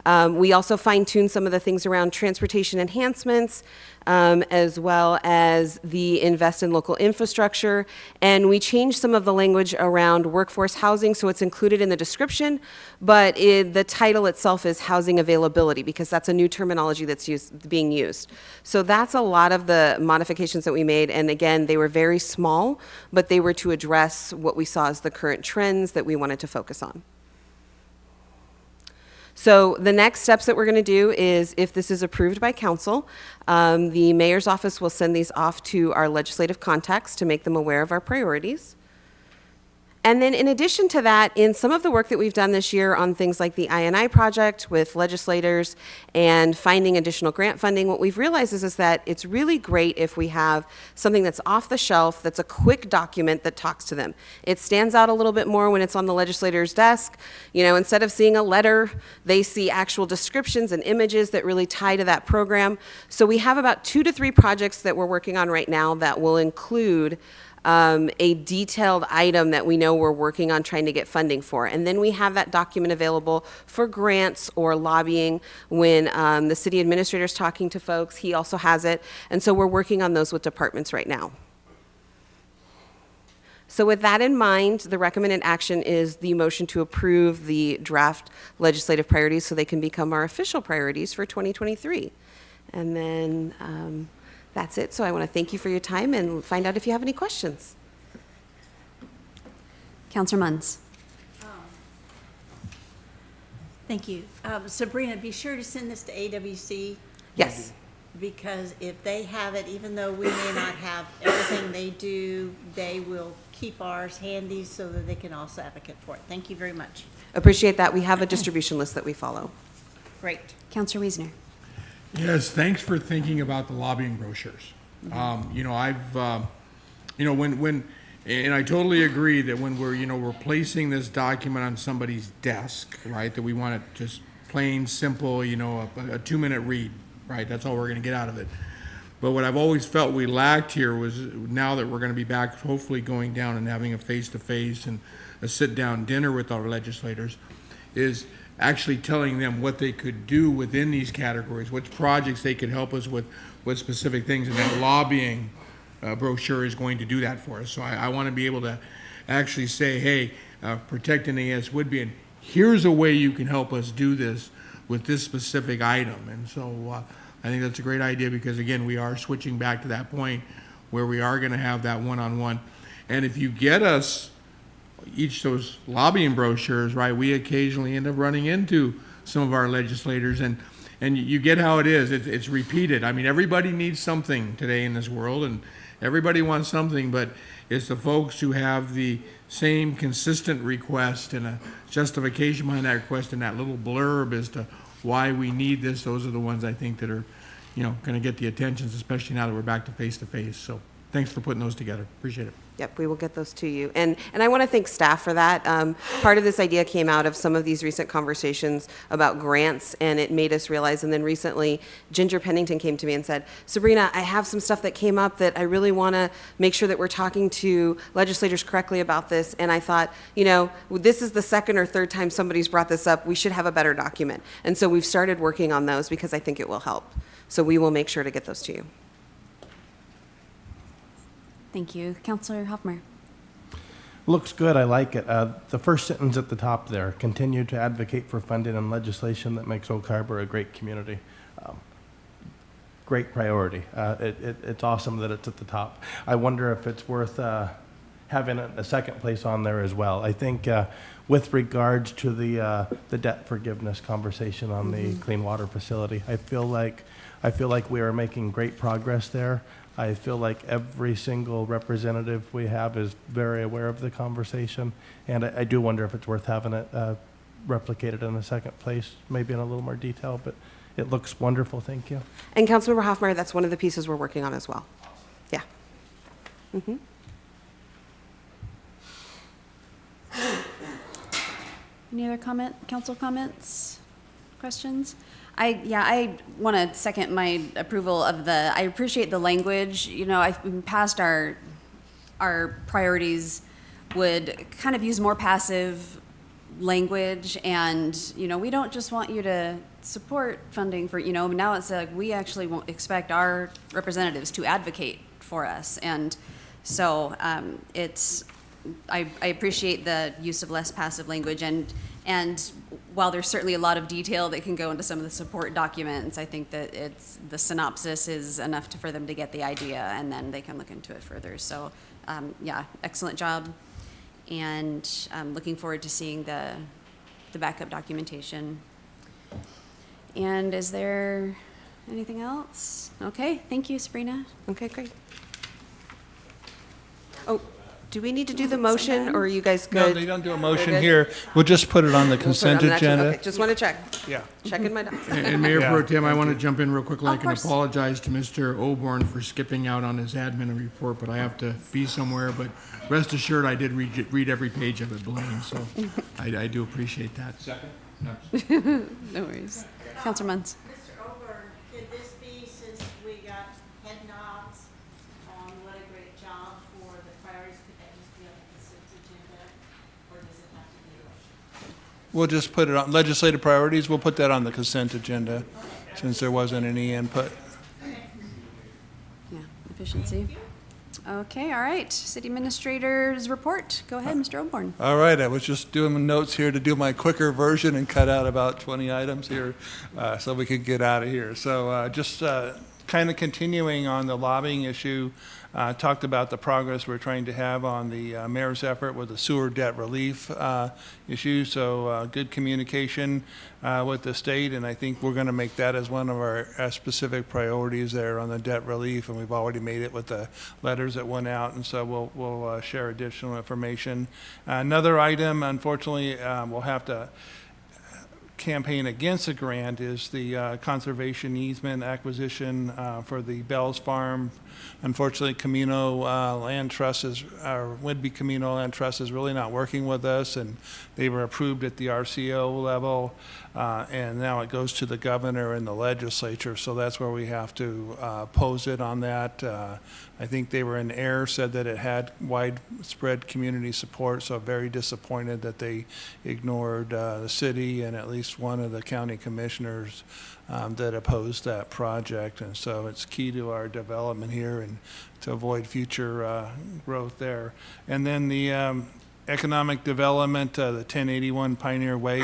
We also fine-tuned some of the things around transportation enhancements, as well as the invest in local infrastructure. And we changed some of the language around workforce housing, so it's included in the description, but the title itself is housing availability, because that's a new terminology that's being used. So that's a lot of the modifications that we made, and again, they were very small, but they were to address what we saw as the current trends that we wanted to focus on. So the next steps that we're going to do is, if this is approved by council, the mayor's office will send these off to our legislative contacts to make them aware of our priorities. And then in addition to that, in some of the work that we've done this year on things like the I&I project with legislators and finding additional grant funding, what we've realized is that it's really great if we have something that's off the shelf, that's a quick document that talks to them. It stands out a little bit more when it's on the legislator's desk. You know, instead of seeing a letter, they see actual descriptions and images that really tie to that program. So we have about 2 to 3 projects that we're working on right now that will include a detailed item that we know we're working on trying to get funding for. And then we have that document available for grants or lobbying when the city administrator is talking to folks. He also has it. And so we're working on those with departments right now. So with that in mind, the recommended action is the motion to approve the draft legislative priorities so they can become our official priorities for 2023. And then that's it. So I want to thank you for your time and find out if you have any questions. Councilor Munns. Thank you. Sabrina, be sure to send this to AWC. Yes. Because if they have it, even though we may not have everything they do, they will keep ours handy so that they can also advocate for it. Thank you very much. Appreciate that. We have a distribution list that we follow. Great. Councilor Wiesner. Yes, thanks for thinking about the lobbying brochures. You know, I've, you know, and I totally agree that when we're, you know, we're placing this document on somebody's desk, right, that we want it just plain, simple, you know, a 2-minute read, right? That's all we're going to get out of it. But what I've always felt we lacked here was, now that we're going to be back, hopefully going down and having a face-to-face and a sit-down dinner with our legislators, is actually telling them what they could do within these categories, which projects they could help us with specific things, and that lobbying brochure is going to do that for us. So I want to be able to actually say, hey, protecting the AS Woodby, and here's a way you can help us do this with this specific item. And so I think that's a great idea because, again, we are switching back to that point where we are going to have that one-on-one. And if you get us each those lobbying brochures, right, we occasionally end up running into some of our legislators, and you get how it is. It's repeated. I mean, everybody needs something today in this world, and everybody wants something, but it's the folks who have the same consistent request and a justification behind that request and that little blurb as to why we need this. Those are the ones I think that are, going to get the attentions, especially now that we're back to face-to-face. So thanks for putting those together. Appreciate it. Yep, we will get those to you. And I want to thank staff for that. Part of this idea came out of some of these recent conversations about grants, and it made us realize, and then recently, Ginger Pennington came to me and said, Sabrina, I have some stuff that came up that I really want to make sure that we're talking to legislators correctly about this. And I thought, this is the second or third time somebody's brought this up. We should have a better document. And so we've started working on those because I think it will help. So we will make sure to get those to you. Thank you. Councilor Hoffmeyer. Looks good, I like it. The first sentence at the top there, continue to advocate for funding and legislation that makes Oak Harbor a great community. Great priority. It's awesome that it's at the top. I wonder if it's worth having a second place on there as well. I think with regards to the debt forgiveness conversation on the clean water facility, I feel like we are making great progress there. I feel like every single representative we have is very aware of the conversation, and I do wonder if it's worth having it replicated in a second place, maybe in a little more detail, but it looks wonderful. Thank you. And Councilmember Hoffmeyer, that's one of the pieces we're working on as well. Yeah. Any other council comments, questions? I want to second my approval of I appreciate the language. In past our priorities would kind of use more passive language, and, we don't just want you to support funding for, now it's like we actually won't expect our representatives to advocate for us. And so I appreciate the use of less passive language, and while there's certainly a lot of detail that can go into some of the support documents, I think that the synopsis is enough for them to get the idea, and then they can look into it further. So, excellent job, and I'm looking forward to seeing the backup documentation. And is there anything else? Okay, thank you, Sabrina. Okay, great. Oh. Do we need to do the motion, or are you guys good? No, they don't do a motion here. We'll just put it on the consent agenda. Okay, just want to check. Yeah. Checking my dots. And Mayor Pro Tem, I want to jump in real quickly. I can apologize to Mr. Oborn for skipping out on his admin report, but I have to be somewhere. But rest assured, I did read every page of it, Blaine, so I do appreciate that. Second? No. No worries. Councilor Munns. Mr. Ober, could this be, since we got head nods on what a great job for the priorities, could that just be on the consent agenda, or does it have to be a motion? We'll just put it on legislative priorities. We'll put that on the consent agenda since there wasn't any input. Yeah, efficiency. Okay, all right. City Administrator's report. Go ahead, Mr. Oborn. All right, I was just doing notes here to do my quicker version and cut out about 20 items here so we could get out of here. So just kind of continuing on the lobbying issue, talked about the progress we're trying to have on the mayor's effort with the sewer debt relief issue. So good communication with the state, and I think we're going to make that as one of our specific priorities there on the debt relief, and we've already made it with the letters that went out, and so we'll share additional information. Another item, unfortunately, we'll have to campaign against the grant is the conservation easement acquisition for the Bells Farm. Unfortunately, Camino Land Trust would-be Camino Land Trust is really not working with us, and they were approved at the RCO level, and now it goes to the governor and the legislature, so that's where we have to pose it on that. I think they were in error, said that it had widespread community support, so very disappointed that they ignored the city and at least one of the county commissioners that opposed that project. And so it's key to our development here and to avoid future growth there. And then the economic development, the 1081 Pioneer Way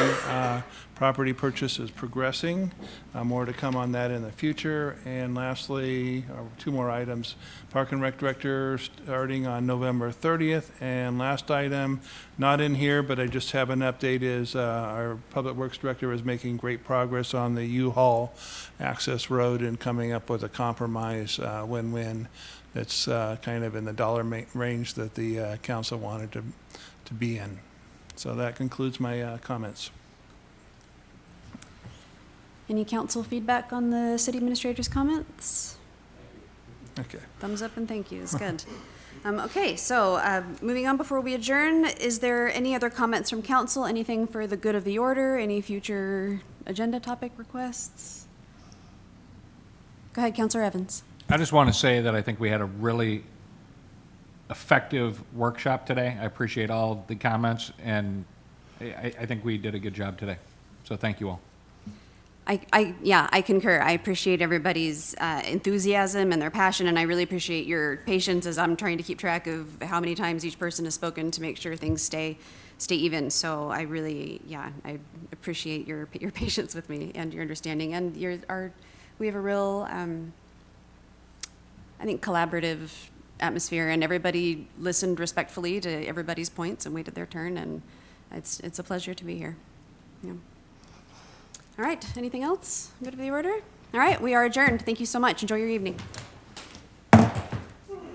property purchase is progressing. More to come on that in the future. And lastly, two more items. Park and Rec Director starting on November 30th. And last item, not in here, but I just have an update, is our Public Works Director is making great progress on the U-Haul access road and coming up with a compromise win-win that's kind of in the dollar range that the council wanted to be in. So that concludes my comments. Any council feedback on the city administrator's comments? Okay. Thumbs up and thank yous. Good. Okay, so moving on before we adjourn, is there any other comments from council? Anything for the good of the order? Any future agenda topic requests? Go ahead, Councilor Evans. I just want to say that I think we had a really effective workshop today. I appreciate all the comments, and I think we did a good job today. So thank you all. Yeah, I concur. I appreciate everybody's enthusiasm and their passion, and I really appreciate your patience as I'm trying to keep track of how many times each person has spoken to make sure things stay even. So I really, I appreciate your patience with me and your understanding, and we have a real, I think, collaborative atmosphere, and everybody listened respectfully to everybody's points and waited their turn, and it's a pleasure to be here. Yeah. All right, anything else? Good of the order? All right, we are adjourned. Thank you so much. Enjoy your evening.